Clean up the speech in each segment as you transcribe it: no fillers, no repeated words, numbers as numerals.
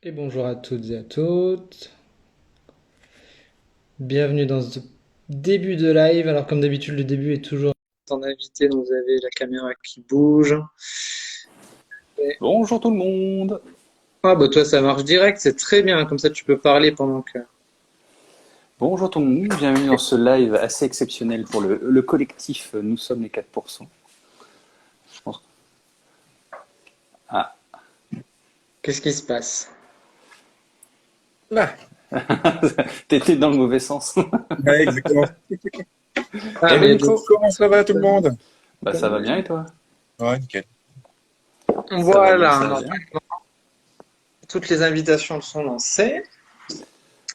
Et bonjour à toutes et à toutes. Bienvenue dans ce début de live. Alors comme d'habitude, le début est toujours en invité, donc vous avez la caméra qui bouge. Bonjour tout le monde. Ah bah toi ça marche direct, c'est très bien, comme ça tu peux parler pendant que... Bonjour tout le monde, bienvenue dans ce live assez exceptionnel pour le collectif Nous sommes les 4%. Je pense. Ah, Qu'est-ce qui se passe? Là. t'étais dans le mauvais sens. Ouais, exactement. Ah Hello mais Nico. Comment ça va tout le monde? Bah ça va bien et toi? Ouais, nickel. Ça va bien, voilà, ça va bien. normalement, toutes les invitations sont lancées.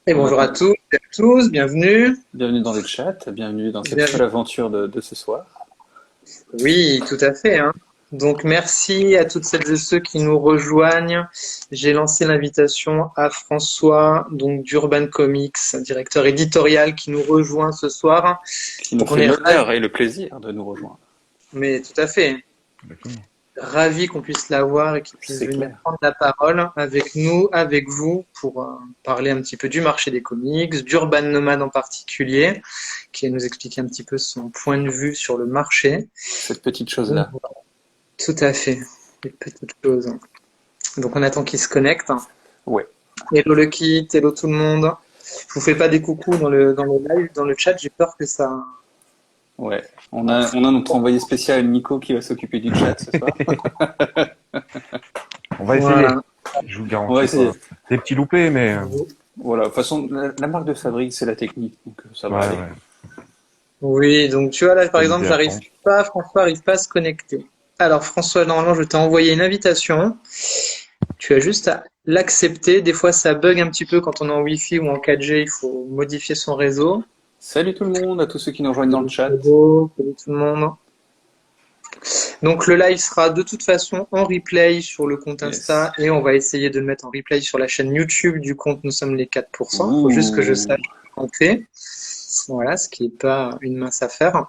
Et On va bonjour à con- toutes et à tous, bienvenue. Bienvenue dans le chat, bienvenue dans cette folle Bienvenue. aventure de ce soir. Oui, tout à fait, hein. Donc merci à toutes celles et ceux qui nous rejoignent. J'ai lancé l'invitation à François, donc d'Urban Comics, directeur éditorial, qui nous rejoint ce soir. Qui nous Donc on fait est ravis, l'honneur et le plaisir de nous rejoindre. mais tout à fait, D'accord. ravis qu'on puisse l'avoir et qu'il puisse C'est venir clair. prendre la parole avec nous, avec vous, pour parler un petit peu du marché des comics, d'Urban Nomad en particulier, qui va nous expliquer un petit peu son point de vue sur le marché. Cette petite Donc, chose-là. tout à fait, des petites choses. Donc on attend qu'il se connecte. Ouais. Hello le kit, hello tout le monde. Je vous fais pas des coucous dans le live, dans le chat, j'ai peur que ça. Ouais. On a notre envoyé spécial Nico qui va s'occuper du chat ce soir. On va essayer. Voilà. Je vous On va garantis essayer. pas. Des petits loupés, mais Voilà, de toute façon, la marque de fabrique, c'est la technique, donc ça va ouais, aller. ouais. Oui, donc tu vois là par exemple, Validé à j'arrive fond. pas, François arrive pas à se connecter. Alors François, normalement je t'ai envoyé une invitation. Tu as juste à l'accepter. Des fois ça bug un petit peu quand on est en Wi-Fi ou en 4G, il faut modifier son réseau. Salut tout le monde, à tous ceux qui nous rejoignent dans le Salut chat. Thibaut, salut tout le monde. Donc le live sera de toute façon en replay sur le compte Yes. Insta et on va essayer de le mettre en replay sur la chaîne YouTube du compte Nous sommes les 4%. Il faut juste que je Ouh. sache compter. Voilà, ce qui n'est pas une mince affaire.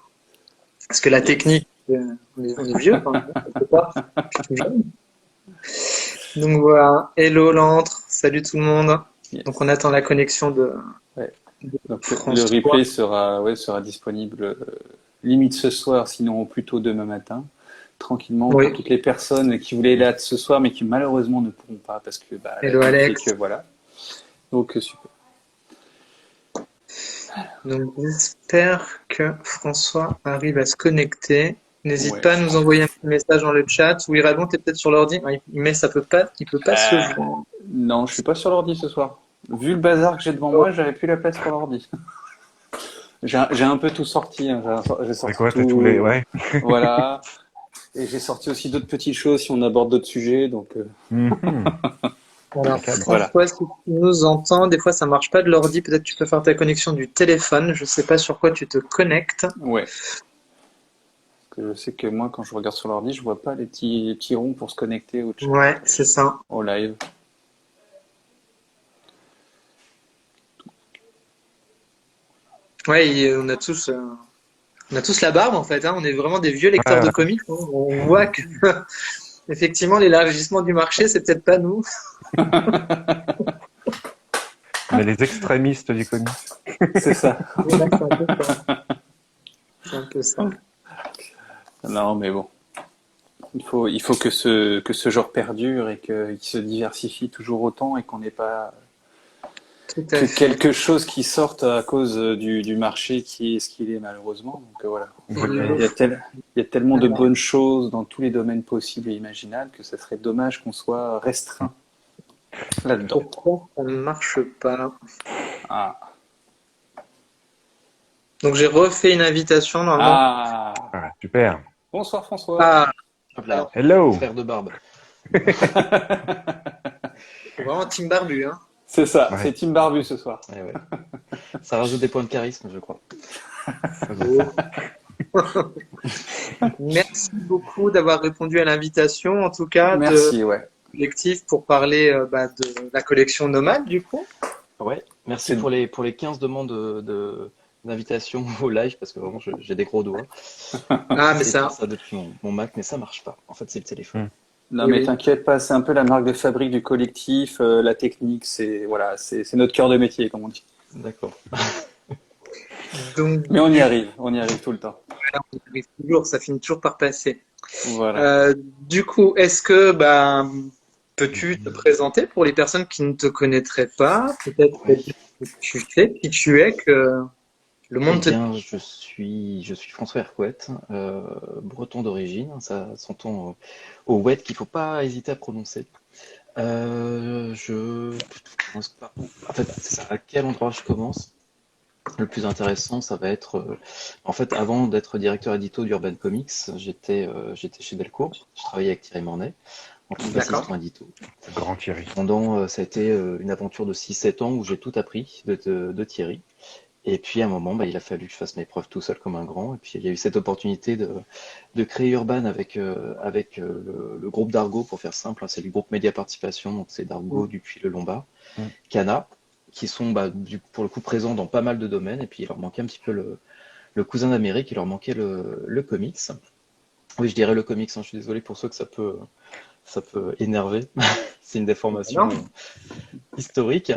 Parce que la Yes. technique, on est vieux quand même, quelque part. Je suis tout jeune. Donc voilà, hello l'antre, salut tout le monde. Donc Yes. on attend la connexion Ouais. de Donc le François. replay sera, ouais, sera disponible limite ce soir, sinon plutôt demain matin, tranquillement pour Oui, toutes les personnes qui voulaient être là ce soir, mais qui malheureusement ne pourront pas parce que bah, la hello vie fait Alex. que voilà. Donc super. Donc j'espère que François arrive à se connecter. N'hésite Ouais, pas à je nous pense. envoyer un petit message dans le chat. Oui, Radon, t'es peut-être sur l'ordi. Ah, mais ça peut pas, il peut pas se Euh, joindre. non, je suis pas sur l'ordi ce soir. Vu le bazar que j'ai devant moi, j'avais plus la place pour l'ordi. J'ai un peu tout sorti, hein. J'ai C'est sorti quoi, t'as tous les... tout, Ouais. voilà. Et j'ai sorti aussi d'autres petites choses si on aborde d'autres sujets, donc Mhm. Alors Impeccable. voilà. François, si tu nous entends, des fois ça marche pas de l'ordi. Peut-être tu peux faire ta connexion du téléphone. Je sais pas sur quoi tu te connectes. Ouais. Parce que je sais que moi, quand je regarde sur l'ordi, je vois pas les petits ronds pour se connecter au chat, Ouais, c'est ça. au live. Ouais, on a tous la barbe en fait, hein. On est vraiment des vieux lecteurs Ouais, de comics, hein. On voit que effectivement l'élargissement du marché, c'est peut-être pas nous. on est les extrémistes du comics. C'est ça. Ouais, c'est un peu ça. C'est un peu ça. Non, mais bon. Il faut que ce genre perdure et qu'il se diversifie toujours autant et qu'on n'ait pas Tout que à fait. quelque chose qui sorte à cause du marché qui est ce qu'il est malheureusement. Donc voilà. Il Exactement. le faut. Il y a tellement de Alors, bonnes choses dans tous les domaines possibles et imaginables que ça serait dommage qu'on soit restreint là-dedans. pourquoi ça ne marche pas? Ah. Donc j'ai refait une invitation normalement. Ah. Ah, super. Bonsoir François. Ah, Hop alors là, Hello. frère de barbe. c'est vraiment Team Barbu, hein. C'est ça, c'est Ouais, Team Barbu ce soir. Ouais, ouais. Ça rajoute des points de charisme, je crois. ça doit être ça. Merci beaucoup d'avoir répondu à l'invitation, en tout cas, de Merci, ouais. collectif pour parler de la collection Nomade, du coup. Ouais, merci C'est pour les 15 demandes d'invitation au live, parce que vraiment, j'ai des gros doigts. Ah, mais J'essaie de faire ça, ça depuis mon Mac, mais ça marche pas. En fait, c'est le téléphone. Non, Oui, mais oui. t'inquiète pas, c'est un peu la marque de fabrique du collectif. La technique, c'est voilà, c'est notre cœur de métier, comme on dit. D'accord. Donc, Mais on y arrive tout le temps. on arrive toujours, ça finit toujours par passer. Voilà. Du coup, est-ce que peux-tu te présenter pour les personnes qui ne te connaîtraient pas, peut-être Oui. dire ce que tu fais, qui tu es, que le Eh monde te... bien, je suis François Hercouët, breton d'origine. Ça s'entend au oued qu'il faut pas hésiter à prononcer. Je commence en fait, c'est ça. À quel endroit je commence? Le plus intéressant, ça va être, en fait, avant d'être directeur édito d'Urban Comics, j'étais chez Delcourt. Je travaillais avec Thierry Mornay en tant D'accord. qu'assistant édito. Grand Thierry. Ça a été une aventure de 6-7 ans où j'ai tout appris de Thierry. Et puis à un moment, il a fallu que je fasse mes preuves tout seul comme un grand. Et puis il y a eu cette opportunité de créer Urban avec le groupe d'Argo, pour faire simple, hein. C'est le groupe Média Participation, donc c'est d'Argo, Dupuis, Le Lombard, Mm. Cana, qui sont pour le coup présents dans pas mal de domaines. Et puis il leur manquait un petit peu le cousin d'Amérique, il leur manquait le comics. Oui, je dirais le comics, hein. Je suis désolé pour ceux que ça peut énerver. C'est une déformation Non. historique.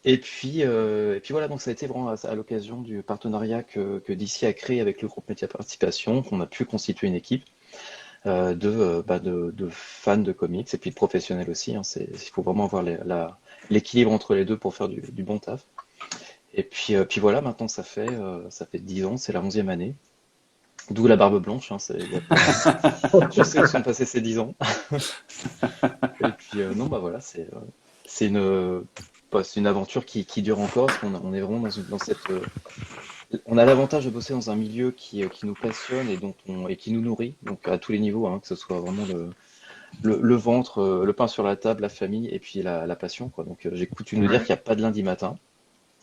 Et puis voilà, donc ça a été vraiment à l'occasion du partenariat que DC a créé avec le groupe Média Participation, qu'on a pu constituer une équipe de fans de comics et puis de professionnels aussi, hein. Il faut vraiment avoir l'équilibre entre les deux pour faire du bon taf. Et puis voilà, maintenant ça fait 10 ans, c'est la 11e année. D'où la barbe blanche, hein, je sais où sont passés ces 10 ans. Et puis non, voilà, c'est une aventure qui dure encore, parce qu'on est vraiment dans cette. On a l'avantage de bosser dans un milieu qui nous passionne et qui nous nourrit, donc à tous les niveaux, hein, que ce soit vraiment le ventre, le pain sur la table, la famille, et puis la passion, quoi. Donc j'ai coutume de dire qu'il n'y a pas de lundi matin,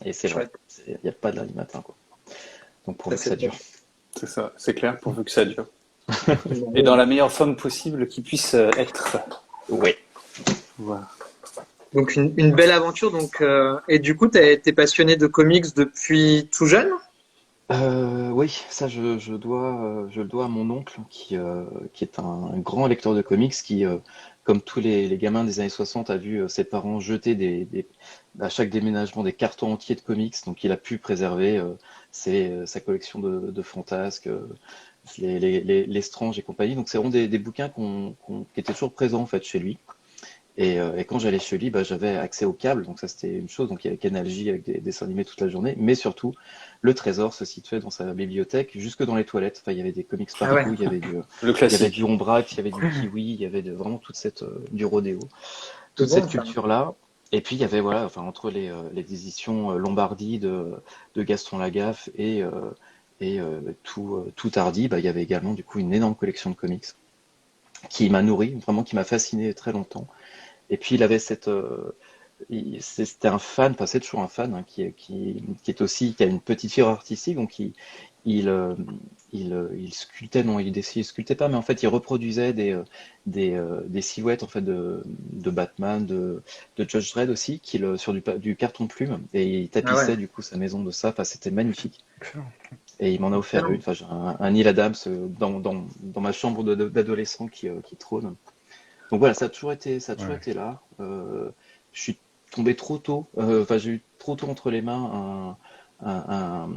et c'est vrai, Chouette. il n'y a pas de lundi matin, quoi. Donc Ça, pourvu que c'est ça top. dure. C'est ça, c'est clair, pourvu que ça dure. Et dans la meilleure forme possible qui puisse être. Oui. Voilà. Donc, une belle aventure. Donc, et du coup, t'es passionné de comics depuis tout jeune? Oui, ça je le dois à mon oncle qui est un grand lecteur de comics qui, comme tous les gamins des années 60, a vu ses parents jeter à chaque déménagement des cartons entiers de comics, donc il a pu préserver sa collection de fantasques, les Strange et compagnie. Donc c'est vraiment des bouquins qui étaient toujours présents en fait chez lui. Et quand j'allais chez lui, j'avais accès au câble, donc ça c'était une chose. Donc il y avait Canal J avec des dessins animés toute la journée, mais surtout le trésor se situait dans sa bibliothèque, jusque dans les toilettes. Enfin, il y avait des comics Ah ouais. partout, Le il y avait classique. du Ombrac, il y avait du Kiwi, il y avait vraiment du Rodéo, C'est toute bon, cette ça. culture-là. Et puis il y avait voilà, enfin entre les éditions Lombardie de Gaston Lagaffe et tout Hardy, il y avait également du coup une énorme collection de comics qui m'a nourri, vraiment qui m'a fasciné très longtemps. Et puis il avait c'était un fan, enfin c'est toujours un fan, hein, qui est aussi, qui a une petite fibre artistique, donc il, euh, il sculptait, non, il sculptait pas, mais en fait il reproduisait des silhouettes en fait de Batman, de Judge Dredd aussi, sur du carton plume, et il Ah ouais. tapissait du coup sa maison de ça. Enfin c'était magnifique. Excellent. Et il m'en a offert une. Excellent. Enfin j'ai un Neil Adams dans ma chambre d'adolescent qui trône. Donc voilà, Ouais. ça a toujours été là. Je suis tombé trop tôt, enfin j'ai eu trop tôt entre les mains un-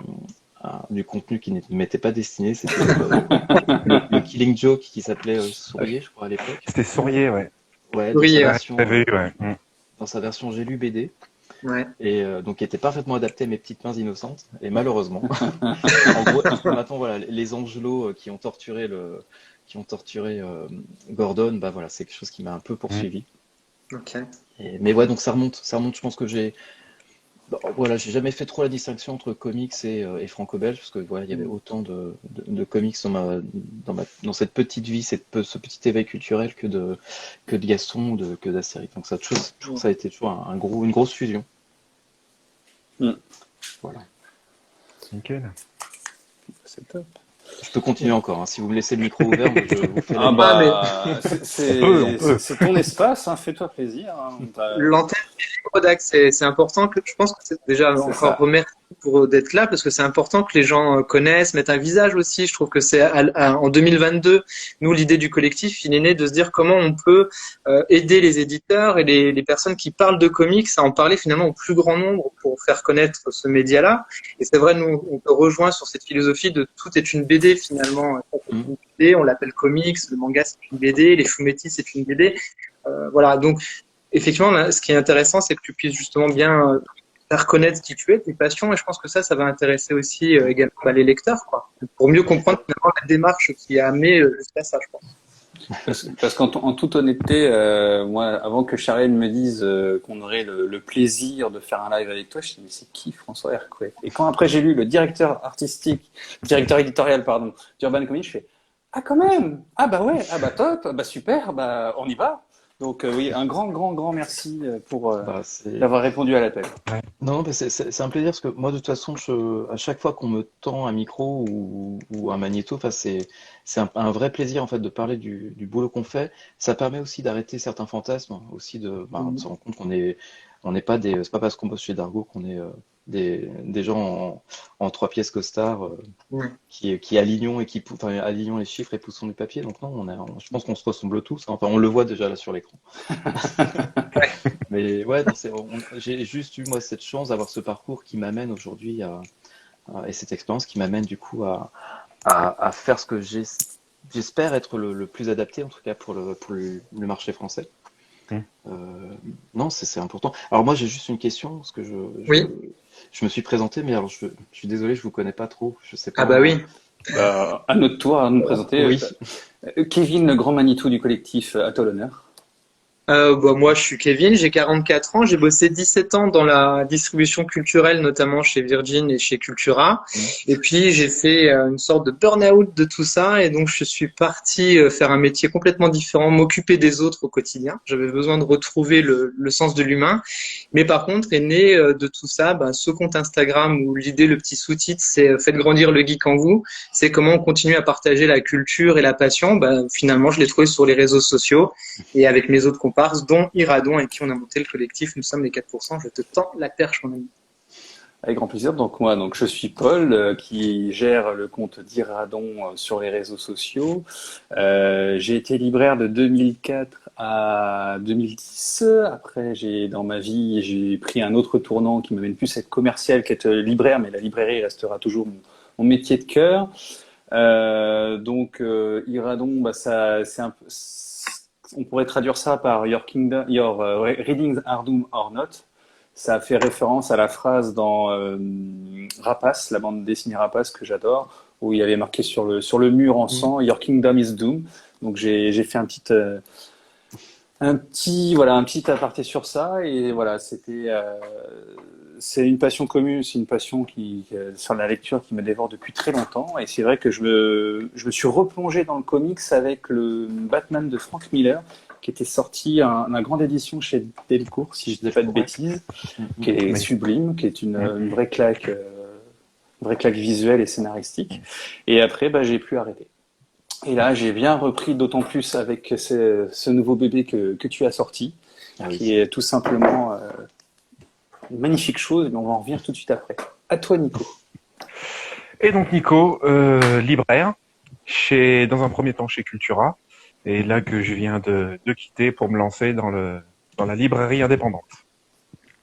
du contenu qui ne m'était pas destiné. C'était le Killing Joke qui s'appelait Souriez, je crois à l'époque. C'était Sourier, ouais. Ouais, Oui, ouais. J'avais eu, ouais. dans sa version j'ai lu BD, Ouais. et donc qui était parfaitement adapté à mes petites mains innocentes. Et malheureusement, en gros, maintenant voilà, les Angelos qui ont torturé Gordon, voilà, c'est quelque chose qui m'a un peu Mm. poursuivi. Ok. Mais ouais, donc ça remonte. Je pense que voilà, j'ai jamais fait trop la distinction entre comics et franco-belge, parce que voilà, il y avait autant de comics dans cette petite vie, ce petit éveil culturel que de Gaston que d'Astérix. Donc ça a été toujours une grosse fusion. Mm. Voilà. Nickel. C'est top. Je peux continuer encore, hein. Si vous me laissez le micro ouvert, moi, je vous fais la Ah nuit. bah, On peut. c'est ton espace, hein, fais-toi plaisir. Hein. L'antenne est libre d'accès. C'est important que je pense que c'est déjà C'est encore ça. remercier pour d'être là parce que c'est important que les gens connaissent, mettent un visage aussi. Je trouve que c'est en 2022, nous l'idée du collectif, il est né de se dire comment on peut aider les éditeurs et les personnes qui parlent de comics à en parler finalement au plus grand nombre pour faire connaître ce média-là. Et c'est vrai, nous on te rejoint sur cette philosophie de tout est une BD finalement. Une BD, on l'appelle comics, le manga c'est une BD, les fumettis c'est une BD. Voilà, donc effectivement, là, ce qui est intéressant, c'est que tu puisses justement bien faire connaître qui tu es, tes passions, et je pense que ça va intéresser aussi également les lecteurs, quoi, pour mieux comprendre finalement la démarche qui a amené jusqu'à ça, je pense. Parce qu'en toute honnêteté, moi, avant que Charlène me dise qu'on aurait le plaisir de faire un live avec toi, je me suis dit, mais c'est qui François Hercouet? Et quand après j'ai lu le directeur éditorial, pardon, d'Urban Comics, je fais, ah quand même, ah bah ouais, ah bah top, bah super, bah on y va. Donc oui, un grand merci pour d'avoir répondu à l'appel. Non, mais c'est un plaisir parce que moi, de toute façon, à chaque fois qu'on me tend un micro ou un magnéto, enfin, c'est un vrai plaisir en fait de parler du boulot qu'on fait. Ça permet aussi d'arrêter certains fantasmes, aussi de se rendre compte on n'est pas c'est pas parce qu'on bosse chez Dargo qu'on est des gens en trois pièces costard qui alignons et alignons les chiffres et poussons du papier. Donc non, je pense qu'on se ressemble tous. Enfin, on le voit déjà là sur l'écran. Mais ouais, j'ai juste eu moi cette chance d'avoir ce parcours qui m'amène aujourd'hui et cette expérience qui m'amène du coup à faire ce que j'espère être le plus adapté en tout cas pour le marché français. Non, c'est important. Alors moi j'ai juste une question parce que je me suis présenté, mais alors je suis désolé, je vous connais pas trop. Je sais pas. Ah bah oui. À notre tour à nous présenter. Oui. Kevin, le grand Manitou du collectif, à toi l'honneur. Moi, je suis Kevin, j'ai 44 ans, j'ai bossé 17 ans dans la distribution culturelle, notamment chez Virgin et chez Cultura. Et puis, j'ai fait une sorte de burn-out de tout ça, et donc je suis parti faire un métier complètement différent, m'occuper des autres au quotidien. J'avais besoin de retrouver le sens de l'humain. Mais par contre, est né de tout ça, ce compte Instagram où l'idée, le petit sous-titre, c'est faites grandir le geek en vous. C'est comment on continue à partager la culture et la passion. Finalement, je l'ai trouvé sur les réseaux sociaux et avec mes autres comparses, dont Iradon, avec qui on a monté le collectif. Nous sommes les 4%. Je te tends la perche, mon ami. Avec grand plaisir. Donc moi, je suis Paul, qui gère le compte d'Iradon sur les réseaux sociaux. J'ai été libraire de 2004 à 2010. Après, dans ma vie, j'ai pris un autre tournant qui m'amène plus à être commercial qu'être libraire, mais la librairie restera toujours mon métier de cœur. Donc Iradon, on pourrait traduire ça par Your readings are doom or not. Ça fait référence à la phrase dans Rapace, la bande dessinée Rapace que j'adore, où il y avait marqué sur le mur en sang Your kingdom is doom. Donc j'ai fait un petit aparté sur ça, et voilà, c'est une passion commune, c'est une passion sur la lecture qui me dévore depuis très longtemps, et c'est vrai que je me suis replongé dans le comics avec le Batman de Frank Miller, qui était sorti en grande édition chez Delcourt, si je ne dis pas de bêtises, qui est sublime, qui est une vraie claque visuelle et scénaristique. Et après, j'ai pu arrêter. Et là, j'ai bien repris, d'autant plus avec ce nouveau bébé que tu as sorti, qui est tout simplement une magnifique chose, mais on va en revenir tout de suite après. À toi, Nico. Et donc Nico, libraire, dans un premier temps chez Cultura, et là que je viens de quitter pour me lancer dans la librairie indépendante.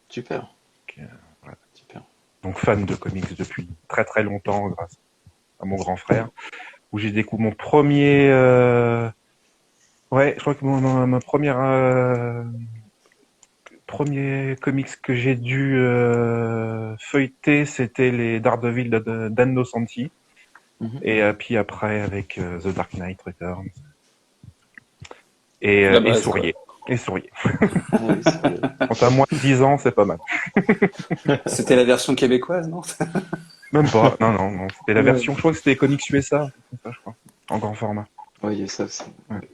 Super. Donc, voilà. Super. Donc fan de comics depuis très très longtemps grâce à mon grand frère, où j'ai découvert mon premier... je crois que ma première... premier comics que j'ai dû feuilleter, c'était les Daredevil d'Anno Nocenti. Et puis après avec The Dark Knight Returns. Et Sourier. Et Sourier. Quand à moins de 10 ans, c'est pas mal. C'était la version québécoise, non? Même pas. Non. C'était la version, je crois que c'était Comics USA. Ça, je crois. En grand format. Oui, il y a ça aussi. Ouais.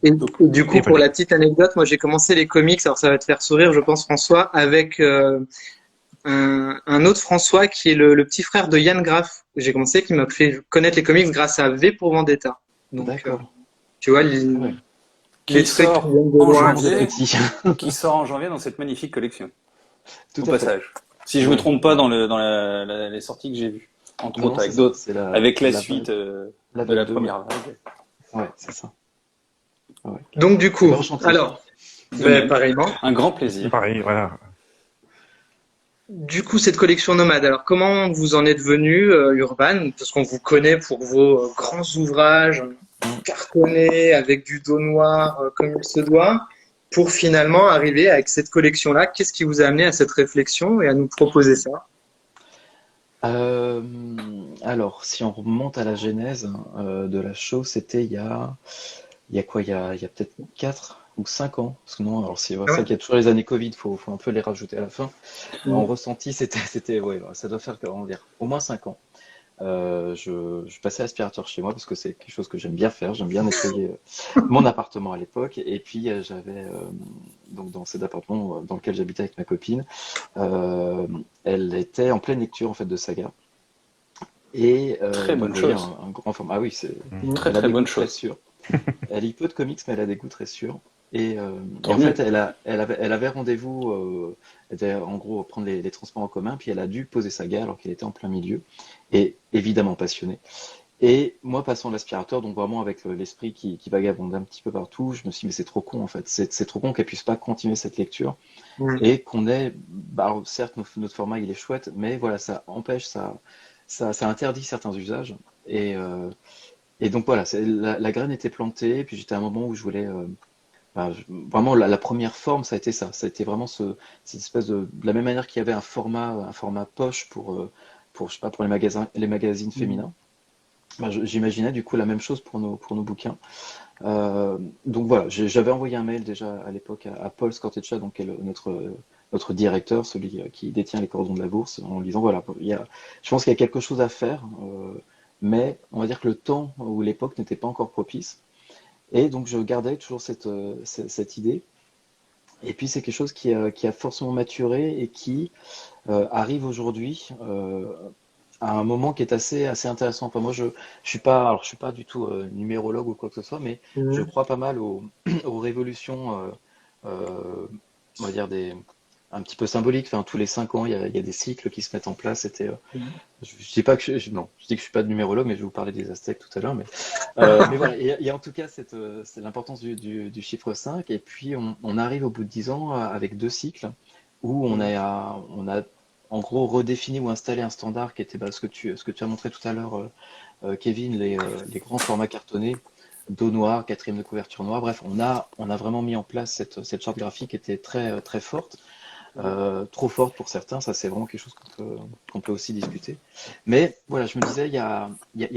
Et du coup, pour la petite anecdote, moi j'ai commencé les comics, alors ça va te faire sourire, je pense, François, avec un autre François qui est le petit frère de Yann Graff. J'ai commencé, qui m'a fait connaître les comics grâce à V pour Vendetta. Donc, d'accord. Tu vois, qui sort en janvier dans cette magnifique collection. Tout au à passage. fait. Si je me trompe pas dans les sorties que j'ai vues, entre Non, autres c'est avec ça, d'autres, c'est la, avec la la suite vague, la de vague la 2, première vague. ouais, c'est ça. Ouais. Donc du Eh ben, coup, enchanté. alors, De même, pareillement. un grand plaisir. Pareil, voilà. Du coup, cette collection nomade, alors comment vous en êtes venu, Urban? Parce qu'on vous connaît pour vos grands ouvrages Mm. cartonnés avec du dos noir comme il se doit, pour finalement arriver avec cette collection-là. Qu'est-ce qui vous a amené à cette réflexion et à nous proposer ça? Euh, alors, si on remonte à la genèse de la chose, c'était il y a quoi? Il y a peut-être 4 ou 5 ans. Parce que non, alors c'est Ah vrai ouais. qu'il y a toujours les années Covid, faut un peu les rajouter à la fin. En Mm. ressenti, ouais, ça doit faire, on va dire, au moins 5 ans. Je passais aspirateur chez moi parce que c'est quelque chose que j'aime bien faire. J'aime bien nettoyer mon appartement à l'époque. Et puis j'avais donc dans cet appartement dans lequel j'habitais avec ma copine, euh, elle était en pleine lecture en fait de saga. Et Très donc bonne vous voyez chose. un grand format. Ah oui, Mm. Mm. Très elle a très des goûts bonne très chose. sûrs. Elle lit peu de comics, mais elle a des goûts très sûrs. Et Tant en fait, mieux. elle avait rendez-vous, elle devait en gros prendre les transports en commun, puis elle a dû poser sa gare alors qu'elle était en plein milieu, et évidemment passionnée. Et moi, passant l'aspirateur, donc vraiment avec l'esprit qui vagabonde un petit peu partout, je me suis dit, mais c'est trop con en fait. C'est trop con qu'elle puisse pas continuer cette lecture Mm. et qu'on ait, bah, alors, certes, notre format il est chouette, mais voilà, ça empêche, ça interdit certains usages. Et, euh, et donc voilà, la graine était plantée, puis j'étais à un moment où je voulais. Enfin, vraiment, la première forme, ça a été ça. Ça a été vraiment cette espèce de la même manière qu'il y avait un format poche je sais pas, pour les magazines Mm. féminins. Bah, j'imaginais du coup la même chose pour nos bouquins. Donc voilà, j'avais envoyé un mail déjà à l'époque à Paul Scorteccia, donc qui est notre directeur, celui qui détient les cordons de la bourse, en lui disant voilà, je pense qu'il y a quelque chose à faire, mais on va dire que le temps ou l'époque n'était pas encore propice. Et donc je gardais toujours cette idée. Et puis c'est quelque chose qui a forcément maturé et qui arrive aujourd'hui à un moment qui est assez intéressant. Enfin, moi, je suis pas du tout numérologue ou quoi que ce soit, mais je Mm. crois pas mal aux révolutions, on va dire un petit peu symboliques. Enfin, tous les 5 ans, il y a des cycles qui se mettent en place. Mm. Je dis pas que non, je dis que je suis pas de numérologue, mais je vais vous parler des Aztèques tout à l'heure. Mais voilà, il y a en tout cas c'est l'importance du chiffre 5. Et puis, on arrive au bout de 10 ans avec 2 cycles où on a en gros redéfini ou installé un standard qui était bah, ce que tu as montré tout à l'heure, Kevin, les grands formats cartonnés, dos noir, quatrième de couverture noire. Bref, on a vraiment mis en place cette charte graphique qui était très forte. Trop forte pour certains, ça c'est vraiment quelque chose qu'on peut aussi discuter. Mais voilà, je me disais, il y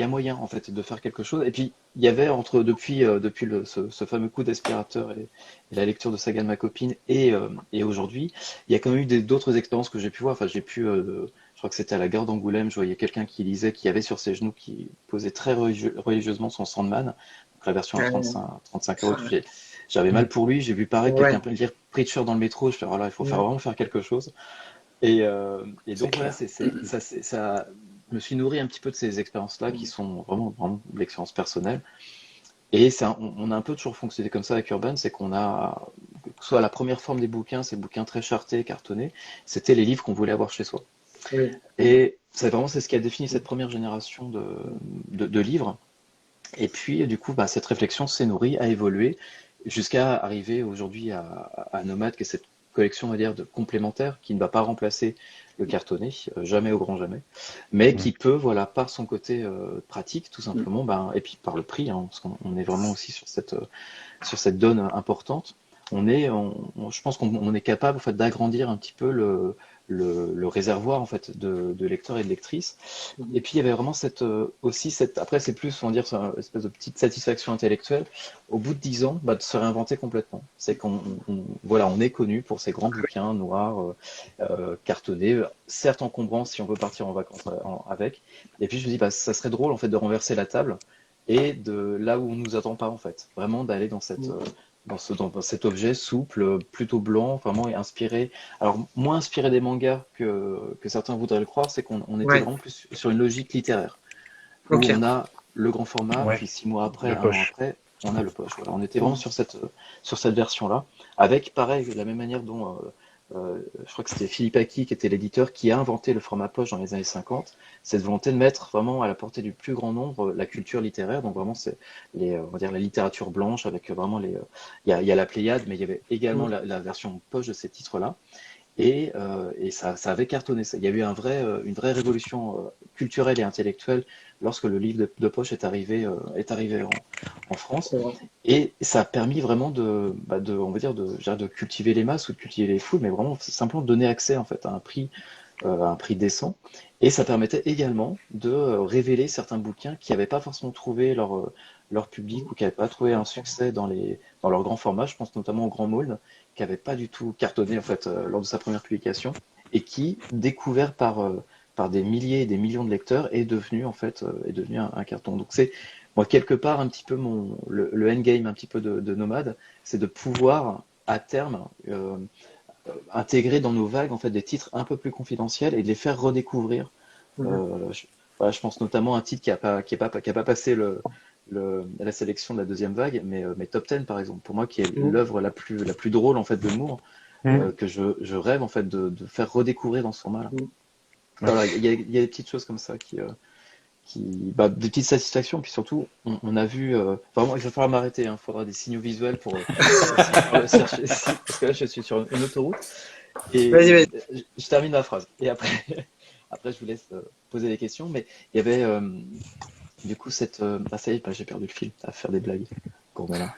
a moyen en fait de faire quelque chose. Et puis il y avait depuis ce fameux coup d'aspirateur et la lecture de Saga de ma copine et aujourd'hui, il y a quand même eu d'autres expériences que j'ai pu voir. Enfin, je crois que c'était à la gare d'Angoulême, je voyais quelqu'un qui lisait, qui avait sur ses genoux, qui posait très religieusement son Sandman, donc la version à Euh, 35 euros. J'avais mal pour lui, j'ai vu pareil quelqu'un ouais. lire Preacher dans le métro, je fais voilà, il faut Mm. vraiment faire quelque chose. Et C'est donc voilà, clair. je me suis nourri un petit peu de ces expériences-là qui sont vraiment de l'expérience personnelle. Et on a un peu toujours fonctionné comme ça avec Urban, c'est qu'on a, que ce soit la première forme des bouquins, ces bouquins très chartés, cartonnés, c'était les livres qu'on voulait avoir chez soi. Oui. Et c'est ce qui a défini cette première génération de livres. Et puis, du coup, bah, cette réflexion s'est nourrie, a évolué, jusqu'à arriver aujourd'hui à Nomade, qui est cette collection, on va dire, de complémentaires, qui ne va pas remplacer le cartonné, jamais au grand jamais, mais Mm. qui peut, voilà, par son côté pratique, tout simplement, ben, et puis par le prix, hein, parce qu'on est vraiment aussi sur cette donne importante, je pense qu'on est capable en fait, d'agrandir un petit peu le réservoir en fait, de lecteurs et de lectrices. Et puis il y avait vraiment après c'est plus, on va dire, c'est une espèce de petite satisfaction intellectuelle. Au bout de 10 ans, bah, de se réinventer complètement. C'est voilà, on est connu pour ces grands bouquins noirs, cartonnés, certes encombrants si on veut partir en vacances avec. Et puis je me dis, bah, ça serait drôle en fait de renverser la table et de là où on nous attend pas en fait, vraiment d'aller dans cet objet souple, plutôt blanc, vraiment et inspiré. Alors moins inspiré des mangas que certains voudraient le croire, c'est qu'on était Ouais. vraiment plus sur une logique littéraire où Ok. on a le grand format, Ouais, puis 6 mois après, le un an poche. après, on a le poche. Voilà, on était vraiment sur cette version-là, avec pareil, la même manière dont je crois que c'était Philippe Aki qui était l'éditeur, qui a inventé le format poche dans les années 50. Cette volonté de mettre vraiment à la portée du plus grand nombre la culture littéraire. Donc vraiment, c'est on va dire la littérature blanche avec vraiment il y a la Pléiade, mais il y avait également la version poche de ces titres-là. Et ça avait cartonné. Il y a eu une vraie révolution culturelle et intellectuelle lorsque le livre de poche est arrivé en France. Et ça a permis vraiment on va dire de cultiver les masses ou de cultiver les foules, mais vraiment simplement de donner accès en fait à un prix décent. Et ça permettait également de révéler certains bouquins qui n'avaient pas forcément trouvé leur public ou qui n'avaient pas trouvé un succès dans leur grand format. Je pense notamment au Grand Maulne, qui n'avait pas du tout cartonné en fait lors de sa première publication et qui, découvert par des milliers et des millions de lecteurs, est devenu un carton. Donc c'est moi quelque part un petit peu le endgame un petit peu de Nomade, c'est de pouvoir à terme intégrer dans nos vagues en fait des titres un peu plus confidentiels et de les faire redécouvrir. Je pense notamment à un titre qui a pas passé la sélection de la deuxième vague, mais Top 10 par exemple, pour moi qui est l'œuvre la plus drôle en fait de Moore, que je rêve en fait de faire redécouvrir dans ce format-là. Voilà, il y a des petites choses comme ça des petites satisfactions, puis surtout on a vu vraiment il va falloir m'arrêter, il faudra des signaux visuels pour le chercher ici, parce que là je suis sur une autoroute et Vas-y. je termine ma phrase et après je vous laisse poser des questions, mais il y avait du coup ça y est, j'ai perdu le fil à faire des blagues. Gourmand.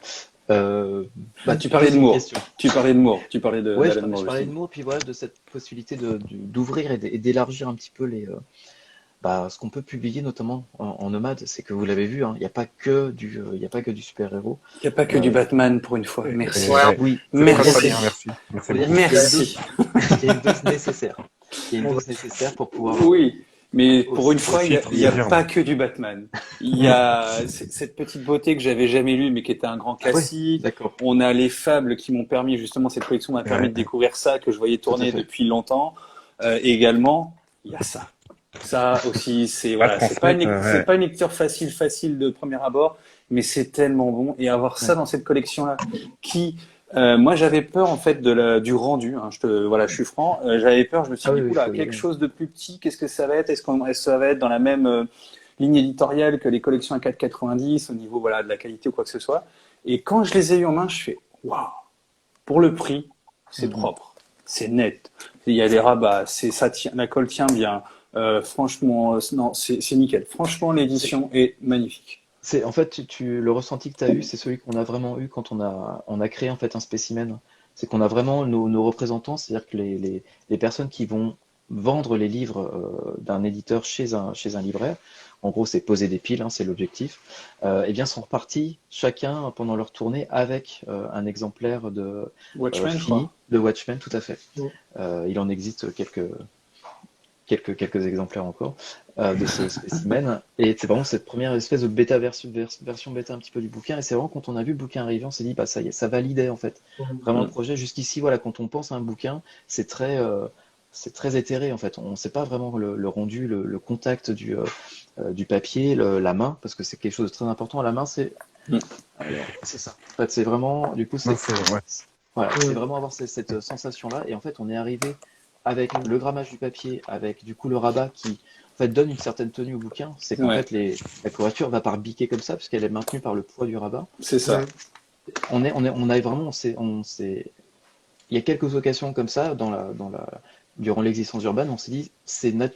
Tu parlais de Moore. Tu parlais de Moore. Tu parlais de. Ouais, je parlais de Moore, puis voilà, de cette possibilité d'ouvrir et d'élargir un petit peu ce qu'on peut publier, notamment en Nomade. C'est que vous l'avez vu, il n'y a pas que du super-héros. Il n'y a pas que du Batman pour une fois. Merci. Oui. Merci. Merci. Il y a une dose nécessaire. Il y a une dose nécessaire pour pouvoir. Oui. Mais pour une fois, il n'y a pas que du Batman. Il y a cette petite beauté que j'avais jamais lue, mais qui était un grand classique. D'accord. On a les fables qui m'ont permis, justement, cette collection m'a permis de découvrir ça, que je voyais tourner depuis longtemps. Et également, il y a ça. Ça aussi, c'est pas une lecture facile de premier abord, mais c'est tellement bon. Et avoir ça dans cette collection-là, qui moi, j'avais peur en fait du rendu. Je suis franc. J'avais peur. Je me suis dit, quelque chose de plus petit. Qu'est-ce que ça va être? Est-ce que ça va être dans la même ligne éditoriale que les collections à 4,90 au niveau de la qualité ou quoi que ce soit? Et quand je les ai eu en main, je fais waouh! Pour le prix, c'est propre, c'est net. Il y a des rabats, ça tient, la colle tient bien. Franchement, non, c'est nickel. Franchement, l'édition est magnifique. C'est en fait le ressenti que tu as eu, c'est celui qu'on a vraiment eu quand on a créé en fait un spécimen. C'est qu'on a vraiment nos représentants, c'est-à-dire que les personnes qui vont vendre les livres d'un éditeur chez un libraire, en gros c'est poser des piles, c'est l'objectif, et bien sont repartis chacun pendant leur tournée avec un exemplaire de Watchmen, de Watchmen, tout à fait. Il en existe quelques exemplaires encore de ce spécimen, et c'est vraiment cette première espèce de version bêta un petit peu du bouquin, et c'est vraiment quand on a vu le bouquin arriver, on s'est dit ça y est, ça validait en fait vraiment le projet. Jusqu'ici, quand on pense à un bouquin, c'est très éthéré en fait, on ne sait pas vraiment le rendu, le contact du papier, la main, parce que c'est quelque chose de très important. La main, c'est ça. En fait, c'est vraiment, du coup, c'est vraiment avoir cette sensation-là, et en fait, on est arrivé avec le grammage du papier, avec du coup le rabat qui en fait donne une certaine tenue au bouquin. C'est qu'en fait la couverture va pas biquer comme ça puisqu'elle est maintenue par le poids du rabat. C'est ça. On a vraiment, il y a quelques occasions comme ça durant l'existence urbaine, on s'est dit,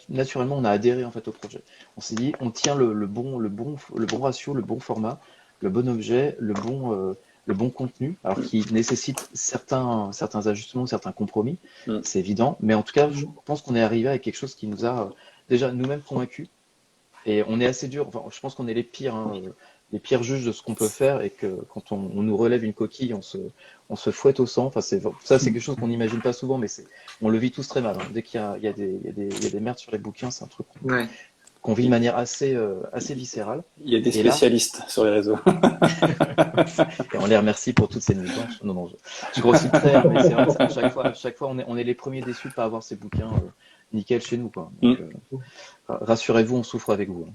naturellement on a adhéré en fait au projet. On s'est dit, on tient le bon ratio, le bon format, le bon objet, le bon contenu, alors qui nécessite certains ajustements, certains compromis, c'est évident, mais en tout cas, je pense qu'on est arrivé à quelque chose qui nous a déjà nous-mêmes convaincus, et on est assez dur, je pense qu'on est les pires juges de ce qu'on peut faire, et que quand on nous relève une coquille, on se fouette au sang, c'est quelque chose qu'on n'imagine pas souvent, mais on le vit tous très mal, Dès qu'il y a des merdes sur les bouquins, c'est un truc qu'on vit de manière assez viscérale. Il y a des spécialistes sur les réseaux. Et on les remercie pour toutes ces nuits blanches. Non, je grossis le trait, mais c'est vrai que à chaque fois on est les premiers déçus de ne pas avoir ces bouquins nickel chez nous, quoi. Donc, rassurez-vous, on souffre avec vous.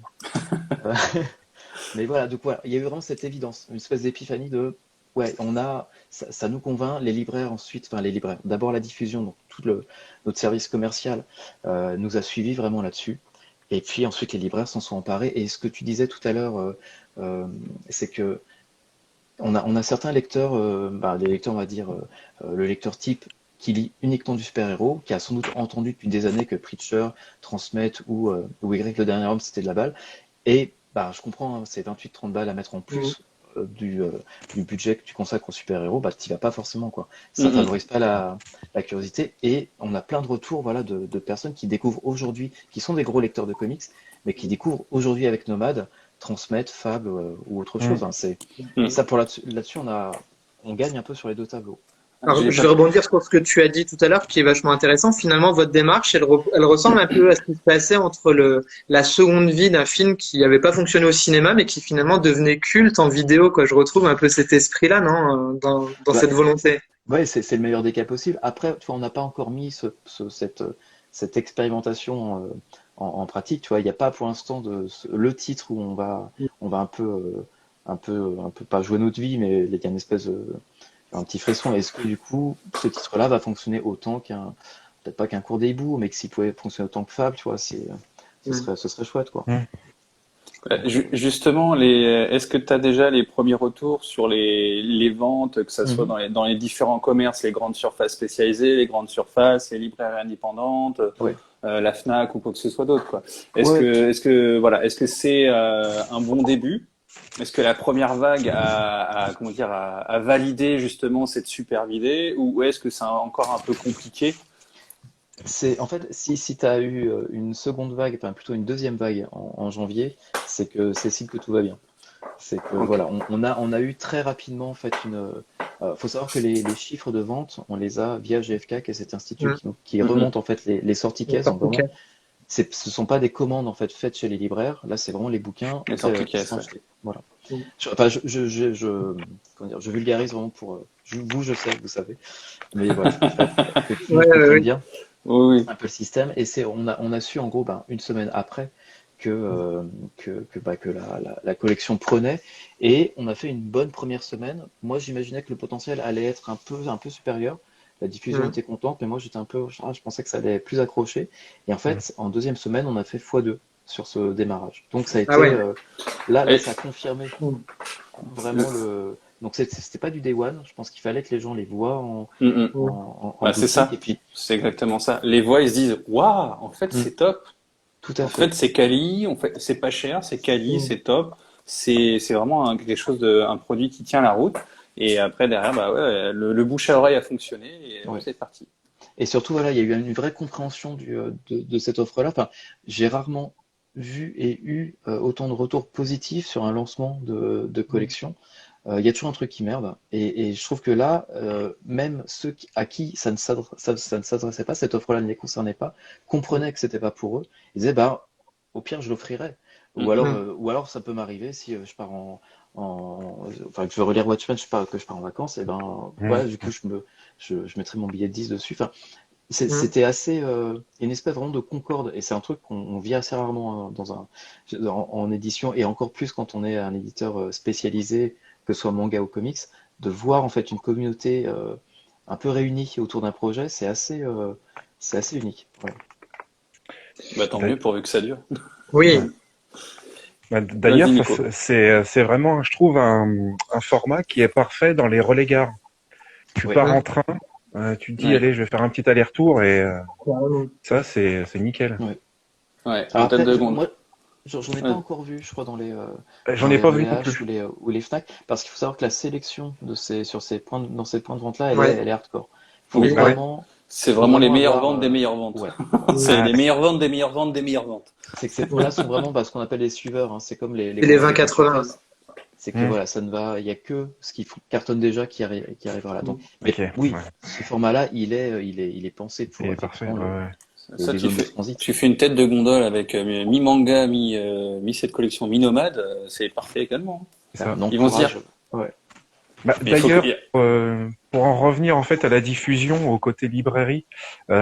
Mais voilà, donc il y a eu vraiment cette évidence, une espèce d'épiphanie de ouais, ça nous convainc, les libraires ensuite, enfin les libraires, d'abord la diffusion, donc notre service commercial nous a suivis vraiment là-dessus. Et puis ensuite les libraires s'en sont emparés. Et ce que tu disais tout à l'heure, euh, c'est que on a certains lecteurs, des lecteurs, on va dire, le lecteur type qui lit uniquement du super-héros, qui a sans doute entendu depuis des années que Preacher, Transmet ou Y, le dernier homme, c'était de la balle. Et je comprends, hein, c'est 28-30 balles à mettre en plus du budget que tu consacres au super-héros, tu vas pas forcément, quoi. Ça Mhm. favorise pas la curiosité. Et on a plein de retours, voilà, de personnes qui découvrent aujourd'hui, qui sont des gros lecteurs de comics, mais qui découvrent aujourd'hui avec Nomade, Transmet, Fab ou autre chose. Hein. Mhm. Ça, pour là-dessus, on gagne un peu sur les deux tableaux. Alors, J'ai je pas vais rebondir sur ce que tu as dit tout à l'heure, qui est vachement intéressant. Finalement, votre démarche, elle ressemble un peu à ce qui se passait entre la seconde vie d'un film qui n'avait pas fonctionné au cinéma, mais qui finalement devenait culte en vidéo, quoi. Je retrouve un peu cet esprit-là, non, dans Bah, cette volonté. ouais, c'est le meilleur des cas possible. Après, tu vois, on n'a pas encore mis cette expérimentation en pratique. Tu vois, il n'y a pas pour l'instant le titre où on va un peu pas jouer notre vie, mais il y a une espèce un petit frisson. Est-ce que du coup, ce titre-là va fonctionner autant peut-être pas qu'un cours des hiboux, mais que s'il pouvait fonctionner autant que Fab, tu vois, ce serait chouette, quoi. Justement, est-ce que tu as déjà les premiers retours sur les ventes, que ça soit Mhm. dans les différents commerces, les grandes surfaces spécialisées, les grandes surfaces, les librairies indépendantes, Ouais. la Fnac ou quoi que ce soit d'autre, quoi. Ouais, Est-ce que c'est un bon début? Est-ce que la première vague comment dire, a validé justement cette super idée, ou est-ce que c'est encore un peu compliqué? En fait, si tu as eu une seconde vague, enfin plutôt une deuxième vague en janvier, c'est signe que tout va bien. C'est que Ok. voilà, on a eu très rapidement en fait faut savoir que les chiffres de vente, on les a via GFK, qui est cet institut Mm. qui Mhm. remonte en fait les sorties caisses. Donc Ok. vraiment, ce sont pas des commandes en fait faites chez les libraires. Là, c'est vraiment les bouquins Les sorties qui caisse, sont ouais. achetés. Voilà. Mm. Enfin, comment dire, je vulgarise vraiment je sais, vous savez, mais voilà, je préfère que tout le Ouais, monde ouais, comprenne ouais. bien Oui, oui. un peu le système. Et on a su en gros une semaine après que la collection prenait. Et on a fait une bonne première semaine. Moi, j'imaginais que le potentiel allait être un peu supérieur. La diffusion Mm. était contente, mais moi j'étais un peu, je pensais que ça allait plus accrocher. Et en Mm. fait, en deuxième semaine, on a fait x2 sur ce démarrage. Donc ça a Ah été, ouais. là, Et- ça a confirmé Mm. vraiment Donc c'était pas du day one. Je pense qu'il fallait que les gens les voient Mhm. Mm. en Bah, c'est boutique. Et ça. puis, C'est exactement ça. Les voix, ils se disent, waouh, en fait, hmm, c'est top. tout à En fait. fait, c'est quali. En fait, c'est pas cher, c'est quali, Mm. c'est top. C'est vraiment quelque chose un produit qui tient la route. Et après, derrière, bah ouais, le bouche à oreille a fonctionné et hop, Ouais. c'est parti. Et surtout, voilà, il y a eu une vraie compréhension de cette offre-là. Enfin, j'ai rarement vu et eu autant de retours positifs sur un lancement de collection. Il y a toujours un truc qui merde. Et je trouve que là, même à qui ça ne s'adressait pas, cette offre-là ne les concernait pas, comprenaient que c'était pas pour eux. Ils disaient, au pire, je l'offrirai. Ou alors, Mm. euh, ou alors, ça peut m'arriver si je pars enfin, que je veux relire Watchmen, que je pars en vacances, et Mm. ouais, du coup, je mettrai mon billet de 10 dessus. Enfin, Mm. c'était assez, une espèce vraiment de concorde, et c'est un truc qu'on vit assez rarement en édition, et encore plus quand on est un éditeur spécialisé, que ce soit manga ou comics, de voir en fait une communauté un peu réunie autour d'un projet, c'est assez unique. Voilà. Bah, tant D'a- mieux pourvu que ça dure. Oui. ouais. D'ailleurs, Vas-y, ça, Nico. c'est vraiment, je trouve, un format qui est parfait dans les relais gares. Tu Oui, pars Mm. en train, tu te dis, Ouais. allez, je vais faire un petit aller-retour et Carrément. ça, c'est nickel. oui. Ouais, en Alors tête après, de gondole. moi, j'en ai pas Ouais. encore vu, je crois, dans les, J'en ai pas vu non H plus. ou les Fnac, parce qu'il faut savoir que la sélection dans ces points de vente-là, elle est, Ouais. elle est hardcore. Faut Oui. Ah ouais? vraiment, C'est faut vraiment les vraiment meilleures avoir, ventes des meilleures ventes. ouais. C'est Mm. Ah, les meilleures ventes des meilleures ventes des meilleures ventes. C'est que ces points-là sont vraiment ce qu'on appelle les suiveurs, hein. C'est comme les C'est les grandes 20-80. surfaces. C'est que hmm, voilà, ça ne va, il y a que ce qui cartonne déjà qui arrivera là. Donc, ok, mais oui, ouais. ce format-là, il est pensé Il pour est parfait. effectivement Ouais, ouais. Ça, les zones de transit. tu fais une tête de gondole avec mi-manga, cette collection mi-nomade, c'est parfait également. C'est Enfin, ça. on Ils vont se dire, encourage. Ouais. Bah, mais il faut que, d'ailleurs, pour en revenir en fait à la diffusion au côté librairie, il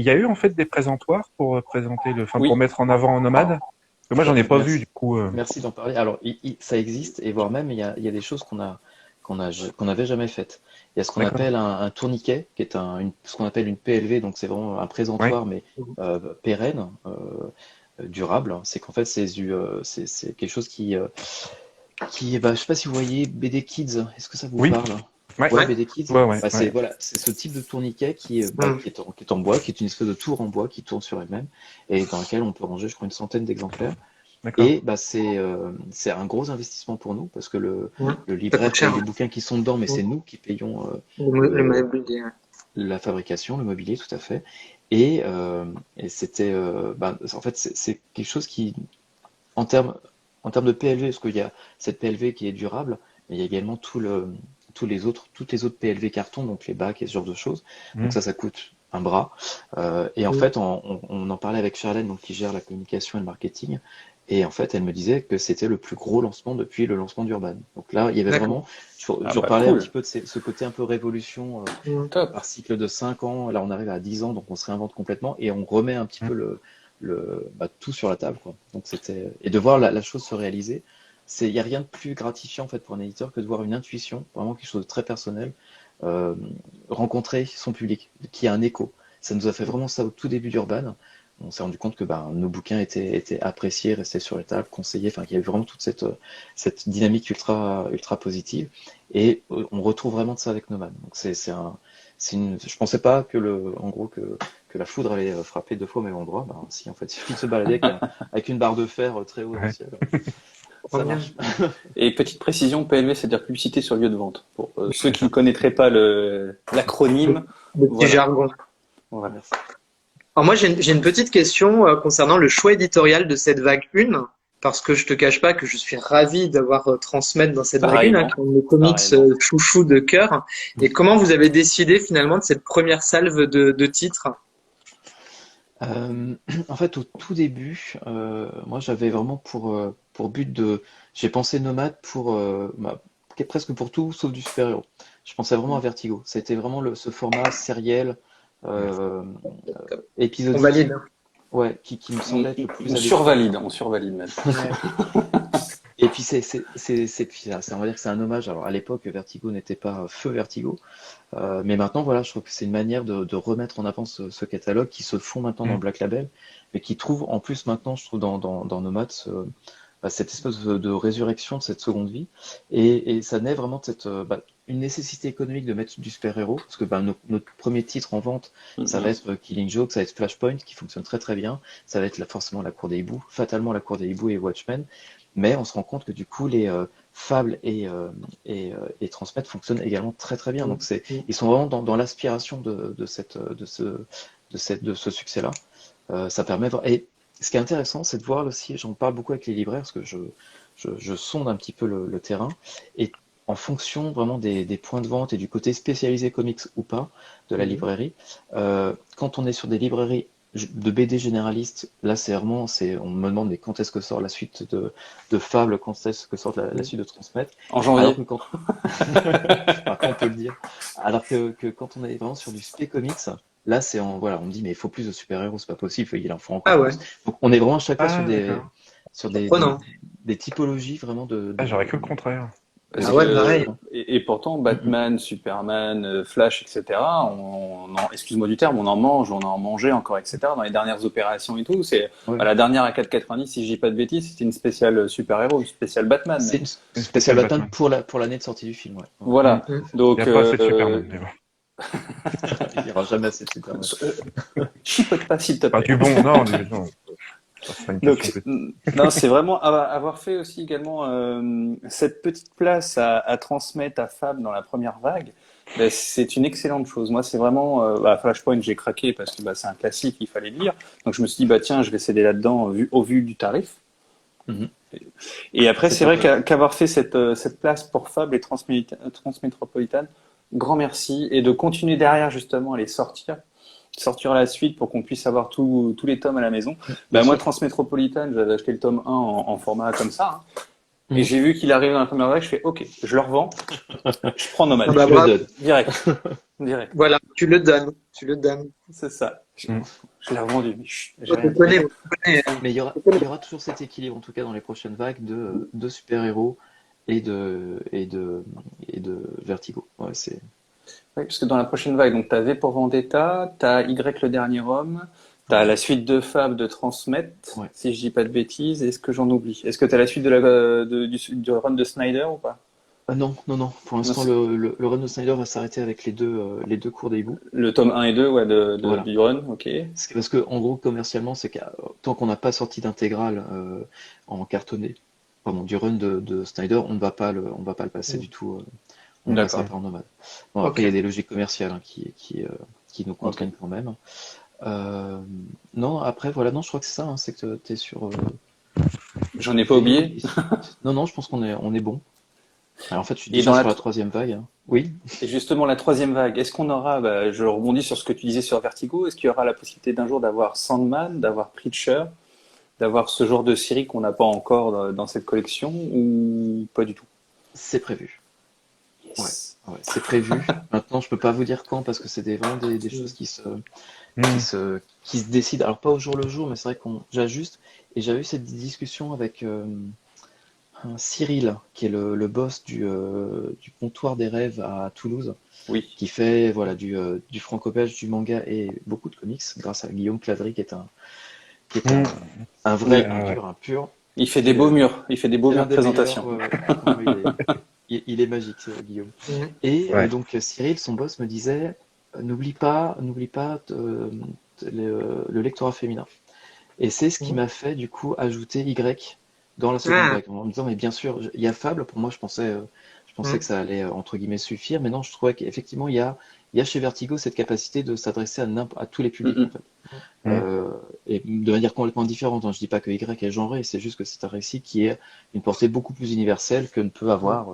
y a eu en fait des présentoirs pour présenter pour oui, mettre en avant en nomade. Parce que moi, Tout à j'en ai fait. pas vu du Merci. coup. Merci d'en parler. Alors, ça existe, et voire même, il y a des choses qu'on n'avait jamais faites. Il y a ce qu'on D'accord. appelle un tourniquet, qui est ce qu'on appelle une PLV, donc c'est vraiment un Ouais. présentoir, mais pérenne, durable. C'est qu'en fait, c'est quelque chose bah, je sais pas si vous voyez BD Kids, est-ce que ça vous Oui. parle? Ouais. Ouais, Ouais. BD Kids. Ouais. Bah, voilà, c'est ce type de tourniquet Mm. qui est en bois, qui est une espèce de tour en bois qui tourne sur elle-même et dans lequel on peut ranger, je crois, une centaine d'exemplaires. D'accord. Et bah, c'est un gros investissement pour nous parce que Mm. le Ça libraire coûte cher. paye les bouquins qui sont dedans, mais Mm. c'est nous qui payons Le le, mobilier. la fabrication, le mobilier, tout à fait. Et c'était, bah, en fait, c'est quelque chose qui, en termes, en termes de PLV, parce qu'il y a cette PLV qui est durable, mais il y a également toutes les autres PLV carton, donc les bacs et ce genre de choses. Donc Mm. ça coûte un bras. Et en Mm. fait, on en parlait avec Charlène, donc qui gère la communication et le marketing. Et en fait, elle me disait que c'était le plus gros lancement depuis le lancement d'Urban. Donc là, il y avait D'accord. vraiment, Ah je bah reparlais un cool, petit peu de ce côté un peu révolution Mm. top. par cycle de 5 ans. Là, on arrive à 10 ans, donc on se réinvente complètement et on remet un petit Mm. peu tout sur la table, quoi. Donc et de voir la chose se réaliser, il n'y a rien de plus gratifiant en fait pour un éditeur que de voir une intuition, vraiment quelque chose de très personnel, euh, rencontrer son public, qui a un écho. Ça nous a fait vraiment ça au tout début d'Urban. On s'est rendu compte que nos bouquins étaient appréciés, restaient sur les tables, conseillés, enfin qu'il y avait vraiment toute cette dynamique ultra positive. Et on retrouve vraiment de ça avec Nomad. Donc je pensais pas en gros que la foudre allait frapper 2 fois au même endroit. Ben, si en fait, il suffit de se balader avec une barre de fer très haut dans le Ouais. ciel. Trop Ça bien. marche. Et petite précision, PLV, c'est-à-dire publicité sur lieu de vente. Pour ceux qui ne connaîtraient pas l'acronyme, Le petit voilà. jargon. Voilà. Merci. Alors moi, j'ai une petite question concernant le choix éditorial de cette vague 1, parce que je te cache pas que je suis ravi d'avoir transmettre dans cette vague 1, Pareillement. qui est mes comics Pareillement. chouchou de cœur. Et comment vous avez décidé finalement de cette première salve de titres? Euh, En fait, au tout début, moi j'avais vraiment pour but j'ai pensé Nomade presque pour tout sauf du super-héros. Je pensais vraiment à Vertigo. C'était vraiment ce format sériel, euh, On épisodique, valide. ouais, qui me semblait être le plus adéquat. On survalide même. Ouais. Et puis on va dire que c'est un hommage. Alors à l'époque, Vertigo n'était pas feu Vertigo, mais maintenant voilà, je trouve que c'est une manière de remettre en avant ce catalogue qui se fond maintenant dans Mm. Black Label, mais qui trouve en plus maintenant, je trouve dans Nomad, cette espèce de résurrection de cette seconde vie, et ça naît vraiment de une nécessité économique de mettre du super-héros, parce que notre premier titre en vente, ça va être Killing Joke, ça va être Flashpoint, qui fonctionne très très bien, ça va être forcément la Cour des Hiboux, fatalement la Cour des Hiboux et Watchmen, mais on se rend compte que du coup les Fables et Transmet fonctionnent également très très bien. Donc ils sont vraiment dans l'aspiration de ce succès-là. Ça permet et ce qui est intéressant, c'est de voir aussi, j'en parle beaucoup avec les libraires parce que je sonde un petit peu le terrain et en fonction vraiment des points de vente et du côté spécialisé comics ou pas de la librairie, quand on est sur des librairies de BD généralistes, là c'est vraiment, on me demande mais quand est-ce que sort la suite de Fable, quand est-ce que sort la suite de Transmettre, En janvier. alors que après, on peut le dire, alors que quand on est vraiment sur du spé comics, là voilà, on me dit mais il faut plus de super-héros, c'est pas possible, il en faut encore Ah ouais, plus. Donc on est vraiment à chaque fois Ah, d'accord. sur prenant. des typologies vraiment Ah, j'aurais cru le contraire. Parce Ah ouais, que- pareil. et pourtant, Batman, Superman, Flash, etc., excuse-moi du terme, on en mange, on en mangeait encore, etc., dans les dernières opérations et tout. Ouais. La dernière à 4,90, si je dis pas de bêtises, c'était une spéciale super-héros, une spéciale Batman. C'est une spéciale Batman pour l'année de sortie du film, ouais. Voilà. Mm. Donc, Il n'y a pas assez de Superman. Mais bon. Il n'y aura jamais assez de Superman. chipote pas, s'il te Pas plaît. du bon, non, mais non. Ça serait une Donc, question non, c'est vraiment avoir fait aussi également cette petite place à transmettre à Fab dans la première vague. Ben, c'est une excellente chose. Moi, c'est vraiment Flashpoint, j'ai craqué parce que c'est un classique, il fallait lire. Donc, je me suis dit tiens, je vais céder là-dedans au vu du tarif. Mhm. Et après, C'est c'est vrai vrai. qu'avoir fait cette place pour Fab et Transmétropolitane, grand merci et de continuer derrière justement à les sortir la suite pour qu'on puisse avoir tous les tomes à la maison. Moi, Transmétropolitane, j'avais acheté le tome 1 en format comme ça. Et j'ai vu qu'il arrive dans la première vague, je fais OK, je le revends, je prends Nomade. Ah bah, Je le bravo. donne. Direct. Voilà, tu le donnes. C'est ça. Mm. Je l'ai revendu. Mais chut, j'ai On rien te dit. connaît, on te connaît. Mais il y aura toujours cet équilibre, en tout cas dans les prochaines vagues, de super-héros et de Vertigo. Ouais, Oui, parce que dans la prochaine vague, donc tu as V pour Vendetta, tu as Y le dernier homme, tu as la suite de Fab de Transmet, ouais. si je dis pas de bêtises. Est-ce que j'en oublie? Est-ce que tu as la suite du run de Snyder ou pas? Non, non, non. Pour Non, l'instant, le run de Snyder va s'arrêter avec les deux cours des hiboux. le tome 1 et 2, ouais, Voilà. du run, ok. Parce que, en gros, commercialement, c'est que tant qu'on n'a pas sorti d'intégrale en cartonné, pardon, du run de Snyder, on ne va pas le passer du tout. On le passera D'accord. pas en nomade. Bon, après, il y a Ok. des logiques commerciales qui nous Ok. contraignent quand même. Euh, non, après, voilà, non, je crois que c'est ça, hein, c'est que tu es J'en sur ai pas V. oublié. Non, non, je pense qu'on est bon. Alors, en fait, je suis Et déjà dans la, sur la troisième vague, hein. Oui. et justement, la troisième vague, est-ce qu'on aura, bah, je rebondis sur ce que tu disais sur Vertigo, est-ce qu'il y aura la possibilité d'un jour d'avoir Sandman, d'avoir Preacher, d'avoir ce genre de série qu'on n'a pas encore dans cette collection ou pas du tout? C'est prévu. Ouais, Yes. ouais, c'est prévu. Maintenant, je peux pas vous dire quand parce que c'est vraiment des choses qui Hmm. se, qui se décident. Alors, pas au jour le jour, mais c'est vrai qu'on j'ajuste. Et j'avais eu cette discussion avec un Cyril, qui est le boss du comptoir des rêves à Toulouse, Oui. qui fait voilà du franco-belge, du manga et beaucoup de comics, grâce à Guillaume Cladry, qui est un, Hmm. un Oui. vrai, un Ouais. pur, un pur. Il fait des C'est beaux murs. Il fait des beaux c'est murs l'un de des meilleurs. présentation. Ouais, ouais. Non, mais il est magique, ce Guillaume. Mhm. Et Ouais. donc Cyril, son boss, me disait, n'oublie pas le lectorat féminin. Et c'est ce qui Mhm. m'a fait du coup ajouter Y dans la seconde Ah. vague, en me disant, mais bien sûr, il y a Fable. Pour moi, je pensais que Mhm. ça allait entre guillemets suffire, mais non, je trouvais qu'effectivement, il y a chez Vertigo cette capacité de s'adresser à tous les publics en Mm, fait. Hmm. Euh, et de manière complètement différente, hein. Je dis pas que Y est genré, c'est juste que c'est un récit qui est une portée beaucoup plus universelle que ne peut Mhm. avoir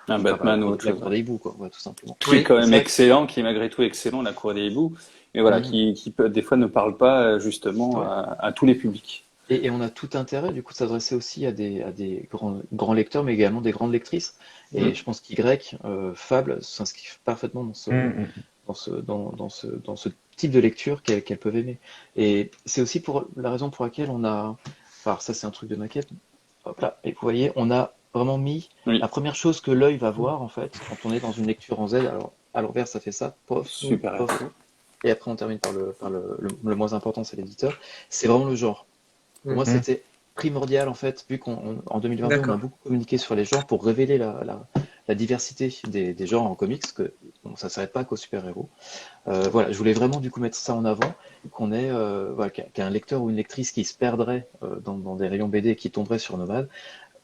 Un je sais pas, par Batman ou exemple, autre la chose. cour des hiboux, quoi, ouais, tout simplement. Qui est Oui. quand Et même c'est vrai que excellent, qui est malgré tout excellent, La Cour des hiboux. Mais voilà, Mhm. qui des fois ne parle pas justement Ouais. à tous les publics. Et on a tout intérêt, du coup, de s'adresser aussi à des grands lecteurs, mais également des grandes lectrices. Et Mm. je pense qu'Y, Fable, s'inscrit parfaitement dans ce, Hmm. Hmm. dans ce, dans ce type de lecture qu'elles peuvent aimer. Et c'est aussi pour la raison pour laquelle on a, enfin, ça c'est un truc de maquette, hop là, et vous voyez, on a vraiment mis la Oui, première chose que l'œil va voir, en fait, quand on est dans une lecture en Z. Alors, à l'envers, ça fait ça, pof, Mhm. super pof, héros. et après on termine par le moins important, c'est l'éditeur. C'est vraiment le genre. Pour moi, Hmm. c'était primordial en fait, vu qu'en 2022, on a D'accord. beaucoup communiqué sur les genres pour révéler la diversité des genres en comics, que bon, ça ne s'arrête pas qu'aux super-héros. Voilà, je voulais vraiment du coup mettre ça en avant, qu'on ait voilà, qu'un lecteur ou une lectrice qui se perdrait dans des rayons BD et qui tomberait sur Nomade,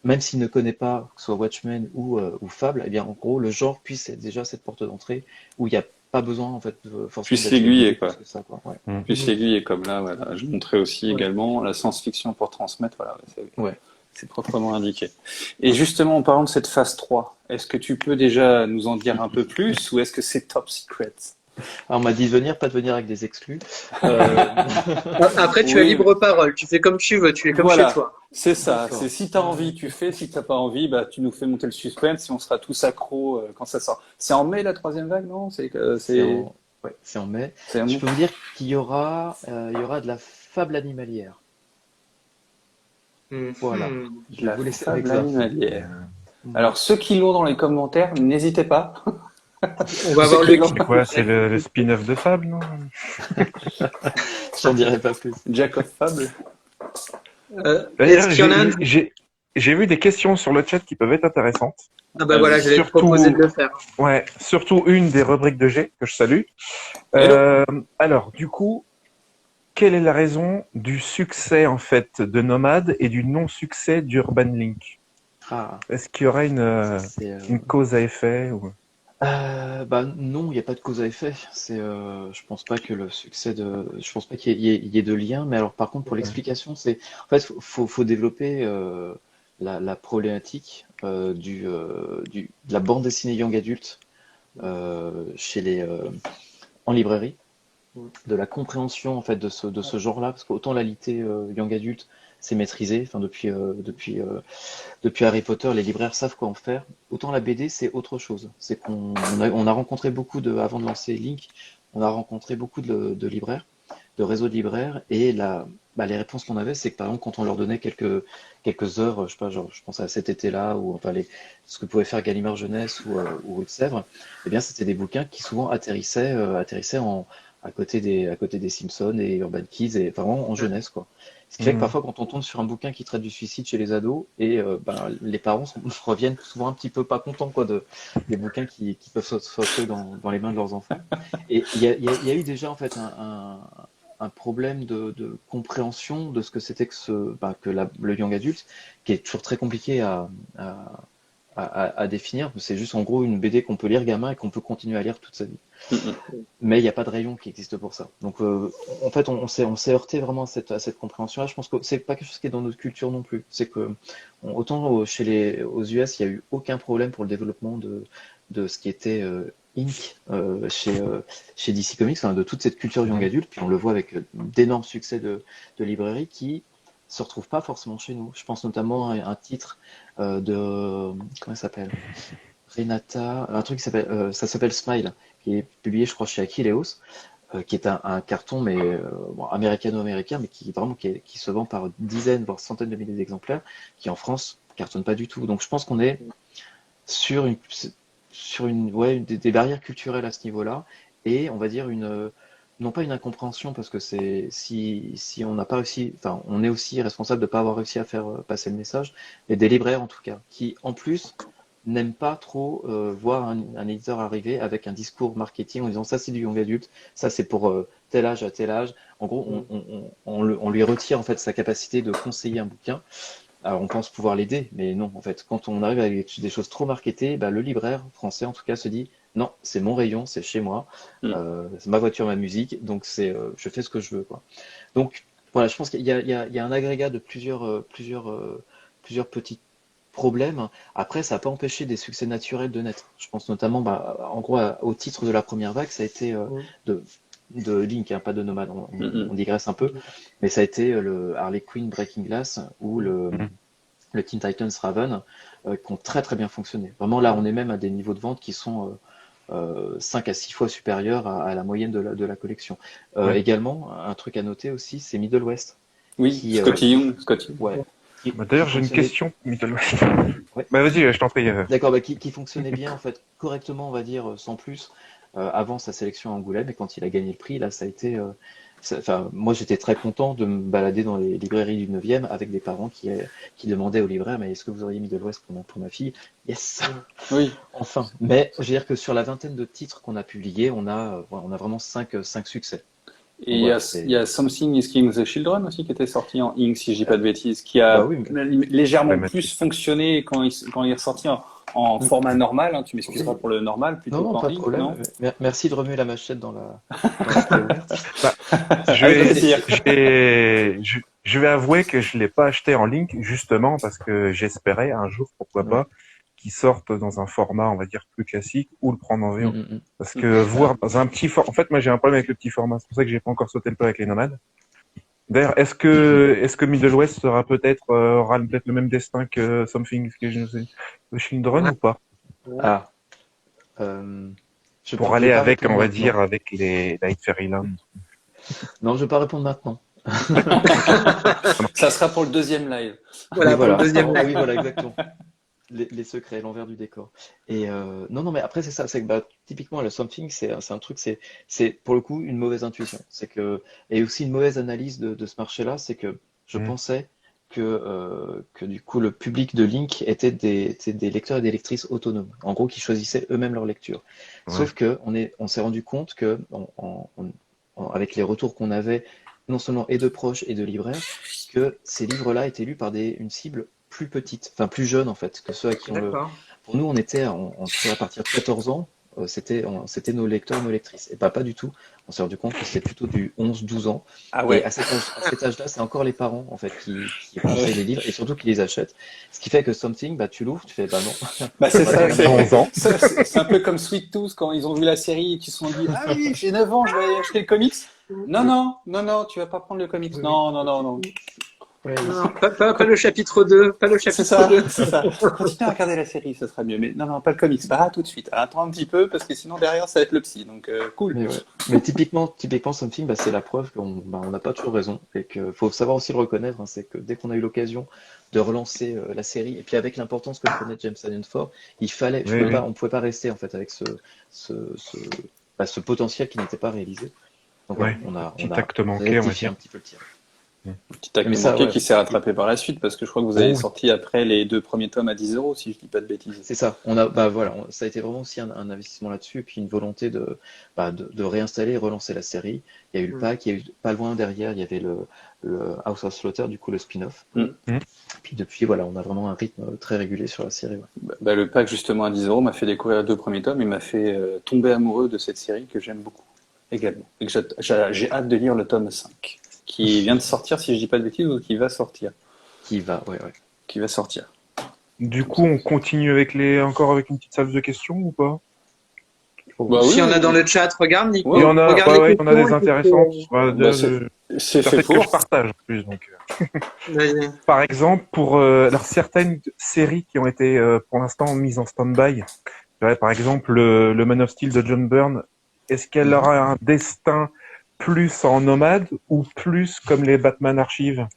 même s'il ne connaît pas, que ce soit Watchmen ou Fable, eh bien en gros, le genre puisse être déjà cette porte d'entrée où il n'y a pas besoin en fait forcément Puisse d'être aiguillé l'aiguiller, plus quoi. que ça, quoi. Ouais. Hmm. Puisse l'aiguiller, comme là, voilà. Je montrais aussi Ouais. également la science-fiction pour transmettre, voilà. Ouais. C'est proprement indiqué. Et justement, en parlant de cette phase 3, est-ce que tu peux déjà nous en dire un peu plus ou est-ce que c'est top secret? Alors, on m'a dit de venir, pas de venir avec des exclus. Euh, Après, tu as Oui, libre parole. Tu fais comme tu veux. Tu es comme chez voilà, toi. c'est ça. C'est D'accord. si t'as envie, tu fais. Si t'as pas envie, bah tu nous fais monter le suspense et on sera tous accros quand ça sort. C'est en mai la troisième vague, non? C'est en, ouais, c'est en mai. C'est en Je mai. peux vous dire qu'il y aura de la fable animalière. Voilà. Mhm. Je vais La vous laisser avec fable ça. animalière. Voilà. Alors ceux qui l'ont dans les commentaires, n'hésitez pas. On va Ceux voir qui le l'ont, C'est quoi? C'est le spin-off de Fable, non? J'en dirai pas plus. Jack of Fable. Est-ce D'ailleurs, qu'il y en a un? j'ai vu des questions sur le chat qui peuvent être intéressantes. Ah bah voilà, j'allais te proposer de Surtout, le faire. ouais, surtout une des rubriques de G que je salue. Hello. Alors, du coup, quelle est la raison du succès en fait de Nomade et du non-succès d'Urban Link? Ah, Est-ce qu'il y aura ça une, c'est. une cause à effet ou... Bah non, il n'y a pas de cause à effet. Je pense pas que le succès je pense pas qu'il y ait de lien. Mais alors, par contre, pour l'explication, en fait, faut développer la problématique de la bande dessinée young adulte en librairie, de la compréhension en fait de ce genre-là, parce qu'autant la litté young adulte c'est maîtrisé, enfin depuis Harry Potter, les libraires savent quoi en faire. Autant la BD, c'est autre chose. C'est qu'on a rencontré avant de lancer Link, on a rencontré beaucoup de libraires, de réseaux de libraires, et les réponses qu'on avait, c'est que par exemple, quand on leur donnait quelques heures, je sais pas, genre, je pense à cet été-là, ou enfin ce que pouvait faire Gallimard Jeunesse ou Rue de Sèvres, eh bien, c'était des bouquins qui souvent atterrissaient à côté des Simpsons et Urban Kids, et vraiment en jeunesse, quoi. Ce qui fait que parfois, quand on tombe sur un bouquin qui traite du suicide chez les ados, et les parents reviennent souvent un petit peu pas contents, quoi, des bouquins qui peuvent se retrouver dans les mains de leurs enfants. Et il y a eu déjà en fait un problème de compréhension de ce que c'était le young adulte, qui est toujours très compliqué à définir. C'est juste en gros une BD qu'on peut lire gamin et qu'on peut continuer à lire toute sa vie. Mais il n'y a pas de rayon qui existe pour ça. Donc en fait, on s'est heurté vraiment à cette compréhension-là. Je pense que c'est pas quelque chose qui est dans notre culture non plus. C'est que autant aux US, il n'y a eu aucun problème pour le développement de ce qui était Inc. Chez DC Comics, enfin, de toute cette culture young adulte. Puis on le voit avec d'énormes succès de librairies qui se retrouvent pas forcément chez nous. Je pense notamment à un titre comment ça s'appelle, Renata, un truc qui s'appelle, ça s'appelle Smile, qui est publié, je crois, chez Achilleos, qui est un carton, mais américano-américain, mais qui se vend par dizaines, voire centaines de milliers d'exemplaires, qui en France cartonne pas du tout. Donc je pense qu'on est sur des barrières culturelles à ce niveau-là, et on va dire non pas une incompréhension, parce que si on n'a pas réussi, enfin, on est aussi responsable de ne pas avoir réussi à faire passer le message, mais des libraires en tout cas, qui en plus n'aiment pas trop voir un éditeur arriver avec un discours marketing en disant ça c'est du young adulte, ça c'est pour tel âge à tel âge. En gros, on lui retire en fait sa capacité de conseiller un bouquin. Alors on pense pouvoir l'aider, mais non, en fait, quand on arrive avec des choses trop marketées, le libraire français en tout cas se dit non, c'est mon rayon, c'est chez moi, c'est ma voiture, ma musique, donc je fais ce que je veux, quoi. Donc voilà, je pense qu'il y a un agrégat de plusieurs petits problèmes. Après, ça n'a pas empêché des succès naturels de naître. Je pense notamment, en gros, au titre de la première vague, ça a été de Link, hein, pas de Nomad, on digresse un peu, mais ça a été le Harley Quinn Breaking Glass ou le Teen Titans Raven, qui ont très très bien fonctionné. Vraiment, là, on est même à des niveaux de vente qui sont 5 à 6 fois supérieurs à la moyenne de la collection. Également, un truc à noter aussi, c'est Middle West. Oui, Scotty Young. Ouais. D'ailleurs, j'ai une question, Middle West. Ouais. Vas-y, je t'en prie. D'accord, qui fonctionnait bien, en fait, correctement, on va dire, sans plus, avant sa sélection à Angoulême, et quand il a gagné le prix, là, ça a été... moi, j'étais très content de me balader dans les librairies du 9e avec des parents qui demandaient au libraire, mais est-ce que vous auriez Middle West pour ma fille? Yes. Oui. Enfin. Mais je veux dire que sur la vingtaine de titres qu'on a publiés, on a vraiment 5 succès. Et il y a Something is Killing the Children aussi qui était sorti en Inc, si je dis pas de bêtises, qui a légèrement plus fonctionné quand il est ressorti en format normal. Hein, tu m'excuseras pour le normal plutôt non, qu'en pas de Inc. problème. Non, merci de remuer la machette dans la ouverte. Je vais avouer que je l'ai pas acheté en Link justement parce que j'espérais un jour, pourquoi pas, qu'il sorte dans un format, on va dire, plus classique ou le prendre en VO. Parce que voir dans un petit format, en fait, moi j'ai un problème avec le petit format, c'est pour ça que j'ai pas encore sauté le pas avec les nomades. D'ailleurs, est-ce que Middle West aura peut-être le même destin que Something the Children ou pas? Pour aller avec, on va dire, avec les Night Fairyland. Non, je vais pas répondre maintenant. Ça sera pour le deuxième live. Voilà, pour le deuxième live. Oui, voilà, exactement. Les secrets, l'envers du décor. Et non, mais après c'est ça, c'est que typiquement le Something, c'est un truc, c'est pour le coup une mauvaise intuition. C'est que et aussi une mauvaise analyse de ce marché-là, c'est que je pensais que du coup le public de Link était des lecteurs et des lectrices autonomes, en gros qui choisissaient eux-mêmes leur lecture. Sauf que on s'est rendu compte que avec les retours qu'on avait, non seulement et de proches et de libraires, que ces livres-là étaient lus par une cible plus petite, enfin plus jeune en fait, que ceux à qui Pour nous, on était à partir de 14 ans, c'était nos lecteurs, nos lectrices. Et pas du tout. On s'est rendu compte que c'était plutôt du 11-12 ans. Ah ouais. Et à cet âge-là, c'est encore les parents en fait qui conseillent les livres et surtout qui les achètent. Ce qui fait que Something, tu l'ouvres, tu fais non. C'est ça. C'est un peu comme Sweet Tooth quand ils ont vu la série et qu'ils se sont dit ah oui, j'ai 9 ans, je vais aller acheter le comics. Non, tu vas pas prendre le comics. Non. Ouais, Non, pas le chapitre 2, pas le C'est chapitre ça, 2. c'est ça. Continuez à regarder la série, ça sera mieux. Mais non, pas le comics, pas tout de suite. Attends un petit peu, parce que sinon derrière, ça va être le psy. Donc, cool. mais ouais. Mais typiquement Something, bah, c'est la preuve on n'a pas toujours raison et que faut savoir aussi le reconnaître. Hein, c'est que dès qu'on a eu l'occasion de relancer la série, et puis avec l'importance que prenait James Tynion Ford, Oui, oui. on pouvait pas rester en fait avec ce, ce, ce potentiel qui n'était pas réalisé. Donc voilà, Ouais. on Petit a acte manqué, on va rectifié dire. un petit peu le tir. Petit acte Mais ça, manqué ouais, qui s'est rattrapé par la suite, parce que je crois que vous avez Oh, sorti après les 2 premiers tomes à 10 €, si je dis pas de bêtises. c'est ça. Ça a été vraiment aussi un investissement là-dessus, et puis une volonté de réinstaller et relancer la série. Il y a eu le pack, il y a eu pas loin derrière, il y avait le House of Slaughter, du coup le spin-off. Mm. Mm. Puis depuis, voilà, on a vraiment un rythme très régulier sur la série. Ouais. Le pack justement à 10 € m'a fait découvrir les 2 premiers tomes et m'a fait tomber amoureux de cette série que j'aime beaucoup également. Et que j'ai hâte de lire le tome 5, qui vient de sortir, si je dis pas de bêtises, ou qui va sortir. Ouais. Qui va sortir. du coup, on continue encore avec une petite salve de questions ou pas? Oh, Bah S'il y en a oui, dans le chat, regarde Nico, Ouais, Il y en a, regarde ouais, les ouais, il y en a des questions et puis, intéressantes. Bah, bah, c'est fait certaines que je pour. partage en plus. Donc, vas-y. par exemple, pour alors, certaines séries qui ont été pour l'instant mises en stand-by, par exemple le Man of Steel de John Byrne, est-ce qu'elle aura un destin plus en nomade ou plus comme les Batman Archives?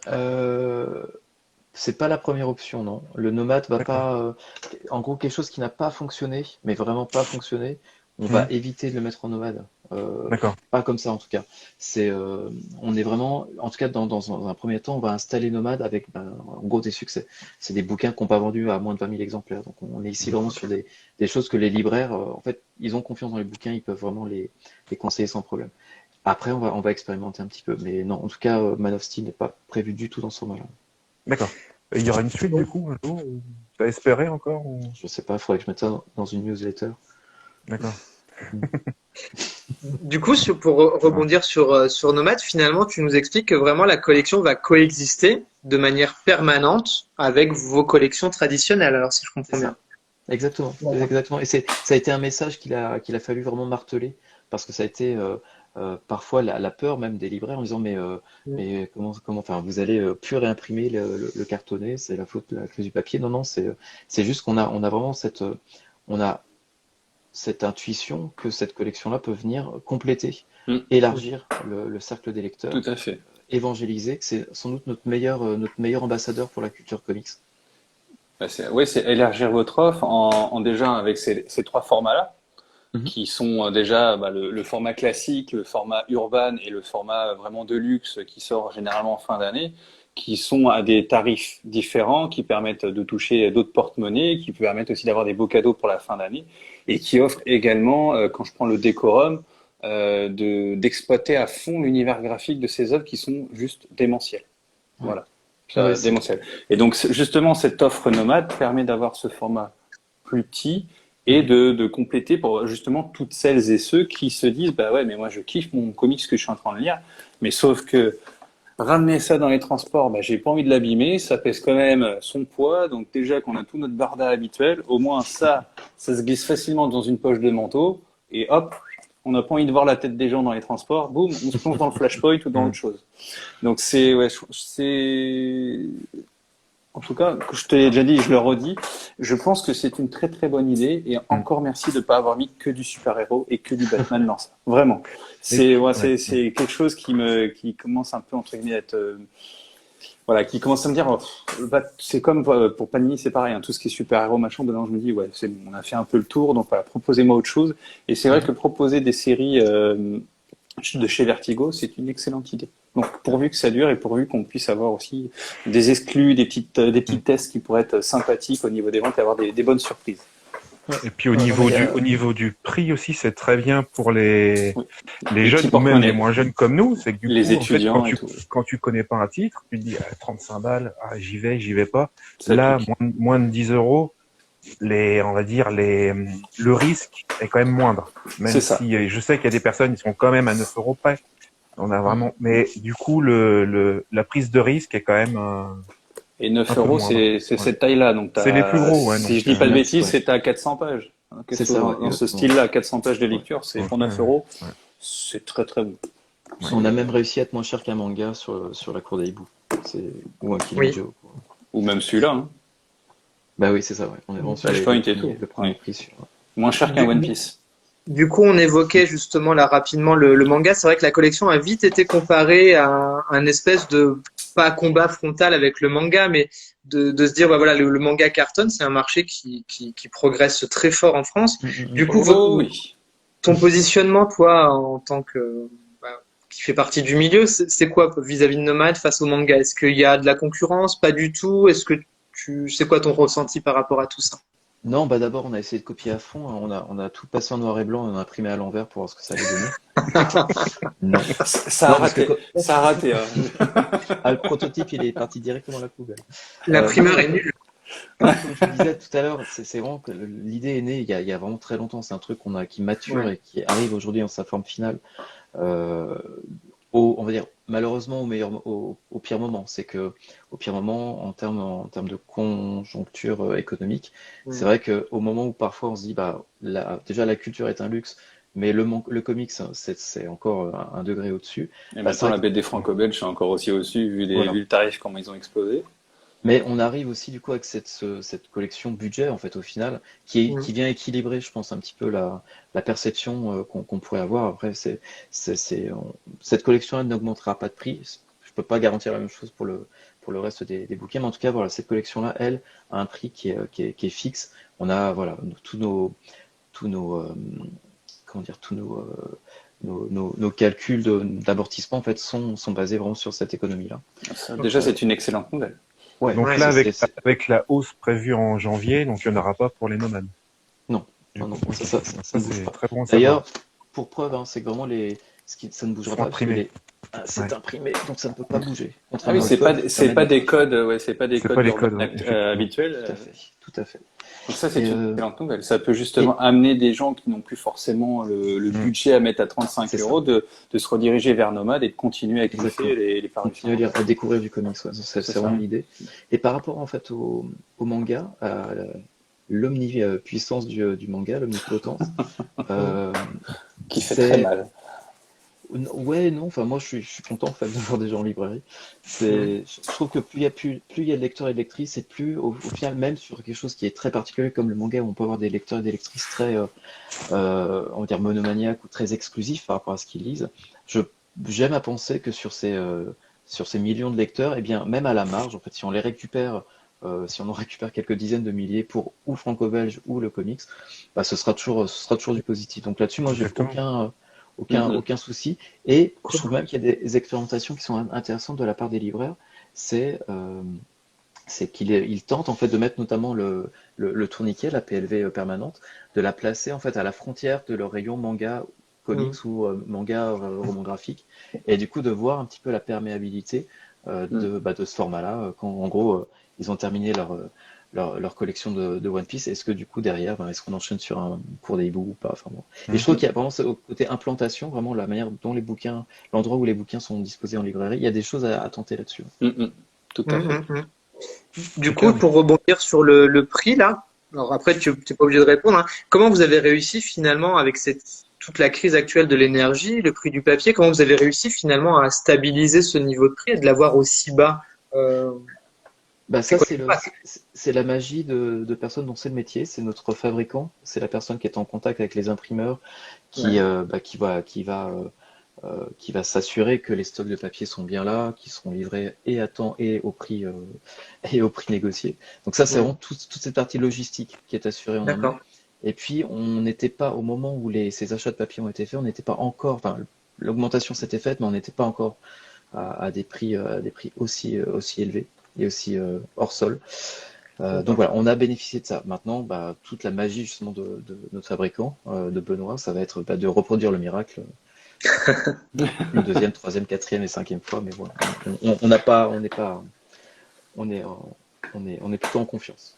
Euh, c'est pas la première option, non. Le nomade va D'accord. pas. En gros, quelque chose qui n'a pas fonctionné, mais vraiment pas fonctionné, on va Mhm. éviter de le mettre en nomade. D'accord. Pas comme ça en tout cas. On est vraiment, en tout cas dans un premier temps, on va installer nomade avec en gros des succès. C'est des bouquins qui n'ont pas vendu à moins de 20 000 exemplaires. Donc on est ici vraiment sur des choses que les libraires, en fait, ils ont confiance dans les bouquins, ils peuvent vraiment les conseiller sans problème. Après, on va expérimenter un petit peu, mais non, en tout cas, Man of Steel n'est pas prévu du tout dans ce format-là. D'accord. Et il y aura une suite du coup un jour ou t'as espéré encore ou... Je sais pas, il faudrait que je mette ça dans une newsletter. D'accord. Du coup, pour rebondir sur Nomad, finalement, tu nous expliques que vraiment la collection va coexister de manière permanente avec vos collections traditionnelles, alors si je C'est comprends bien. ça. Exactement, Voilà. exactement. Et ça a été un message qu'il a fallu vraiment marteler parce que ça a été parfois la peur même des libraires en disant mais enfin vous allez plus réimprimer le cartonné, c'est la faute de la crise du papier. Non, c'est juste on a vraiment on a cette intuition que cette collection-là peut venir compléter, Mm. élargir le cercle des lecteurs, Tout à fait. évangéliser, que c'est sans doute notre meilleur ambassadeur pour la culture comics. C'est élargir votre offre en déjà avec ces 3 formats-là, Mhm. qui sont déjà le format classique, le format urban et le format vraiment de luxe qui sort généralement en fin d'année, qui sont à des tarifs différents, qui permettent de toucher d'autres porte-monnaies, qui permettent aussi d'avoir des beaux cadeaux pour la fin d'année, et qui offrent également, quand je prends le décorum, d'exploiter à fond l'univers graphique de ces œuvres qui sont juste démentielles. Ouais. Voilà, Ouais, démentielles. Et donc justement, cette offre nomade permet d'avoir ce format plus petit et de compléter pour justement toutes celles et ceux qui se disent bah ouais mais moi je kiffe mon comics que je suis en train de lire, mais sauf que ramener ça dans les transports, bah j'ai pas envie de l'abîmer, ça pèse quand même son poids, donc déjà qu'on a tout notre barda habituel, au moins ça se glisse facilement dans une poche de manteau et hop, on n'a pas envie de voir la tête des gens dans les transports, boum, on se plonge dans le Flashpoint ou dans autre chose. Donc c'est en tout cas, je te l'ai déjà dit et je le redis, je pense que c'est une très très bonne idée et encore merci de ne pas avoir mis que du super-héros et que du Batman dans ça. Vraiment. C'est quelque chose qui commence un peu entre guillemets à être qui commence à me dire c'est comme pour Panini, c'est pareil, hein, tout ce qui est super-héros machin, je me dis ouais, c'est bon, on a fait un peu le tour, donc voilà, proposez-moi autre chose. Et c'est vrai que proposer des séries de chez Vertigo, c'est une excellente idée. Donc pourvu que ça dure et pourvu qu'on puisse avoir aussi des exclus, des petits tests qui pourraient être sympathiques au niveau des ventes et avoir des bonnes surprises. Et puis au niveau du prix aussi, c'est très bien pour les Les jeunes petits ou même porte-monnaies. les moins jeunes comme nous. C'est que du Les coup, en fait, étudiants et tout. quand tu connais pas un titre, tu te dis 35 balles, j'y vais pas. Ça Là, pique. moins de 10 euros, on va dire le risque est quand même moindre. Même C'est ça. si je sais qu'il y a des personnes qui sont quand même à 9 euros près. On a vraiment, mais du coup, la prise de risque est quand même Et 9 un peu euros, moindre. c'est cette taille-là. Donc C'est les plus gros, ouais. si Donc, je dis pas de max, bêtises, ouais. c'est à 400 pages. C'est ça, ouais, Dans ce exactement. style-là, 400 pages de lecture, c'est pour 9 euros. ouais. C'est très très bon. On a même réussi à être moins cher qu'un manga sur la cour des hiboux. Ou un Oui. Kilimanjaro. Ou même celui-là, hein. Bah oui, c'est ça, ouais. On est vraiment sur Flashpoint et tout. le premier Oui. prix sur. Moins cher qu'un Du, One Piece. du coup, on évoquait justement là rapidement le manga. C'est vrai que la collection a vite été comparée à un espèce de, pas combat frontal avec le manga, mais de se dire, bah voilà, le manga cartonne, c'est un marché qui progresse très fort en France. Du coup, Oh oui. ton positionnement, toi, en tant que qui fait partie du milieu, c'est quoi vis-à-vis de Nomad face au manga? Est-ce qu'il y a de la concurrence? Pas du tout. Est-ce que c'est quoi ton ressenti par rapport à tout ça? Non, bah d'abord on a essayé de copier à fond, hein. On a tout passé en noir et blanc et on a imprimé à l'envers pour voir ce que ça allait donner. Non. Ça a Non, parce que raté. Ça a raté. Hein. le prototype il est parti directement à la poubelle. L'imprimeur Non, est nul. comme je disais tout à l'heure, c'est vraiment que l'idée est née il y a vraiment très longtemps. C'est un truc qui mature Ouais. et qui arrive aujourd'hui en sa forme finale. Euh, on va dire malheureusement au pire moment. C'est que au pire moment, en termes de conjoncture économique, c'est Mm. vrai qu'au moment où parfois on se dit bah déjà la culture est un luxe, mais le comics c'est encore un degré au-dessus. Et Bah, c'est maintenant, vrai la que BD franco-belge est encore aussi au-dessus, voilà. vu le tarif, comment ils ont explosé. Mais on arrive aussi du coup avec cette collection budget en fait au final qui Mm. vient équilibrer je pense un petit peu la perception qu'on pourrait avoir. Après cette collection elle n'augmentera pas de prix. Je peux pas garantir la même chose pour le reste des bouquins, mais en tout cas voilà cette collection là elle a un prix qui est fixe. On a voilà tous nos comment dire nos calculs d'amortissement en fait sont basés vraiment sur cette économie là. Déjà, c'est une excellente nouvelle. Ouais, Donc Ouais. là, c'est avec la hausse prévue en janvier, donc il n'y en aura pas pour les nomades. non. Du Non, coup, non, ok. ça ne bouge C'est pas. très bon à savoir. D'ailleurs, pour preuve, hein, c'est que vraiment ça ne bougera Faut pas parce que imprimer. c'est Ouais. imprimé, donc ça ne peut pas bouger. Ah oui, Contrairement au code qui c'est permet pas de. des codes, ouais, c'est pas des C'est codes pas les d'urbain codes, ouais, effectivement. habituels. Tout à fait, tout à fait. Donc ça, c'est Et, une excellente nouvelle. Ça peut et justement amener des gens qui n'ont plus forcément le Mm. budget à mettre à 35 c'est ça, euros de se rediriger vers Nomade et de continuer à kiffer exactement. les Continuer parutions. à découvrir du comics, ouais, C'est c'est ça. vraiment l'idée. Et par rapport en fait au manga, à l'omnipuissance du manga, l'omnipotence, Mm. euh, Qui fait très c'est mal. Ouais, non, enfin moi je suis content en fait de voir des gens en librairie. Mm. Je trouve que plus il y a de lecteurs et de lectrices, et plus au final même sur quelque chose qui est très particulier comme le manga où on peut avoir des lecteurs et des lectrices très on va dire monomaniaques ou très exclusifs par rapport à ce qu'ils lisent. Je J'aime à penser que sur ces millions de lecteurs, et bien même à la marge, en fait, si on les récupère si on en récupère quelques dizaines de milliers pour ou le franco-belge ou le comics, bah, ce sera toujours du positif. Donc là-dessus, moi, j'ai Exactement. Mhm. aucun souci. Et je trouve même qu'il y a des expérimentations qui sont intéressantes de la part des libraires. C'est qu'ils tentent en fait de mettre notamment le tourniquet, la PLV permanente, de la placer en fait à la frontière de leur rayon manga Mm. comics ou manga roman graphique, et du coup de voir un petit peu la perméabilité de ce format-là, quand en gros ils ont terminé leur collection de One Piece. Est-ce que du coup derrière, ben, est-ce qu'on enchaîne sur un cours des hiboux ou pas? Enfin, bon. Et je trouve Mm. qu'il y a vraiment ce côté implantation, vraiment la manière dont l'endroit où les bouquins sont disposés en librairie, il y a des choses à tenter là-dessus. Mhm. Tout Mm. à fait. Mm. Mm. Du coup, Superbe. pour rebondir sur le prix là, alors après tu n'es pas obligé de répondre, hein. Comment vous avez réussi finalement avec toute la crise actuelle de l'énergie, le prix du papier, comment vous avez réussi finalement à stabiliser ce niveau de prix et de l'avoir aussi bas? Euh, Bah c'est ça, quoi qui se passe? c'est la magie de personnes dont c'est le métier. C'est notre fabricant, c'est la personne qui est en contact avec les imprimeurs, Ouais. qui va s'assurer que les stocks de papier sont bien là, qui seront livrés et à temps et au prix et au prix négocié. Donc ça, c'est Mm. vraiment toute cette partie logistique qui est assurée en amont. D'accord. Et puis, on n'était pas au moment où ces achats de papier ont été faits, on n'était pas encore, enfin, l'augmentation s'était faite, mais on n'était pas encore à des prix aussi élevés et aussi hors sol. Donc D'accord. voilà, on a bénéficié de ça. Maintenant, bah, toute la magie justement de notre fabricant, de Benoît, ça va être bah, de reproduire le miracle une deuxième, troisième, quatrième et cinquième fois. Mais voilà, on n'a pas, on n'est pas, on est plutôt en confiance.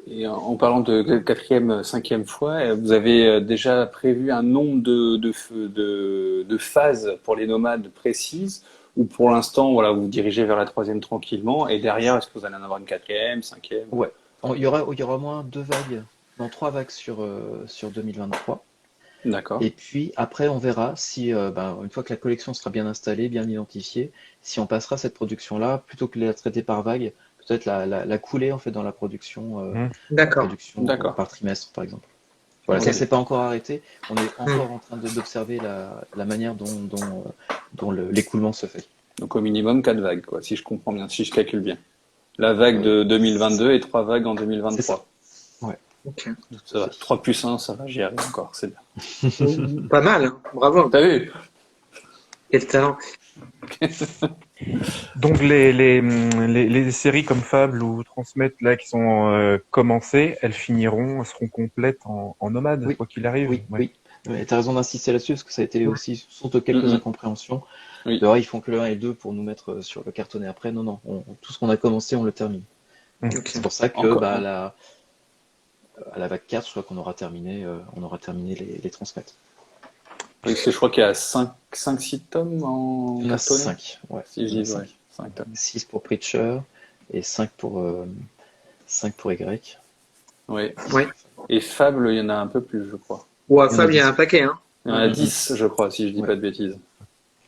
Et en parlant de quatrième, cinquième fois, vous avez déjà prévu un nombre de phases pour les nomades précises, ou pour l'instant, voilà, vous vous dirigez vers la troisième tranquillement, et derrière, est-ce que vous allez en avoir une quatrième, cinquième? Ouais, il y aura au moins 2 vagues, non 3 vagues sur 2023. D'accord. Et puis après, on verra si, une fois que la collection sera bien installée, bien identifiée, si on passera cette production-là, plutôt que de la traiter par vague, peut-être la couler en fait dans la D'accord. production D'accord. par trimestre, par exemple. Voilà, ça Ok. c'est pas encore arrêté. On est Hmm. encore en train d'observer la manière dont l'écoulement se fait. Donc au minimum 4 vagues, quoi, si je comprends bien, si je calcule bien. La vague de 2022 et 3 vagues en C'est ça. 2023. Ouais. Ok. Ça va. 3 plus 1, ça va, j'y arrive encore, c'est bien. Pas mal, hein. Bravo. T'as vu? Quel talent. Donc les séries comme Fable ou Transmet là qui sont commencées, elles seront complètes en nomade, Oui, quoi qu'il arrive. oui, Ouais. oui. Ouais, t'as raison d'insister là-dessus parce que ça a été Ouais. aussi source de quelques Mhm. incompréhensions. Oui. De, ils font que le 1 et le 2 pour nous mettre sur le cartonnet après. Non, non, tout ce qu'on a commencé, on le termine. Ok. C'est pour ça que Encore. à la vague 4, je crois qu'on aura terminé les transmettre. Oui, parce que je crois qu'il y a 5-6 tomes en Il y en a cartonné. 5, ouais. Si je Il y en a dis, ouais, 5. 5 tomes. 6 pour Preacher et 5 pour Y. Oui. Ouais. Et Fable, il y en a un peu plus, je crois. Ouais, Il y en a Fab, il y a 10. un paquet, hein. Il y en a 10, je crois, si je dis Ouais, pas de bêtises.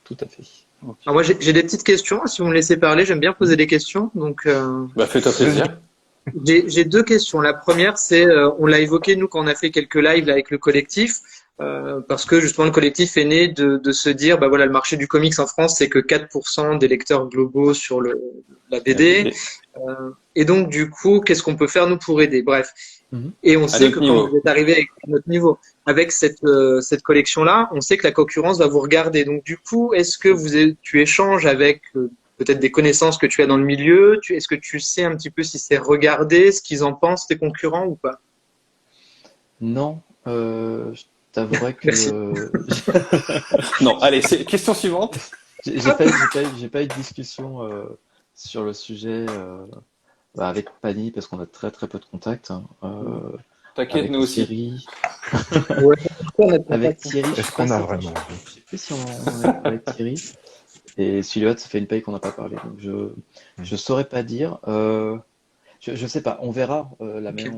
tout à fait. Ok. Alors moi, j'ai des petites questions. Si vous me laissez parler, j'aime bien poser des questions. Donc, Bah, fais-toi plaisir. j'ai deux questions. La première, c'est, on l'a évoqué nous quand on a fait quelques lives là, avec le collectif, parce que justement le collectif est né de se dire, bah voilà, le marché du comics en France, c'est que 4% des lecteurs globaux sur la La BD. BD. Et donc du coup, qu'est-ce qu'on peut faire nous pour aider? Bref. Mhm. Et on À sait que notre quand vous niveau. êtes arrivé avec notre niveau, avec cette collection-là, on sait que la concurrence va vous regarder. Donc du coup, est-ce que tu échanges avec peut-être des connaissances que tu as dans le milieu? Est-ce que tu sais un petit peu si c'est regardé, ce qu'ils en pensent, tes concurrents ou pas? Non, je t'avouerai que Merci. Non, allez, question suivante. j'ai pas eu de discussion sur le sujet avec Pani parce qu'on a très très peu de contacts, hein. T'inquiète, Avec nous aussi. Thierry. Ouais, on a Avec contact. Thierry, je Est-ce sais pas qu'on a si vraiment je sais plus si on en a parlé avec Thierry. Et celui-là, ça fait une paye qu'on n'a pas parlé. Donc je saurais pas dire. Je sais pas. On verra la Ok. manière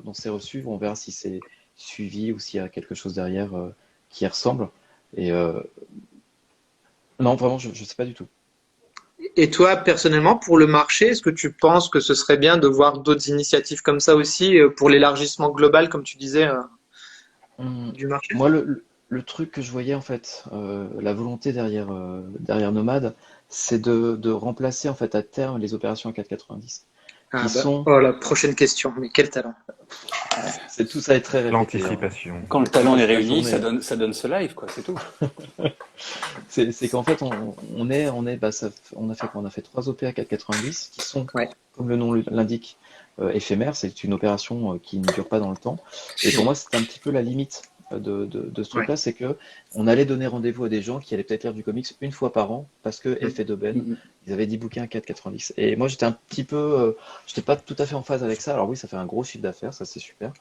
dont c'est reçu. On verra si c'est suivi ou s'il y a quelque chose derrière qui y ressemble. Et non, vraiment, je sais pas du tout. Et toi, personnellement, pour le marché, est-ce que tu penses que ce serait bien de voir d'autres initiatives comme ça aussi pour l'élargissement global, comme tu disais, Hum, du marché? Moi, le truc que je voyais en fait, la volonté derrière Nomad, c'est de remplacer en fait à terme les opérations à 4,90, Ah qui bah, sont, oh la prochaine question, mais quel talent. c'est tout ça est très répété, hein. l'anticipation? Quand le On talent est passe la réuni, journée. ça donne ce live, quoi, c'est tout. C'est qu'en fait, on a fait quoi? On a fait 3 OP à 4,90 qui sont, Ouais. comme le nom l'indique, éphémères. C'est une opération qui ne dure pas dans le temps. Et pour moi, c'était un petit peu la limite de ce Ouais. truc-là, c'est que on allait donner rendez-vous à des gens qui allaient peut-être lire du comics une fois par an parce que Mm. effet d'aubaine, Mhm. ils avaient 10 bouquins à 4,90. Et moi, j'étais un petit peu, j'étais pas tout à fait en phase avec ça. Alors oui, ça fait un gros chiffre d'affaires, ça c'est super.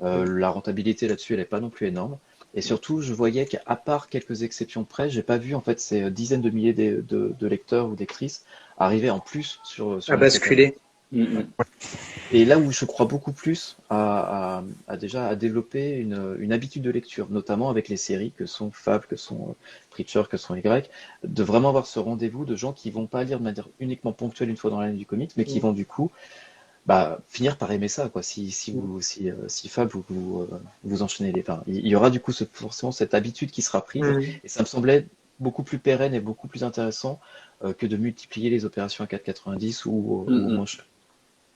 La rentabilité là-dessus, elle est pas non plus énorme. Et surtout, je voyais qu'à part quelques exceptions près, j'ai pas vu en fait ces dizaines de milliers de lecteurs ou d'actrices arriver en plus sur À la catalogue. basculer. Mhm. Et là où je crois beaucoup plus déjà à développer une habitude de lecture, notamment avec les séries que sont Fable, que sont Preacher, que sont Y, de vraiment avoir ce rendez-vous de gens qui vont pas lire de manière uniquement ponctuelle une fois dans l'année du comics, mais qui Mm. vont du coup finir par aimer ça, quoi. Si Fable vous enchaînez les, enfin, il y aura du coup forcément cette habitude qui sera prise, Mm. et ça me semblait beaucoup plus pérenne et beaucoup plus intéressant que de multiplier les opérations à 4,90 ou Mhm. moins cher.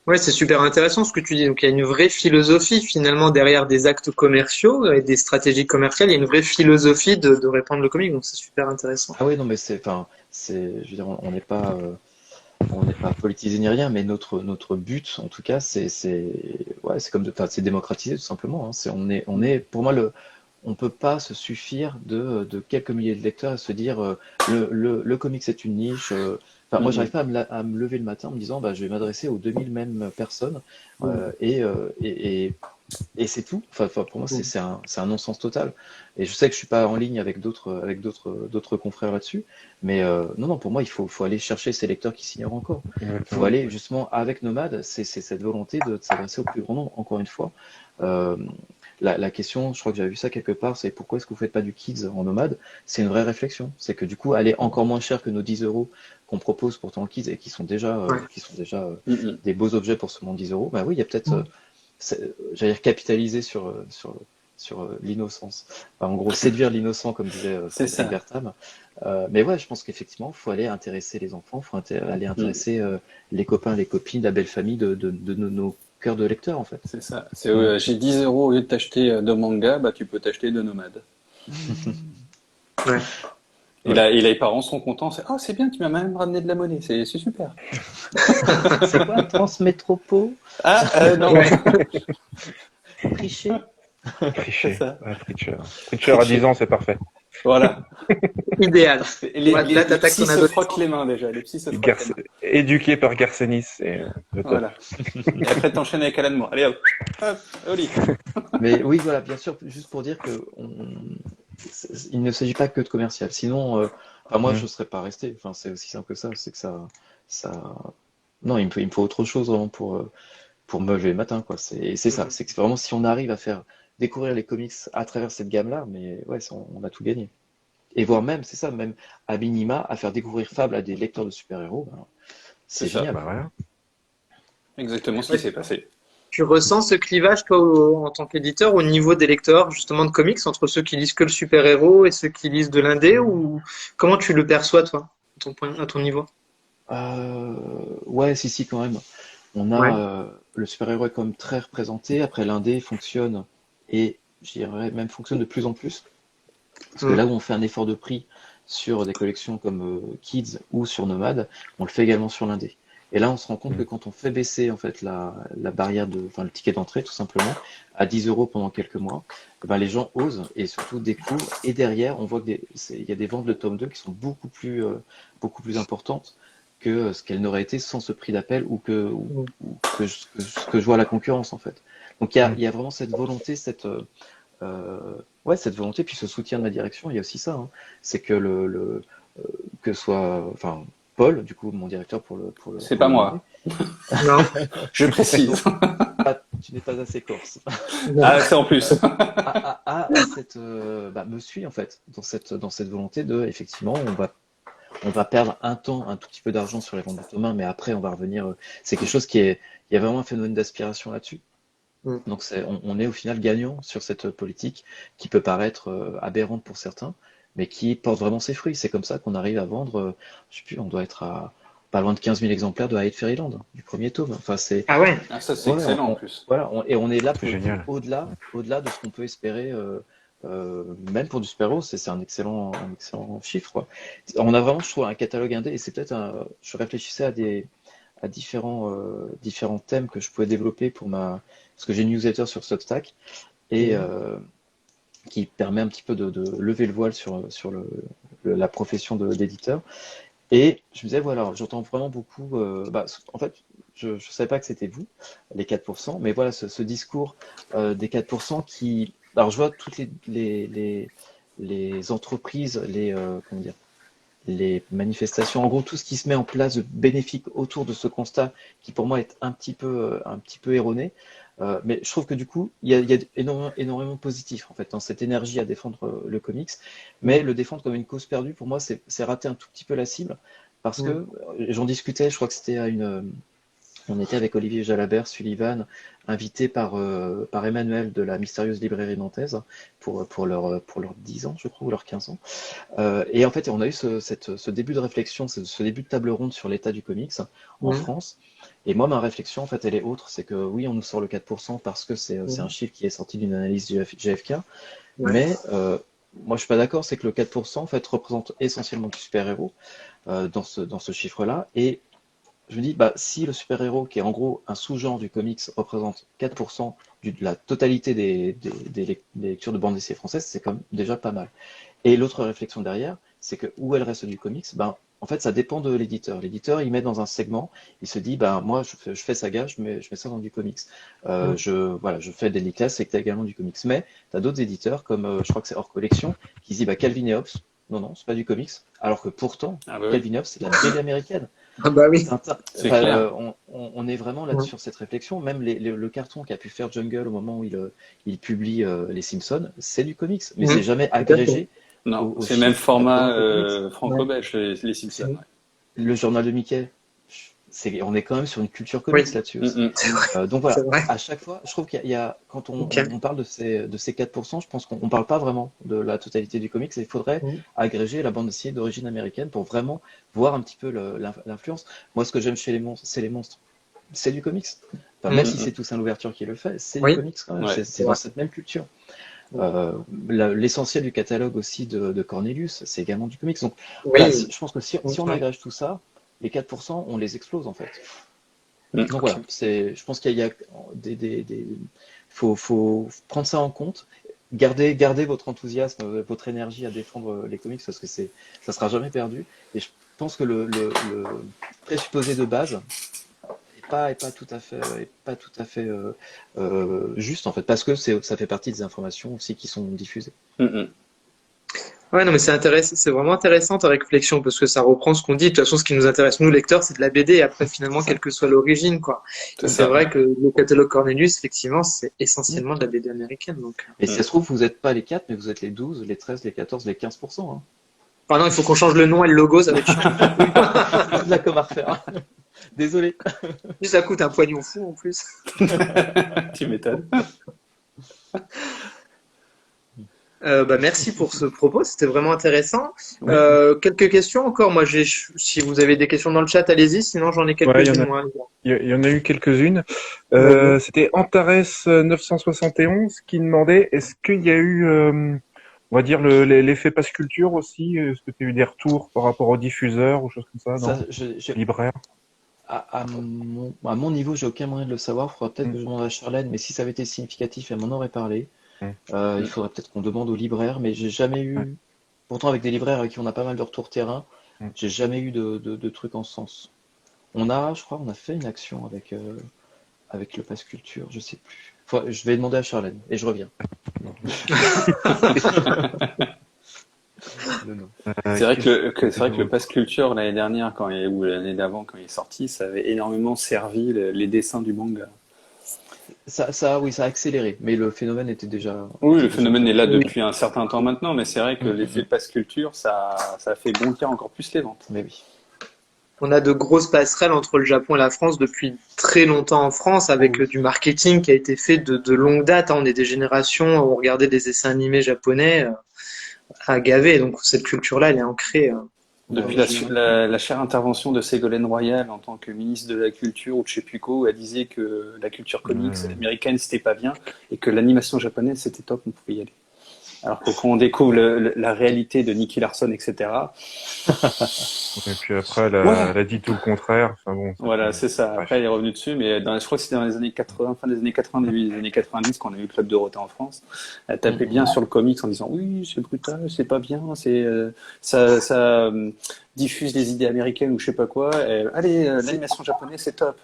Ouais, c'est super intéressant ce que tu dis. Donc, il y a une vraie philosophie finalement derrière des actes commerciaux et des stratégies commerciales. Il y a une vraie philosophie de répandre le comic. Donc, c'est super intéressant. Ah ouais, non, mais je veux dire, on n'est pas politisé ni rien, mais notre but, en tout cas, ouais, c'est comme enfin, c'est démocratiser tout simplement, hein. Pour moi, on peut pas se suffire de quelques milliers de lecteurs et se dire le comics c'est une niche. Enfin, moi, j'arrive Mhm. pas à me lever le matin en me disant je vais m'adresser aux 2000 mêmes personnes Mm. et c'est tout. Enfin, pour moi, Mm. c'est un non-sens total. Et je sais que je suis pas en ligne avec d'autres confrères là-dessus, mais non, non, pour moi, faut aller chercher ces lecteurs qui signeront encore. Il faut Exactement. aller justement avec Nomade, c'est cette volonté de s'adresser au plus grand nombre, encore une fois. Euh, la question, je crois que j'avais vu ça quelque part, c'est pourquoi est-ce que vous faites pas du kids en nomade? C'est une vraie réflexion. C'est que du coup, aller encore moins cher que nos 10 euros qu'on propose pourtant en kids et Ouais. qui sont déjà des beaux objets pour seulement 10 euros. Bah oui, il y a peut-être, j'allais dire capitaliser sur l'innocence. Enfin, en gros, séduire l'innocent, comme disait C'est Frédéric ça. Bertham. Mais ouais, je pense qu'effectivement, il faut aller intéresser les enfants, il faut aller intéresser les copains, les copines, la belle famille de nos cœurs de lecteurs, en fait. C'est ça. J'ai 10 euros au lieu de t'acheter deux mangas, bah tu peux t'acheter deux nomades. Ouais. Et là, les parents sont contents. Oh, c'est bien, tu m'as même ramené de la monnaie. C'est super. C'est quoi, Transmétropo? Ah, non. Ouais. Tricher? C'est Tricher. ça. Ouais, Tricher. Tricher à 10 ans, c'est parfait. Voilà. Idéal. Les, Ouais, les, là, les t'attaques psys ton se adolescence. frottent les mains déjà. Les psys se frottent les mains. Éduqué par Garcenis, c'est le top. Voilà. Et après, t'enchaînes avec Alan Moore. Allez, hop. Hop, au lit. Mais oui, voilà, bien sûr, juste pour dire que il ne s'agit pas que de commercial. Sinon, enfin, moi, je ne serais pas resté. Enfin, c'est aussi simple que ça. C'est que ça... Non, il me faut autre chose vraiment pour me lever le matin, quoi. C'est ça. C'est que vraiment, si on arrive à faire découvrir les comics à travers cette gamme-là, mais ouais, on a tout gagné. Et voire même, c'est ça, même à minima, à faire découvrir Fable à des lecteurs de super-héros, ben, c'est C'est ça. génial. Bah voilà. Exactement ce qui s'est passé. Tu ressens ce clivage, toi, en tant qu'éditeur, au niveau des lecteurs, justement, de comics, entre ceux qui lisent que le super-héros et ceux qui lisent de l'indé, ou comment tu le perçois, toi, à ton niveau? Ouais, si, quand même. On Ouais. a le super-héros est quand même très représenté. Après, l'indé fonctionne et je dirais même fonctionne de plus en plus. Parce que Mm. là où on fait un effort de prix sur des collections comme Kids ou sur Nomad, on le fait également sur l'indé. Et là, on se rend compte que quand on fait baisser en fait la barrière enfin le ticket d'entrée tout simplement à 10 euros pendant quelques mois, eh ben, les gens osent et surtout découvrent. Et derrière, on voit il y a des ventes de tome 2 qui sont beaucoup plus importantes que ce qu'elles n'auraient été sans ce prix d'appel Mm. ou ce que je vois à la concurrence en fait. Donc il y a vraiment cette volonté, ouais, cette volonté, puis ce soutien de la direction, il y a aussi ça, hein. C'est que que soit, enfin, Paul, du coup, mon directeur C'est pour pas le nommer, moi. Non. Je précise. tu n'es pas assez corse, Ah, c'est en plus. me suit en fait dans cette volonté de, effectivement, on va perdre un temps, un tout petit peu d'argent sur les ventes de Thomas, mais après on va revenir. C'est quelque chose il y a vraiment un phénomène d'aspiration là-dessus. Mm. Donc on est au final gagnant sur cette politique qui peut paraître aberrante pour certains, mais qui porte vraiment ses fruits. C'est comme ça qu'on arrive à vendre, je sais plus, on doit être à pas loin de 15 000 exemplaires de Hyde Fairyland, du premier tome. Enfin, Ah ouais. Ah, ça, c'est ouais, excellent en plus. voilà, et on est là pour C'est le coup, génial. au-delà de ce qu'on peut espérer, même pour du super-héros, c'est un excellent chiffre, quoi. On a vraiment, je trouve, un catalogue indé, et c'est peut-être je réfléchissais à différents thèmes que je pouvais développer parce que j'ai une newsletter sur Substack et qui permet un petit peu de lever le voile sur la profession d'éditeur. Et je me disais, voilà, j'entends vraiment beaucoup, en fait, je ne savais pas que c'était vous, les 4%, mais voilà, ce discours des 4% qui, alors je vois toutes les entreprises, comment dire, les manifestations, en gros tout ce qui se met en place de bénéfique autour de ce constat qui pour moi est un petit peu erroné. Mais je trouve que du coup, il y a énormément de positif en fait dans cette énergie à défendre le comics, mais le défendre comme une cause perdue, pour moi, c'est rater un tout petit peu la cible, parce que j'en discutais, je crois que c'était on était avec Olivier Jalabert, Sullivan, invité par Emmanuel de la mystérieuse librairie nantaise pour leurs 10 ans, je crois, ou leurs 15 ans. Et en fait, on a eu ce début de réflexion, ce début de table ronde sur l'état du comics en France. Et moi, ma réflexion, en fait, elle est autre. C'est que oui, on nous sort le 4% parce que c'est un chiffre qui est sorti d'une analyse du GFK. Mais moi, je suis pas d'accord. C'est que le 4%, en fait, représente essentiellement du super-héros dans ce chiffre-là. Et je me dis, si le super-héros, qui est en gros un sous-genre du comics, représente 4% de la totalité des lectures de bande dessinée française, c'est quand même déjà pas mal. Et l'autre réflexion derrière, c'est que où est le reste du comics? En fait, ça dépend de l'éditeur. L'éditeur, il met dans un segment, il se dit, moi, je fais Saga, je mets ça dans du comics. Je fais Délicat, c'est également du comics. Mais tu as d'autres éditeurs, comme je crois que c'est Hors Collection, qui se dit, Calvin et Hobbes, non, c'est pas du comics. Alors que pourtant, Calvin et Hobbes, c'est de la BD américaine. Ah bah oui. C'est clair. On est vraiment là sur cette réflexion. Même le carton qu'a pu faire Jungle au moment où il publie les Simpsons, c'est du comics, mais c'est jamais agrégé Non, au c'est le même chiffre format 80 de comics. franco-belge, les Simpsons. Ouais. Le journal de Mickey, on est quand même sur une culture Oui. comics là-dessus aussi. Donc voilà, C'est vrai. à chaque fois, je trouve qu'il y a quand Ok. on parle de ces 4%, je pense qu'on ne parle pas vraiment de la totalité du comics et il faudrait agréger la bande dessinée d'origine américaine pour vraiment voir un petit peu l'influence. Moi, ce que j'aime chez les monstres, c'est les monstres. C'est du comics. Enfin, même si c'est Toussaint l'ouverture qui le fait, c'est du Oui. comics quand même. Ouais. C'est dans cette même culture. L'essentiel du catalogue aussi de Cornelius, c'est également du comics. Donc voilà, je pense que si on agrège tout ça, les 4%, on les explose en fait. Donc voilà, je pense qu'il y a faut prendre ça en compte. Gardez votre enthousiasme, votre énergie à défendre les comics parce que ça sera jamais perdu. Et je pense que le présupposé de base est pas tout à fait juste en fait parce que ça fait partie des informations aussi qui sont diffusées. Ouais, non, mais c'est vraiment intéressant ta réflexion parce que ça reprend ce qu'on dit. De toute façon, ce qui nous intéresse, nous, lecteurs, c'est de la BD et après, finalement, quelle que soit l'origine, quoi. Et c'est vrai que le catalogue Cornelius, effectivement, c'est essentiellement de la BD américaine, donc. Et si ça se trouve, vous n'êtes pas les 4, mais vous êtes les 12, les 13, les 14, les 15%. Hein. Enfin, non, il faut qu'on change le nom et le logo, ça va être chiant. C'est de la com à refaire. Désolé. Ça coûte un poignon fou, en plus. Tu m'étonnes. Merci pour ce propos, c'était vraiment intéressant. Oui. Quelques questions encore. Moi, si vous avez des questions dans le chat, allez-y. Sinon, j'en ai quelques-unes. Il y en a eu quelques-unes. C'était Antares 971 qui demandait est-ce qu'il y a eu, on va dire, l'effet passe culture aussi. Est-ce que tu as eu des retours par rapport aux diffuseurs ou choses comme ça, libraires? À mon niveau, j'ai aucun moyen de le savoir. Il faudra peut-être que je demande à Charlène, mais si ça avait été significatif, elle m'en aurait parlé. Il faudrait peut-être qu'on demande aux libraires, mais j'ai jamais eu. Pourtant, avec des libraires avec qui on a pas mal de retours terrain, j'ai jamais eu de trucs en ce sens. Je crois, on a fait une action avec le Pass Culture, je sais plus. Je vais demander à Charlène et je reviens. C'est vrai que le Pass Culture l'année dernière ou l'année d'avant quand il est sorti, ça avait énormément servi les dessins du manga. Oui, ça a accéléré, mais le phénomène était déjà. Oui, le phénomène est là depuis un certain temps maintenant, mais c'est vrai que l'effet Pass Culture, ça a fait bondir encore plus les ventes. Mais oui. On a de grosses passerelles entre le Japon et la France depuis très longtemps en France, avec du marketing qui a été fait de longue date. On est des générations où on regardait des dessins animés japonais à gaver, donc cette culture-là, elle est ancrée. Depuis la chère intervention de Ségolène Royal en tant que ministre de la Culture ou de je sais plus quoi, où elle disait que la culture comics américaine c'était pas bien et que l'animation japonaise c'était top, on pouvait y aller. Alors que quand on découvre la réalité de Nicky Larson, etc. Et puis après, elle a dit tout le contraire. Enfin bon, voilà, c'est ça. Après, elle est revenue dessus, mais je crois que c'était dans les années 80, fin des années 80, début des années 90, quand on a eu le Club Dorothée en France. Elle tapait bien sur le comics en disant oui, c'est brutal, c'est pas bien, ça diffuse des idées américaines ou je sais pas quoi. Allez, l'animation japonaise, c'est top.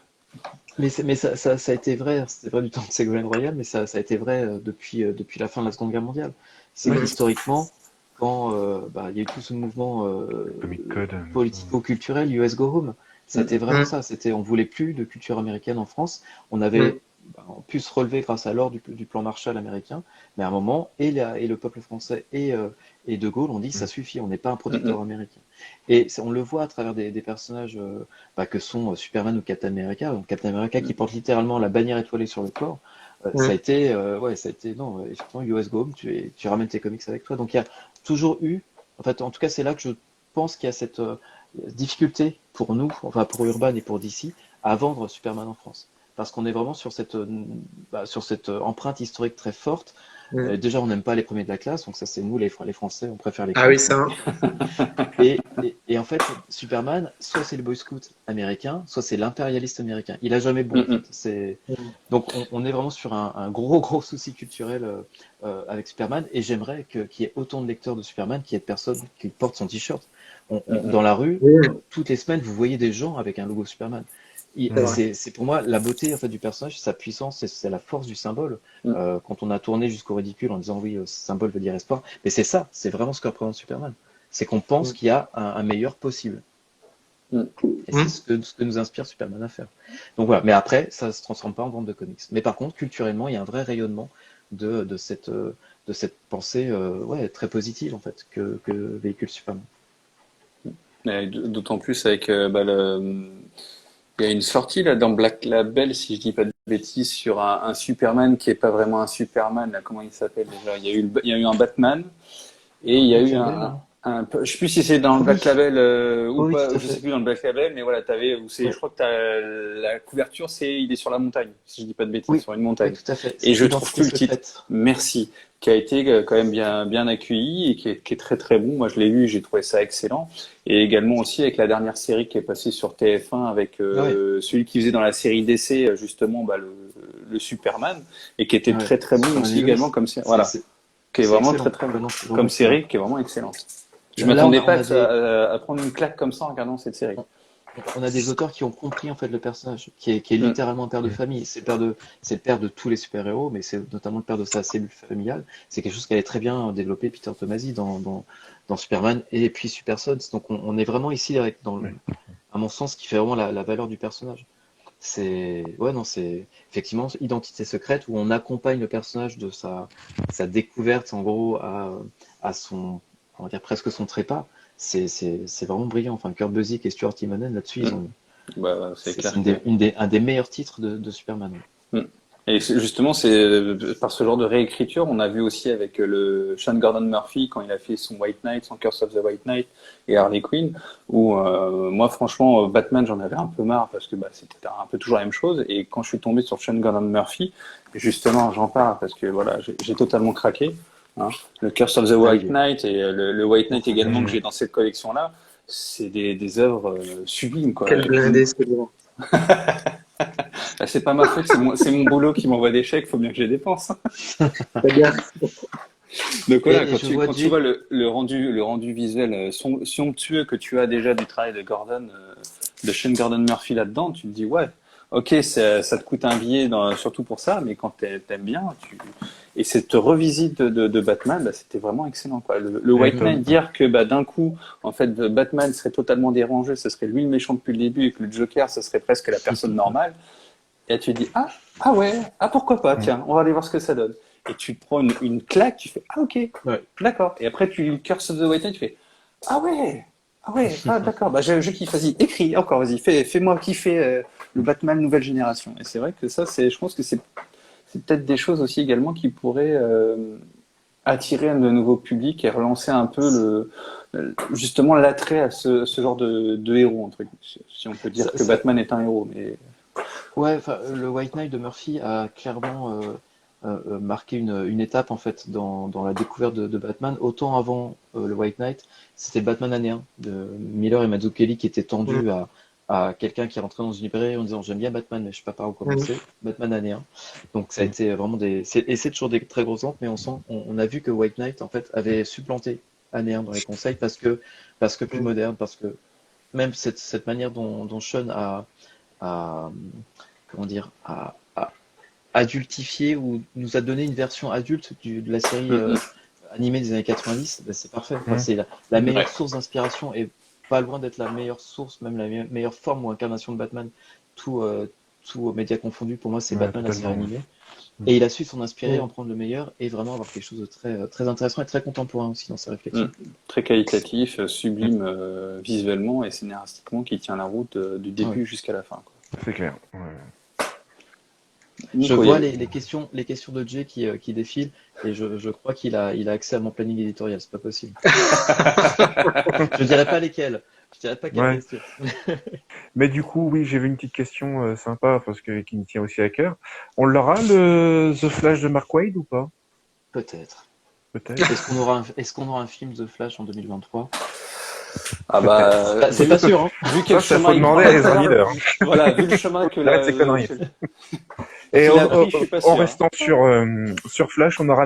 Mais ça a été vrai, c'était vrai du temps de Ségolène Royal, mais ça a été vrai depuis la fin de la Seconde Guerre mondiale. C'est qu'historiquement, quand il y a eu tout ce mouvement politico-culturel, US Go Home, c'était vraiment ça. On voulait plus de culture américaine en France. On avait pu se relever grâce à l'or du plan Marshall américain, mais à un moment, et le peuple français et De Gaulle ont dit ça suffit, on n'est pas un protecteur américain. Et on le voit à travers des personnages que sont Superman ou Captain America. Donc Captain America qui porte littéralement la bannière étoilée sur le corps. Ça a été, non, effectivement, US Go Home, tu ramènes tes comics avec toi. Donc il y a toujours eu, en tout cas, c'est là que je pense qu'il y a cette difficulté pour nous, enfin pour Urban et pour DC, à vendre Superman en France. Parce qu'on est vraiment sur cette empreinte historique très forte. Déjà, on n'aime pas les premiers de la classe, donc ça c'est nous les Français, on préfère les Ah oui, ça. et en fait, Superman, soit c'est le Boy Scout américain, soit c'est l'impérialiste américain. Il a jamais bon. En fait. Donc on est vraiment sur un gros souci culturel avec Superman, et j'aimerais qu'il y ait autant de lecteurs de Superman qu'il y ait de personnes qui portent son t-shirt. Dans la rue, toutes les semaines, vous voyez des gens avec un logo Superman. C'est pour moi la beauté en fait du personnage, sa puissance, c'est la force du symbole. Quand on a tourné jusqu'au ridicule en disant oui, ce symbole veut dire espoir, mais c'est ça, c'est vraiment ce que représente Superman. C'est qu'on pense qu'il y a un meilleur possible. Mm. Et c'est ce que nous inspire Superman à faire. Donc voilà, mais après, ça se transforme pas en vente de comics. Mais par contre, culturellement, il y a un vrai rayonnement de cette pensée très positive en fait que véhicule Superman. Et d'autant plus avec il y a une sortie là dans Black Label, si je dis pas de bêtises, sur un Superman qui est pas vraiment un Superman. Là, comment il s'appelle déjà? Il y a eu un Batman et il y a Black eu Label, hein. je sais plus si c'est dans le Oui, Black Label ou oui, pas, tout à je sais fait. plus dans le Black Label, mais voilà, Ouais. je crois que la couverture, il est sur la montagne, si je dis pas de bêtises, Oui, sur une oui, montagne. tout à fait. Et C'est je trouve Identité que le titre, secrète. merci, qui a été quand même bien accueilli et qui est très très bon. Moi, je l'ai lu, j'ai trouvé ça excellent. Et également aussi avec la dernière série qui est passée sur TF1 avec Ouais, celui qui faisait dans la série DC justement le Superman et qui était ouais. très très bon Superman aussi et Lois. également comme série. C'est Voilà, c'est- qui est c'est vraiment très excellent. très bon Ouais, non, c'est vraiment comme excellent. série, qui est vraiment excellente. Je Là, m'attendais on pas a des, à prendre une claque comme ça en regardant cette série. on a des auteurs qui ont compris en fait le personnage, qui est Mm. littéralement un père de famille. C'est le père de tous les super-héros, mais c'est notamment le père de sa cellule familiale. C'est quelque chose qui avait très bien développé Peter Tomasi dans Superman et puis Super Sons. Donc on est vraiment ici à mon sens, qui fait vraiment la valeur du personnage. Ouais, non, c'est effectivement Identité secrète où on accompagne le personnage de sa découverte, en gros, à son, on va dire presque son trépas. C'est vraiment brillant. Enfin, Kurt Busiek et Stuart Immonen, là-dessus, Mm. Bah, c'est c'est clair que. un des meilleurs titres de Superman. Mm. Et justement, c'est par ce genre de réécriture, on a vu aussi avec le Sean Gordon Murphy quand il a fait son White Knight, son Curse of the White Knight et Harley Quinn, où moi franchement Batman j'en avais un peu marre parce que c'était un peu toujours la même chose. Et quand je suis tombé sur Sean Gordon Murphy, justement j'en parle parce que voilà j'ai totalement craqué. Hein. Le Curse of the Ah, White Knight et le White Knight également que Mhm. j'ai dans cette collection-là, c'est des œuvres sublimes quoi. Quel blindé, c'est bon. C'est pas ma faute, c'est mon boulot qui m'envoie des chèques, faut bien que je les dépense. Très bien. Donc voilà, et je vois quand tu Jay. vois le rendu visuel somptueux que tu as déjà du travail de Gordon, de Sean Gordon Murphy là-dedans, tu te dis ouais, ok, ça te coûte un billet surtout pour ça, mais quand t'aimes bien, et cette revisite de Batman, c'était vraiment excellent quoi. Le Et White toi, Knight, dire que d'un coup, en fait, Batman serait totalement dérangé, ce serait lui le méchant depuis le début, et que le Joker, ce serait presque la personne normale. Et là, tu te dis, ah ouais, pourquoi pas, Mhm. tiens, on va aller voir ce que ça donne. Et tu te prends une claque, tu fais, ah ok, Ouais. d'accord. Et après, tu lis le Curse of the White Knight, tu fais, ah ouais, d'accord, je kiffe, vas-y, écris, encore, vas-y, fais-moi kiffer le Batman nouvelle génération. Et c'est vrai que ça, je pense que c'est peut-être des choses aussi également qui pourraient attirer de nouveaux publics et relancer un peu justement l'attrait à ce genre de héros, entre guillemets. Si on peut dire Ça, que ça- Batman est un héros, mais. Ouais, enfin, le White Knight de Murphy a clairement marqué une étape en fait dans la découverte de Batman. Autant avant le White Knight, c'était le Batman année 1 de Miller et Mazzucchelli qui était Mm. tendu à quelqu'un qui rentrait dans une librairie en disant j'aime bien Batman mais je sais pas par où Mm. commencer. Batman année 1. Donc ça a Mhm. été vraiment et c'est toujours des très grosses ventes, mais on a vu que White Knight en fait avait supplanté année 1 dans les conseils parce que plus Mm. moderne, parce que même cette manière dont Sean a comment dire, a adultifié ou nous a donné une version adulte de la série animée des années 90, ben, c'est parfait. Enfin, Mhm. c'est la Ouais. meilleure source d'inspiration et pas loin d'être la meilleure source, même la meilleure forme ou incarnation de Batman, tout, euh, tout médias confondus. Pour moi, c'est Ouais, Batman la série totalement. animée. Ouais. Et il a su s'en inspirer, Mm. en prendre le meilleur et vraiment avoir quelque chose de très intéressant et très contemporain aussi dans ses réflexions. Très qualitatif, sublime visuellement et scénaristiquement, qui tient la route du Ah ouais. début jusqu'à la fin. Quoi. C'est clair. Ouais. Je Nico, vois les questions de Jay qui défilent et je crois il a accès à mon planning éditorial, c'est pas possible. Je dirais pas lesquelles, je dirais pas quelles Ouais. questions. Mais du coup, oui, j'ai vu une petite question sympa parce que qui me tient aussi à cœur. On l'aura le The Flash de Mark Waid ou pas? Peut-être. Peut-être. Est-ce qu'on aura un film The Flash en 2023? Ah Peut-être. C'est pas sûr, hein. vu quel Ça chemin faut il demander prend, à Ezra Miller. voilà, vu le chemin Arrête ces conneries. Et qu'il a pris, je suis pas en sûr. restant sur Flash, on aura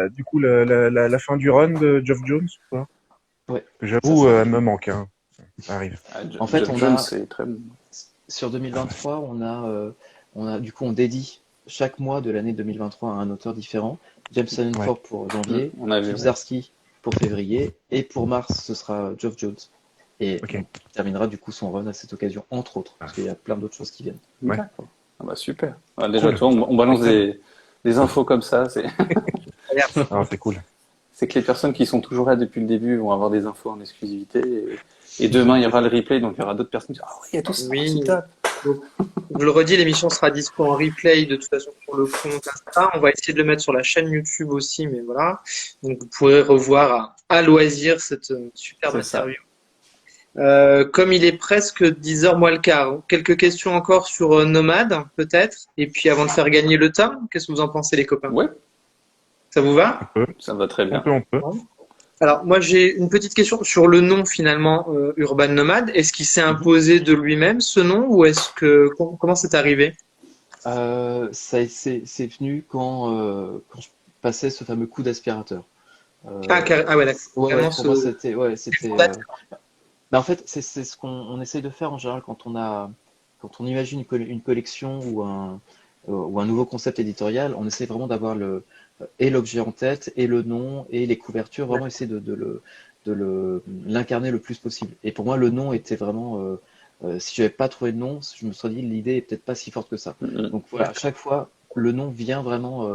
du coup la fin du run de Geoff Jones ou pas? Ouais, ça J'avoue, sera. elle me manque. Hein. Ça arrive. En fait, Jeff Jones, c'est très bon. sur 2023, du coup, on dédie chaque mois de l'année 2023 à un auteur différent. James Ouais. Ford pour janvier, On a vu. Chip Zdarsky pour février, et pour mars, ce sera Geoff Jones. Et Ok. on terminera du coup son run à cette occasion, entre autres, parce qu'il y a plein d'autres choses qui viennent. Ouais. D'accord. Ah bah super. Ah, déjà, Cool. tu vois, on balance des infos comme ça. Alors, c'est cool. C'est que les personnes qui sont toujours là depuis le début vont avoir des infos en exclusivité. Et demain, il y aura le replay, donc il y aura d'autres personnes qui disent ah oui, il y a tout ça. Oui. C'est top. Donc, je le redis, l'émission sera dispo en replay de toute façon sur le compte Insta. On va essayer de le mettre sur la chaîne YouTube aussi, mais voilà. Donc vous pourrez revoir à loisir cette superbe C'est ça. interview. Comme il est presque 10h moins le quart, quelques questions encore sur Nomade, peut-être. Et puis avant de faire gagner le temps, qu'est-ce que vous en pensez, les copains? Ouais, Ça vous va? ça va très bien. On peut. Alors, moi, j'ai une petite question sur le nom, finalement, Urban Nomade. Est-ce qu'il s'est imposé de lui-même, ce nom, ou comment c'est arrivé? C'est venu quand je passais ce fameux coup d'aspirateur. Ouais, d'accord. Ouais, Vraiment pour moi, c'était. En fait, c'est ce qu'on essaye de faire en général quand on imagine une collection ou un nouveau concept éditorial, on essaie vraiment d'avoir et l'objet en tête, et le nom, et les couvertures, vraiment essayer l'incarner le plus possible. Et pour moi, le nom était vraiment, si j'avais pas trouvé de nom, je me serais dit l'idée est peut-être pas si forte que ça. Donc voilà, à chaque fois, le nom vient vraiment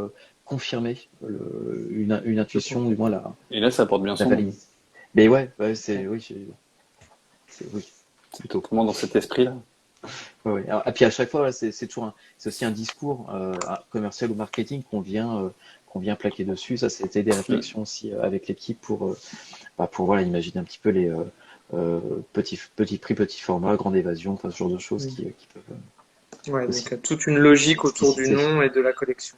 confirmer une intuition, du moins Et là, ça porte bien la son nom. valise. Mais oui, oui. C'est plutôt comment dans cet esprit-là. Ouais. Et puis à chaque fois, c'est aussi un discours commercial ou marketing qu'on vient plaquer dessus. Ça, c'était des réflexions aussi avec l'équipe pour voilà, imaginer un petit peu les petits prix, petits formats, grande évasion, enfin ce genre de choses qui peuvent. Ouais, aussi. donc toute une logique autour du nom et de la collection.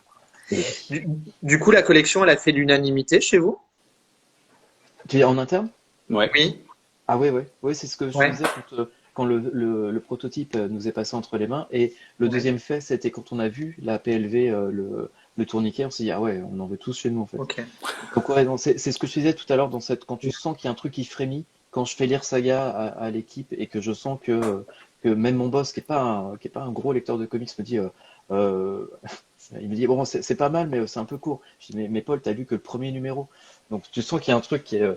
Et, Du coup, la collection, elle a fait l'unanimité chez vous? tu es en interne? Ouais. Oui. Ah oui, c'est ce que je disais quand le prototype nous est passé entre les mains. Et le deuxième fait, c'était quand on a vu la PLV, le tourniquet, on s'est dit, ah ouais, on en veut tous chez nous en fait. Ok. Donc ouais, c'est ce que je disais tout à l'heure, quand tu sens qu'il y a un truc qui frémit, quand je fais lire Saga à l'équipe et que je sens que même mon boss, qui est pas un gros lecteur de comics, me dit, il me dit, bon, c'est pas mal, mais c'est un peu court. Je dis, mais Paul, t'as lu que le premier numéro. Donc tu sens qu'il y a un truc qui est,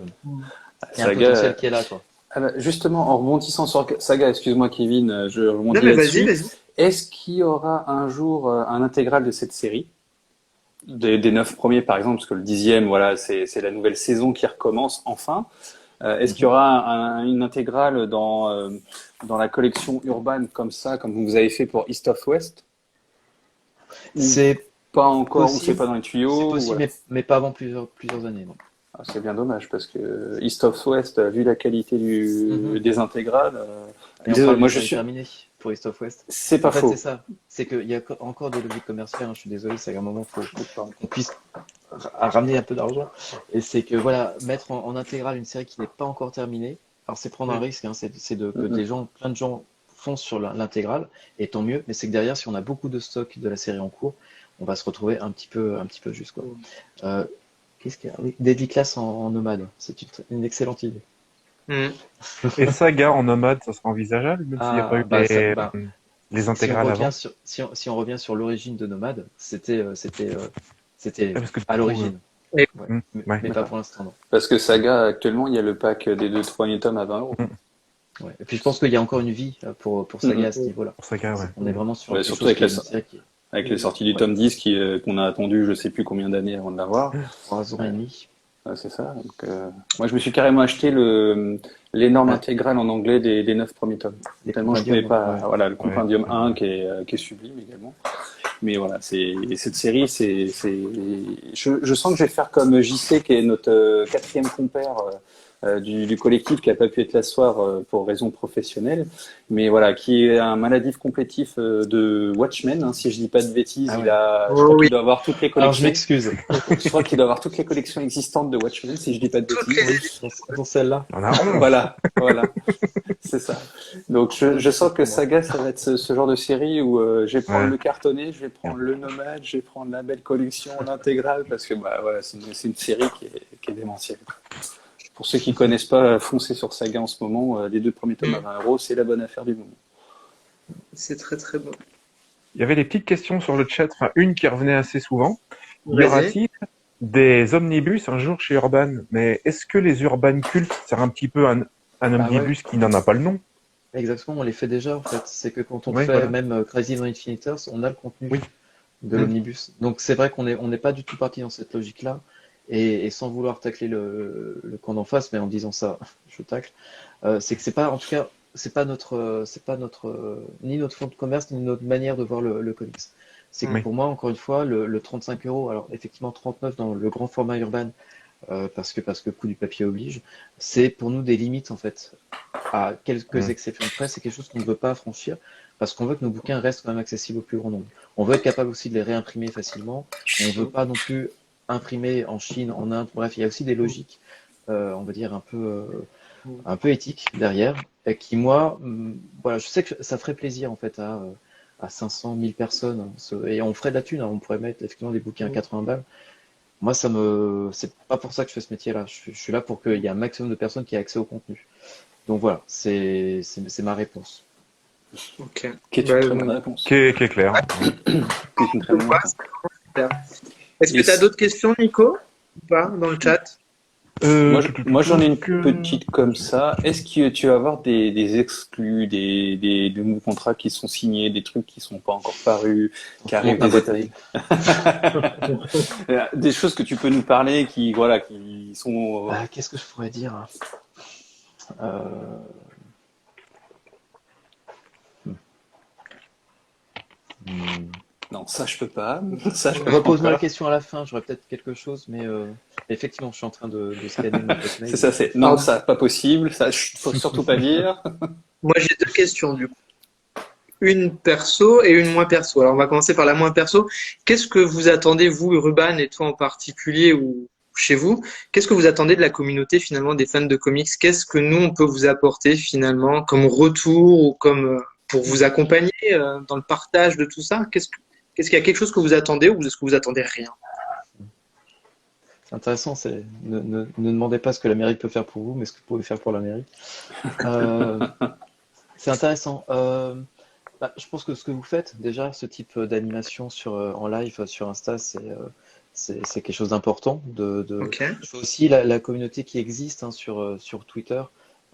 il y a un potentiel qui est là, quoi. Ah bah, justement, en rebondissant sur Saga, excuse-moi Kevin, je rebondis Non, mais là-dessus. vas-y. Est-ce qu'il y aura un jour un intégral de cette série? Des 9 premiers par exemple, parce que le 10e, voilà, c'est la nouvelle saison qui recommence enfin. Est-ce qu'il y aura une intégrale dans la collection Urban comme ça, comme vous avez fait pour East of West? C'est Pas encore, possible, ou c'est pas dans les tuyaux? c'est possible, Voilà. mais pas avant plusieurs années. Non. Ah, c'est bien dommage parce que East of West, vu la qualité des intégrales, Et on moi je suis. terminé pour East of West. C'est pas En fait, faux. c'est ça. C'est qu'il y a encore des logiques commerciales. Je suis désolé, c'est à un moment faut qu'on puisse ramener un peu d'argent. Et c'est que voilà, mettre en intégrale une série qui n'est pas encore terminée. Alors c'est prendre un risque, hein, c'est que plein de gens foncent sur l'intégrale, et tant mieux. Mais c'est que derrière, si on a beaucoup de stock de la série en cours, on va se retrouver un petit peu juste quoi. Qu'est-ce qu'il y a? Oui, Deadly Class en nomade, c'est une excellente idée. Et Saga en nomade, ça sera envisageable, même s'il n'y a pas eu les intégrales avant. Si on revient sur l'origine de Nomade, c'était à coup, l'origine. Ouais. Mais pas pour l'instant, non. Parce que Saga, actuellement, il y a le pack des 2 premiers tomes à 20 €. Ouais. Et puis je pense qu'il y a encore une vie pour Saga à ce niveau-là. Pour Saga, ouais. On est vraiment sur Ouais, quelque surtout chose avec qui est une série avec les sorties du tome 10 qu'on a attendu je sais plus combien d'années avant de l'avoir. 3 ans et demi. Ouais, c'est ça. Donc, moi, je me suis carrément acheté l'énorme intégrale en anglais des 9 premiers tomes. Tellement je pouvais pas. Ouais. Voilà, le compendium 1 qui est sublime également. Mais voilà, cette série, je sens que je vais faire comme JC, qui est notre 4e compère du collectif, qui a pas pu être là ce soir pour raisons professionnelles, mais voilà, qui est un maladif complétif de Watchmen, hein, si je dis pas de bêtises. Je crois qu'il doit avoir toutes les collections. Alors je m'excuse. Je crois qu'il doit avoir toutes les collections existantes de Watchmen, si je dis pas de bêtises. Dans celle-là. Voilà, c'est ça. Donc je sens que Saga, ça va être ce genre de série où je vais prendre le cartonné, je vais prendre le nomade, je vais prendre la belle collection, l'intégrale, parce que c'est une série qui est démentielle. Pour ceux qui connaissent pas, foncez sur Saga en ce moment. Les 2 premiers tomes à 20 €, c'est la bonne affaire du moment. C'est très très bon. Il y avait des petites questions sur le chat, enfin une qui revenait assez souvent. Y aura-t-il des omnibus un jour chez Urban? Mais est-ce que les Urban cultes, c'est un petit peu un Ah ouais, omnibus qui n'en a pas le nom. exactement, on les fait déjà en fait. C'est que quand on Oui, fait voilà. même Crazy in Infinite Earths, on a le contenu Oui. de Mm. l'omnibus. Donc c'est vrai qu'on n'est pas du tout parti dans cette logique-là. Et sans vouloir tacler le camp d'en face, mais en disant ça, je tacle, c'est que c'est pas, en tout cas, c'est pas notre, ni notre fond de commerce, ni notre manière de voir le comics. C'est que Oui. pour moi, encore une fois, le 35 euros, alors effectivement 39 dans le grand format urbain, parce que le coût du papier oblige, c'est pour nous des limites en fait. À quelques Mm. exceptions près, c'est quelque chose qu'on ne veut pas franchir parce qu'on veut que nos bouquins restent quand même accessibles au plus grand nombre. On veut être capable aussi de les réimprimer facilement. On ne veut pas non plus imprimer en Chine, en Inde. Bref, il y a aussi des logiques, on va dire un peu éthiques derrière, et qui moi, voilà, je sais que ça ferait plaisir en fait à 500 000 personnes, et on ferait de la thune, hein. On pourrait mettre effectivement des bouquins à 80 balles. Moi, c'est pas pour ça que je fais ce métier-là. Je suis là pour qu'il y ait un maximum de personnes qui aient accès au contenu. Donc voilà, c'est ma réponse. Ok. Qui est une Bah, très bonne réponse. Qui est clair. Qui est une très bonne ouais, réponse. super. Est-ce que Et tu as d'autres questions, Nico? Ou pas, dans le chat? moi, j'en ai une Que- petite comme ça. Est-ce que tu vas avoir des exclus, de nouveaux contrats qui sont signés, des trucs qui sont pas encore parus, qui Monte arrivent ma des boîte États? mail. Des choses que tu peux nous parler qui, voilà, qui sont. Qu'est-ce que je pourrais dire, hein. Euh, hmm. Non, ça je peux pas. Ça je peux pas Repose-moi la encore. question à la fin, j'aurais peut-être quelque chose, mais effectivement, je suis en train de scanner ma boîte C'est mail. ça, c'est. Non, Alors, ça pas possible. Ça, faut surtout pas dire. moi, j'ai deux questions, du coup. Une perso et une moins perso. Alors, on va commencer par la moins perso. Qu'est-ce que vous attendez, vous, Ruban, et toi en particulier, ou chez vous, qu'est-ce que vous attendez de la communauté, finalement, des fans de comics? Qu'est-ce que nous, on peut vous apporter, finalement, comme retour ou comme pour vous accompagner dans le partage de tout ça? Qu'est-ce qu'il y a quelque chose que vous attendez ou est-ce que vous attendez rien? C'est intéressant, ne demandez pas ce que l'Amérique peut faire pour vous, mais ce que vous pouvez faire pour l'Amérique. Euh, c'est intéressant. Je pense que ce que vous faites, déjà, ce type d'animation en live sur Insta, c'est quelque chose d'important. Ok. Je fais aussi la communauté qui existe, hein, sur Twitter,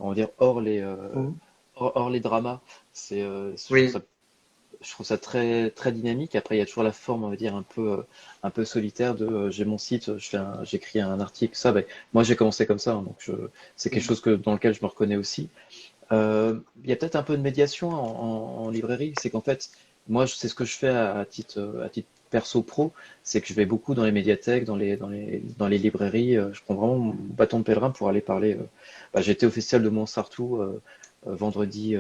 on va dire Mhm. hors les dramas. Oui. Je trouve ça très, très dynamique. Après, il y a toujours la forme, on va dire, un peu solitaire j'ai mon site, j'écris un article, ça. Moi, j'ai commencé comme ça, hein, donc c'est quelque chose dans lequel je me reconnais aussi. Il y a peut-être un peu de médiation en librairie, c'est qu'en fait, moi, c'est ce que je fais à titre perso pro, c'est que je vais beaucoup dans les médiathèques, dans les librairies. Je prends vraiment mon bâton de pèlerin pour aller parler. J'étais au festival de Montsartou vendredi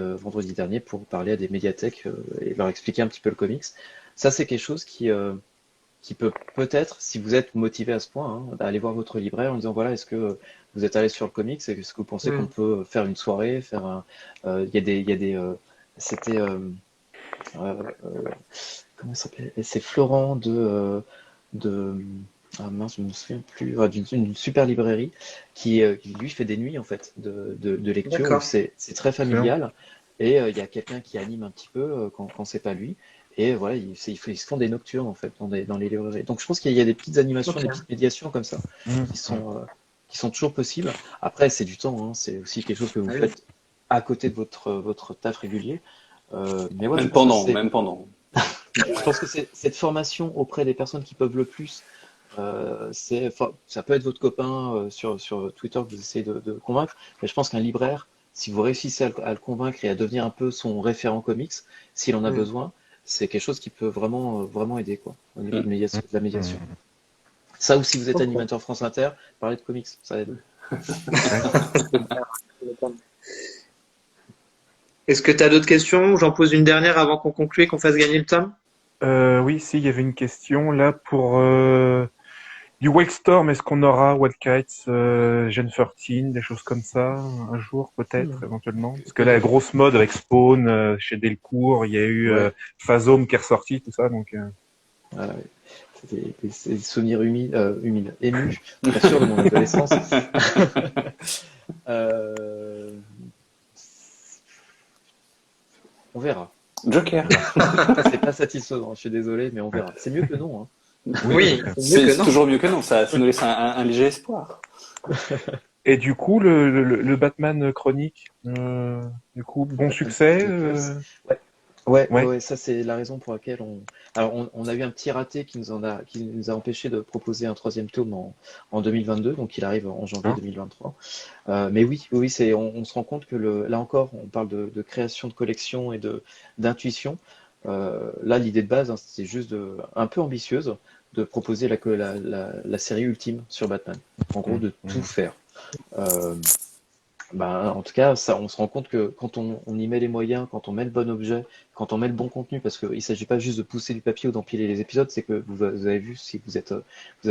dernier pour parler à des médiathèques et leur expliquer un petit peu le comics. Ça, c'est quelque chose qui peut peut-être, si vous êtes motivé à ce point, hein, aller voir votre libraire en disant voilà, est-ce que vous êtes allé sur le comics, est-ce que vous pensez qu'on Mhm. peut faire une soirée, il y a des, c'était, comment ça s'appelait? Et c'est Florent de, ah mince, je me souviens plus, d'une super librairie qui, lui fait des nuits en fait de lecture où D'accord. c'est très Excellent. familial et il y a quelqu'un qui anime un petit peu quand c'est pas lui. Et voilà, ils se font des nocturnes en fait dans les librairies. Donc je pense qu'il y a des petites animations, des Ok. petites médiations comme ça Mm. qui sont toujours possibles. Après, c'est du temps, hein, c'est aussi quelque chose que vous Ah oui. faites à côté de votre taf régulier. Mais ouais, je Même pense que pendant, même pendant. je pense que c'est cette formation auprès des personnes qui peuvent le plus. Enfin, ça peut être votre copain sur Twitter que vous essayez de convaincre, mais je pense qu'un libraire, si vous réussissez à le convaincre et à devenir un peu son référent comics, s'il en a Mhm. besoin, c'est quelque chose qui peut vraiment, vraiment aider, quoi, au niveau Mm. de la médiation. Mm. Ça, ou si vous êtes Ok. animateur France Inter, parlez de comics, ça aide. Est-ce que tu as d'autres questions? J'en pose une dernière avant qu'on conclue et qu'on fasse gagner le tome. Oui, si, il y avait une question là pour du Wakestorm. Est-ce qu'on aura Wildcats, Gen 13, des choses comme ça, un jour peut-être, éventuellement? Parce que là, la grosse mode avec Spawn, chez Delcourt, il y a eu Ouais, Phasome qui est ressorti, tout ça, donc voilà, ouais. C'est des souvenirs émus, bien sûr, de mon adolescence. Euh, on verra. Joker. C'est pas satisfaisant, je suis désolé, mais on verra. C'est mieux que non, hein. oui, tout à Oui, fait. c'est mieux que C'est non. toujours mieux que non. Ça nous laisse un léger espoir. Et du coup, le Batman chronique, du coup, bon Batman succès. Chronicles. Ouais, Ouais. ça c'est la raison pour laquelle on a eu un petit raté qui nous a empêché de proposer un troisième tome en 2022, donc il arrive en janvier Hein. 2023. Mais oui, on se rend compte que là encore, on parle de création de collection et d'intuition. Là, l'idée de base, hein, c'est juste un peu ambitieuse de proposer la série ultime sur Batman. En gros, de tout Mhm. faire. Euh, en tout cas, ça, on se rend compte que quand on y met les moyens, quand on met le bon objet, quand on met le bon contenu, parce qu'il ne s'agit pas juste de pousser du papier ou d'empiler les épisodes, c'est que vous avez vu, si vous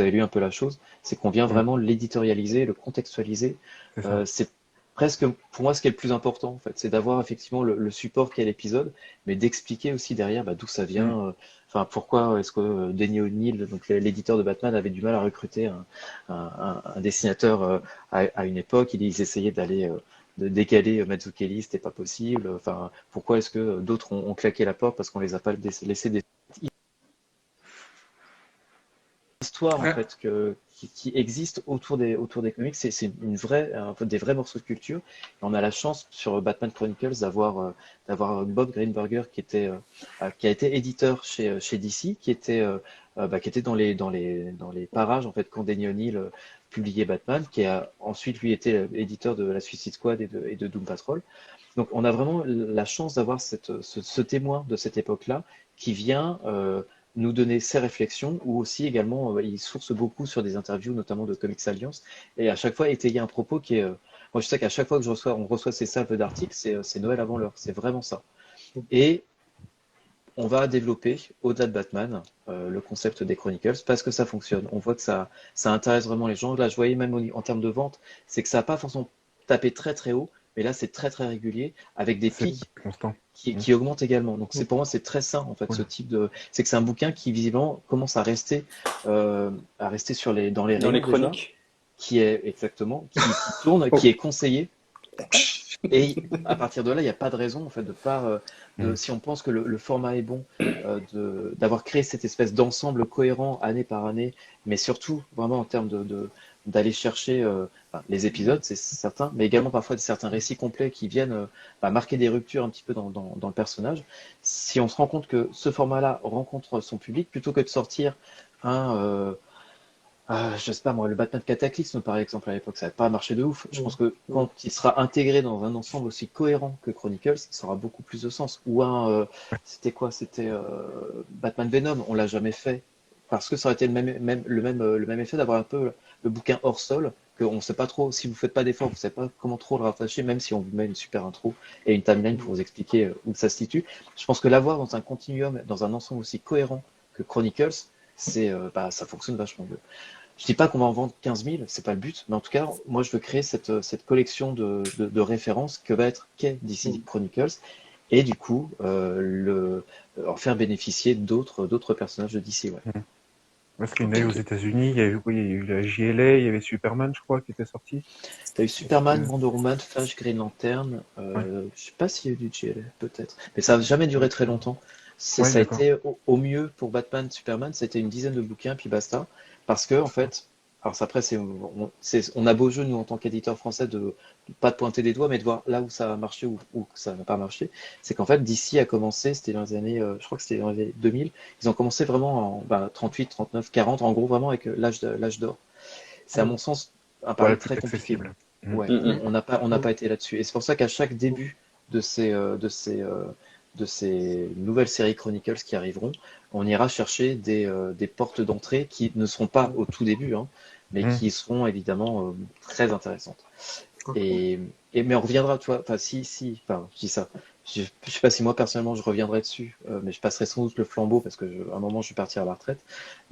avez lu un peu la chose, c'est qu'on vient Mhm. vraiment l'éditorialiser, le contextualiser. C'est ça. C'est presque, pour moi, ce qui est le plus important, en fait, c'est d'avoir effectivement le support qu'est l'épisode, mais d'expliquer aussi derrière d'où ça Mhm. vient. Enfin, pourquoi est-ce que Denny O'Neil, donc l'éditeur de Batman, avait du mal à recruter un dessinateur à une époque, ils essayaient de décaler Mazzucchelli, c'était pas possible. Enfin, pourquoi est-ce que d'autres ont claqué la porte parce qu'on les a pas laissé des histoires en Ouais. fait qui existent autour des comics. C'est des vrais morceaux de culture. Et on a la chance sur Batman Chronicles d'avoir Bob Greenberger qui a été éditeur chez DC, qui était dans les parages en fait quand Denny O'Neil publiait Batman, qui a ensuite lui été éditeur de la Suicide Squad et de Doom Patrol. Donc on a vraiment la chance d'avoir ce témoin de cette époque-là qui vient nous donner ses réflexions, ou aussi également il source beaucoup sur des interviews, notamment de Comics Alliance, et à chaque fois étayer un propos qui est... moi je sais qu'à chaque fois que on reçoit ces salves d'articles, c'est Noël avant l'heure, c'est vraiment ça. Et on va développer, au-delà de Batman, le concept des Chronicles, parce que ça fonctionne. On voit que ça intéresse vraiment les gens. Là, je voyais même en termes de vente, c'est que ça n'a pas forcément tapé très très haut, mais là c'est très très régulier, avec des C'est pics constant. Mhm. qui augmentent également. Donc pour moi c'est très sain en fait Ouais. ce type de. C'est que c'est un bouquin qui visiblement commence à rester dans les Dans les rayons déjà, chroniques. qui est exactement, qui tourne, qui Oh. est conseillé. Et à partir de là, il n'y a pas de raison, en fait, Mhm. si on pense que le format est bon, d'avoir créé cette espèce d'ensemble cohérent année par année, mais surtout vraiment en termes d'aller chercher les épisodes, c'est certain, mais également parfois certains récits complets qui viennent marquer des ruptures un petit peu dans le personnage. Si on se rend compte que ce format-là rencontre son public, plutôt que de sortir un, je sais pas moi, le Batman Cataclysme par exemple à l'époque, ça n'a pas marché de ouf. Je pense que quand il sera intégré dans un ensemble aussi cohérent que Chronicles, ça aura beaucoup plus de sens. Ou c'était quoi? C'était Batman Venom, on l'a jamais fait. Parce que ça aurait été le même effet d'avoir un peu le bouquin hors sol, qu'on ne sait pas trop, si vous faites pas d'effort, vous ne savez pas comment trop le rattacher, même si on vous met une super intro et une timeline pour vous expliquer où ça se situe. Je pense que l'avoir dans un continuum, dans un ensemble aussi cohérent que Chronicles, ça fonctionne vachement mieux. Je dis pas qu'on va en vendre 15 000, c'est pas le but, mais en tout cas, moi je veux créer cette collection de références que va être qu'est DC Chronicles, et du coup en faire bénéficier d'autres personnages de DC. Ouais. Mhm. Parce qu'il y en a Ok, eu aux ok. États-Unis, il y a eu la JLA, il y avait Superman, je crois, qui était sorti. T'as eu Est-ce Superman, que... Wonder Woman, Flash, Green Lantern, Ouais, je sais pas s'il y a eu du GL, peut-être, mais ça n'a jamais duré très longtemps. ouais, Ça a d'accord. été au mieux pour Batman, Superman, c'était une dizaine de bouquins, puis basta, parce que en fait, alors après on a beau jeu nous en tant qu'éditeur français de pas de pointer des doigts, mais de voir là où ça a marché ou que ça n'a pas marché. C'est qu'en fait DC a commencé, c'était dans les années, je crois que c'était dans les années 2000, ils ont commencé vraiment en 38, 39, 40, en gros vraiment avec l'âge d'or. C'est à mon sens un Ouais, pari plus très compliqué. accessible. Mhm. Ouais, Mm, on n'a pas été là-dessus. Et c'est pour ça qu'à chaque début de ces nouvelles séries Chronicles qui arriveront, on ira chercher des portes d'entrée qui ne seront pas au tout début, hein, mais Mhm. qui seront évidemment très intéressantes. Ok. Mais on reviendra, tu vois, enfin si, enfin, je dis ça. Je sais pas si moi personnellement je reviendrai dessus, mais je passerai sans doute le flambeau parce que à un moment je vais partir à la retraite.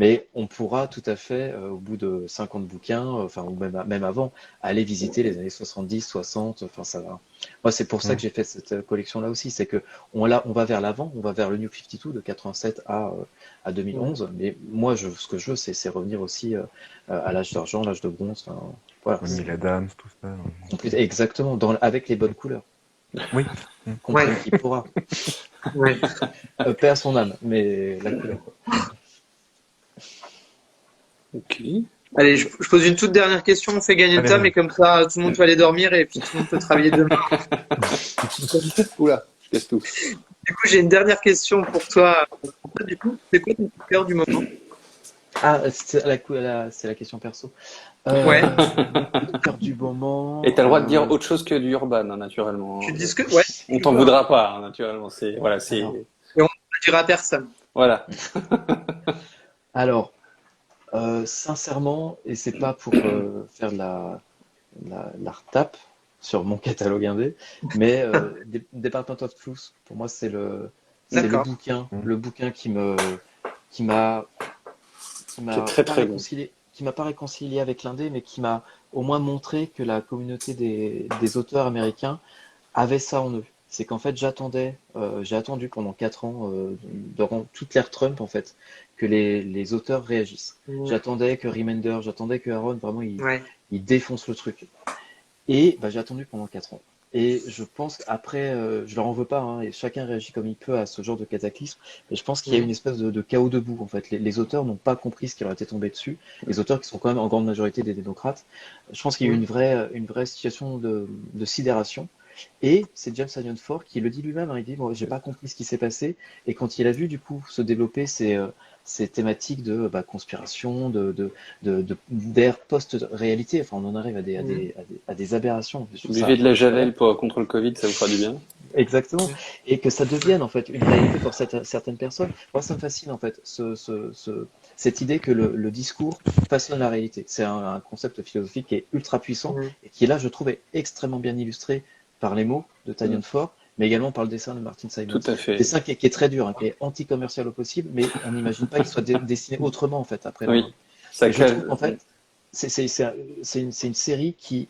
Mais on pourra tout à fait, au bout de 50 bouquins, enfin ou même avant, aller visiter les années 70, 60. Enfin ça va. Moi c'est pour ça Mhm. que j'ai fait cette collection-là aussi, c'est que on va vers l'avant, on va vers le New 52 de 87 à 2011. Mais moi ce que je veux c'est revenir aussi à l'âge d'argent, l'âge de bronze. Enfin, voilà, Neil Adams, tout ça. exactement, avec les bonnes couleurs. Oui. Mhm. Comprenne Ouais, qui pourra. ouais. Paix à son âme, mais la couleur. ok. Allez, je pose une toute dernière question, on fait gagner le Allez, temps, vas-y. mais comme ça, tout le monde peut aller dormir et puis tout le monde peut travailler demain. Oula, je casse tout. Du coup, j'ai une dernière question pour toi. Du coup, c'est quoi ton coup de cœur du moment? Ah, c'est la question perso. Ouais. Le coup de cœur du moment. Et t'as le droit de dire autre chose que du urban, hein, naturellement. Tu dis ce que, ouais. On t'en voudra pas, hein, naturellement. Voilà, Alors. Et on ne dira à personne. voilà. Alors, sincèrement, et c'est pas pour faire de la retape sur mon catalogue indé, mais Department of Truth, pour moi, c'est le D'accord. bouquin qui m'a C'est très, pas très bon. réconcilié, qui m'a pas réconcilié avec l'indé, mais qui m'a au moins montré que la communauté des auteurs américains avait ça en eux. C'est qu'en fait, j'ai attendu pendant 4 ans, durant toute l'ère Trump, en fait, que les auteurs réagissent. J'attendais que Remender, j'attendais que Aaron, vraiment, Ouais. il défonce le truc. Et bah, j'ai attendu pendant 4 ans. Et je pense qu'après, je leur en veux pas, hein, et chacun réagit comme il peut à ce genre de cataclysme, mais je pense qu'il y a une espèce de chaos debout, en fait. Les auteurs n'ont pas compris ce qui leur était tombé dessus, les auteurs qui sont quand même en grande majorité des démocrates. Je pense qu'il y a eu une vraie situation de sidération. Et c'est James Tynion Ford qui le dit lui-même, hein, il dit, bon, j'ai pas compris ce qui s'est passé, et quand il a vu du coup se développer ces thématiques de conspiration, d'ère post-réalité, enfin on en arrive à des aberrations. Je trouve ça Buvez de la incroyable. Javel contre le Covid, ça vous fera du bien. Exactement. Et que ça devienne en fait une réalité pour certaines personnes. Moi, ça me fascine en fait, cette idée que le discours façonne la réalité. C'est un concept philosophique qui est ultra puissant et qui là, je trouve, est extrêmement bien illustré par les mots de Tynion Ford, mais également par le dessin de Martin Simons. Tout à fait. Dessin qui est très dur, hein, qui est anti-commercial au possible, mais on n'imagine pas qu'il soit dessiné autrement en fait après. Oui, ça Et je trouve en fait, c'est une série qui,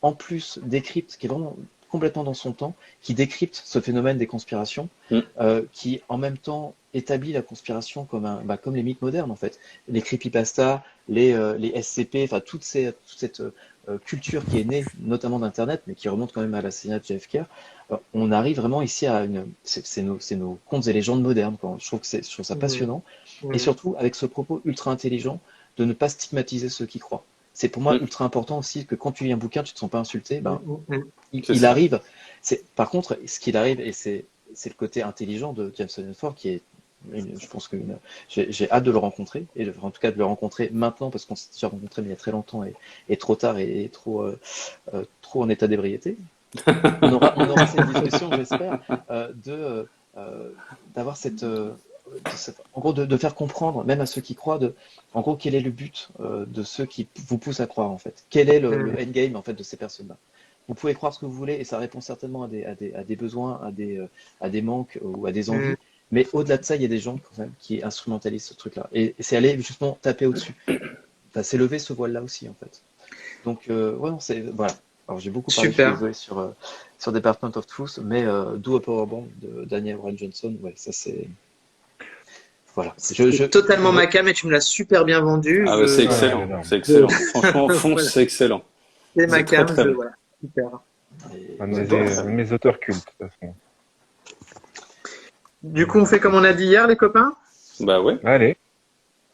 en plus, décrypte, qui est vraiment complètement dans son temps, qui décrypte ce phénomène des conspirations, qui en même temps établit la conspiration comme les mythes modernes en fait, les creepypasta, les SCP, enfin toute cette culture qui est née notamment d'Internet, mais qui remonte quand même à l'assassinat de JFK. On arrive vraiment ici à c'est nos contes et légendes modernes, quoi. Je trouve ça passionnant, et surtout avec ce propos ultra intelligent de ne pas stigmatiser ceux qui croient. C'est pour moi ultra important aussi que quand tu lis un bouquin, tu te sens pas insulté. Il arrive. Par contre, ce qu'il arrive, et c'est le côté intelligent de James Tynion Ford qui est, je pense que j'ai hâte de le rencontrer, et en tout cas de le rencontrer maintenant parce qu'on s'est déjà rencontré mais il y a très longtemps et trop tard et trop en état d'ébriété. On aura cette discussion, j'espère, d'avoir en gros, de faire comprendre, même à ceux qui croient, en gros, quel est le but de ceux qui vous poussent à croire, en fait. Quel est le endgame, en fait, de ces personnes-là. Vous pouvez croire ce que vous voulez, et ça répond certainement à des besoins, à des manques ou à des envies. Mais au-delà de ça, il y a des gens, quand même, qui instrumentalisent ce truc-là. Et c'est aller, justement, taper au-dessus. C'est lever ce voile-là aussi, en fait. Donc, ouais, non, voilà. Alors, j'ai beaucoup parlé, désolé, sur Department of Truth, mais Do a Powerbomb de Daniel Warren Johnson, ouais, ça c'est... Voilà. C'est totalement ma cam et tu me l'as super bien vendu. Ah, c'est excellent, c'est excellent. Franchement, fonce, c'est excellent. C'est ma cam, très voilà, super. Mes auteurs cultes, de toute façon. Du coup, on fait comme on a dit hier, les copains? Bah ouais.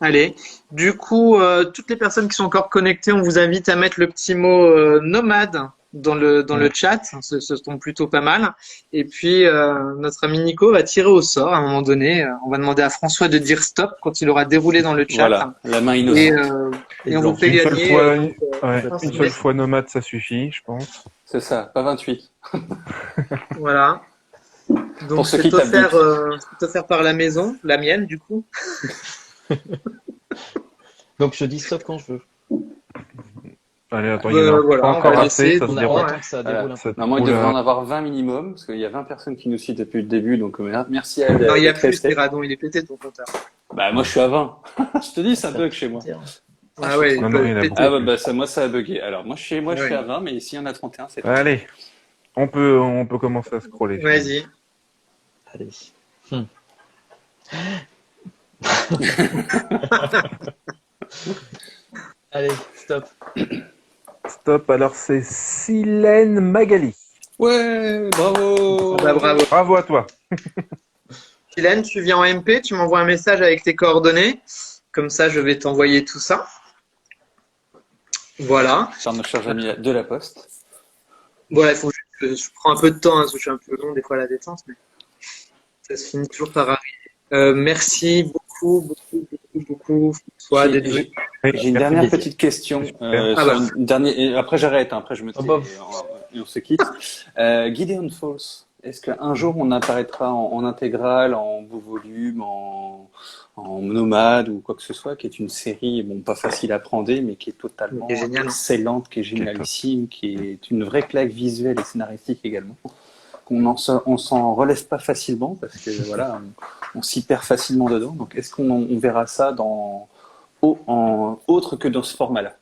Allez. Du coup, toutes les personnes qui sont encore connectées, on vous invite à mettre le petit mot nomade dans le chat. Ce sont plutôt pas mal. Et puis, notre ami Nico va tirer au sort à un moment donné. On va demander à François de dire stop quand il aura déroulé dans le chat. Voilà, la main innocente. Et on vous fait gagner. Une seule fois nomade, ça suffit, je pense. C'est ça, pas 28. Voilà. Donc, c'est offert par la maison, la mienne, du coup. Donc, je dis stop quand je veux. Allez, attends, il y en a pas encore assez, ça se déroule. Normalement, il devrait en avoir 20 minimum, parce qu'il y a 20 personnes qui nous citent depuis le début, donc merci à elle. Non, il y a plus, Radon, il est pété ton compteur. Bah, moi, je suis à 20. Je te dis, ça bug chez moi. Ah ouais, bah, moi, ça a bugué. Alors, moi, je suis à 20, mais ici, il y en a 31, c'est pas. Allez, on peut commencer à scroller. Vas-y. Allez. Allez, stop. Stop, alors c'est Silène Magali. Ouais, bravo. Bah, bravo. Bravo à toi. Silène, tu viens en MP, tu m'envoies un message avec tes coordonnées. Comme ça, je vais t'envoyer tout ça. Voilà. Par nos chers amis de la Poste. Voilà, il faut juste que je prends un peu de temps, hein, parce que je suis un peu long des fois à la détente, mais ça se finit toujours par arriver. Merci beaucoup, François, d'être venu. J'ai une dernière petite question. Et après j'arrête, hein, après je me tais et on se quitte. Gideon Falls, est-ce qu'un jour on apparaîtra en intégrale, en beau volume, en nomade ou quoi que ce soit, qui est une série, bon, pas facile à prendre, mais qui est totalement excellente, qui est génialissime, qui est une vraie claque visuelle et scénaristique également. On s'en relève pas facilement parce que voilà, on s'y perd facilement dedans. Donc est-ce qu'on verra ça autre que dans ce format-là?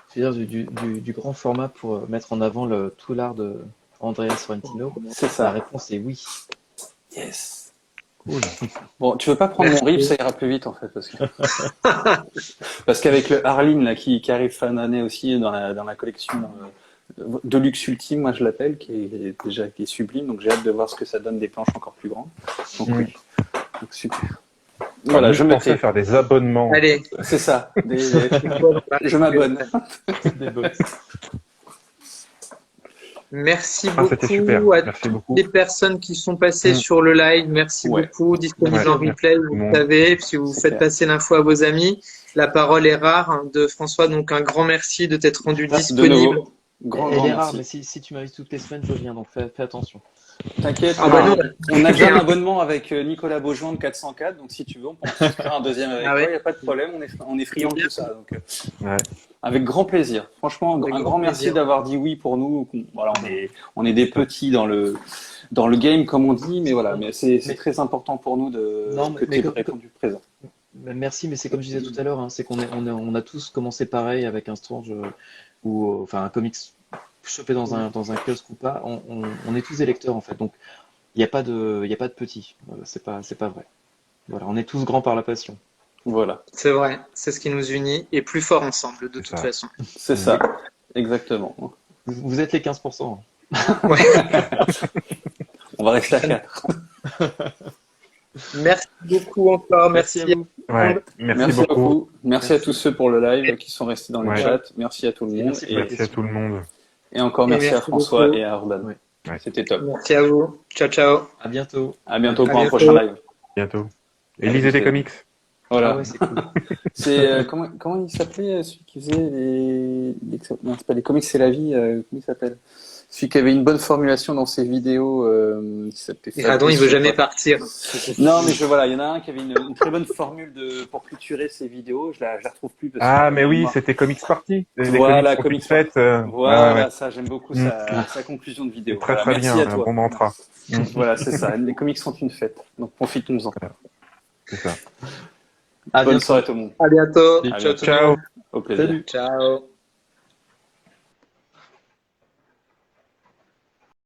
C'est-à-dire du grand format pour mettre en avant tout l'art de Andrea Sorrentino? C'est ça. La réponse est oui. Yes. Cool. Bon, tu veux pas prendre mon rip, ça ira plus vite en fait, parce qu'avec le Harleen là qui arrive fin d'année aussi dans la collection de luxe ultime, moi je l'appelle, qui est sublime, donc j'ai hâte de voir ce que ça donne des planches encore plus grandes. Donc oui, donc super. Voilà, je pensais faire des abonnements. Allez, c'est ça. Je m'abonne. Merci beaucoup Merci beaucoup. les personnes qui sont passées sur le live. Merci beaucoup. Disponible en replay, vous le savez. Si vous faites passer l'info à vos amis, la parole est rare de François. Donc un grand merci de t'être rendu disponible. Elle est rare, mais si tu m'invites toutes les semaines, je viens. Donc fais attention. T'inquiète, on a déjà un abonnement avec Nicolas Beaujoin de 404, donc si tu veux, on peut en faire un deuxième avec toi, il n'y a pas de problème, on est friand de tout ça. Donc, avec grand plaisir. Franchement, un grand merci d'avoir dit oui pour nous. Voilà, on est des petits dans le game, comme on dit, mais voilà, mais c'est très important pour nous que tu aies répondu présent. Merci, mais c'est comme je disais tout à l'heure, hein, c'est qu'on a tous commencé pareil avec un Strange ou enfin un comics chopé dans un kiosque ou pas, on est tous des lecteurs en fait, donc il n'y a pas de petits, c'est pas vrai. Voilà, on est tous grands par la passion. Voilà. C'est vrai, c'est ce qui nous unit et plus fort ensemble de toute façon. C'est ça, exactement. Vous êtes les 15%. Ouais. On va rester à 4. Merci beaucoup encore, merci à vous. Merci beaucoup. Merci à tous ceux pour le live qui sont restés dans le chat. Merci à tout le monde. Merci à tout le monde. Et encore merci à François et à Urban. C'était top. Merci à vous. Ciao, ciao. À bientôt. À bientôt pour un prochain live. Bientôt. Et lisez des comics. Voilà. Ah ouais, c'est cool. C'est comment il s'appelait celui qui faisait non, c'est pas les comics, c'est la vie. Comment il s'appelle? Celui qui avait une bonne formulation dans ses vidéos. Qui s'appelait Radon, il veut jamais partir. Non, mais voilà, il y en a un qui avait une très bonne formule pour clôturer ses vidéos. Je la retrouve plus. Mais oui, c'était Comics Party. Voilà, Comics Fête. Voilà, ça, j'aime beaucoup sa conclusion de vidéo. Très très bien, un bon mantra. Voilà, c'est ça. Les comics sont une fête, donc profitons-en. C'est ça. Bonne soirée tout le monde. À bientôt. Ciao. Au plaisir. Ciao.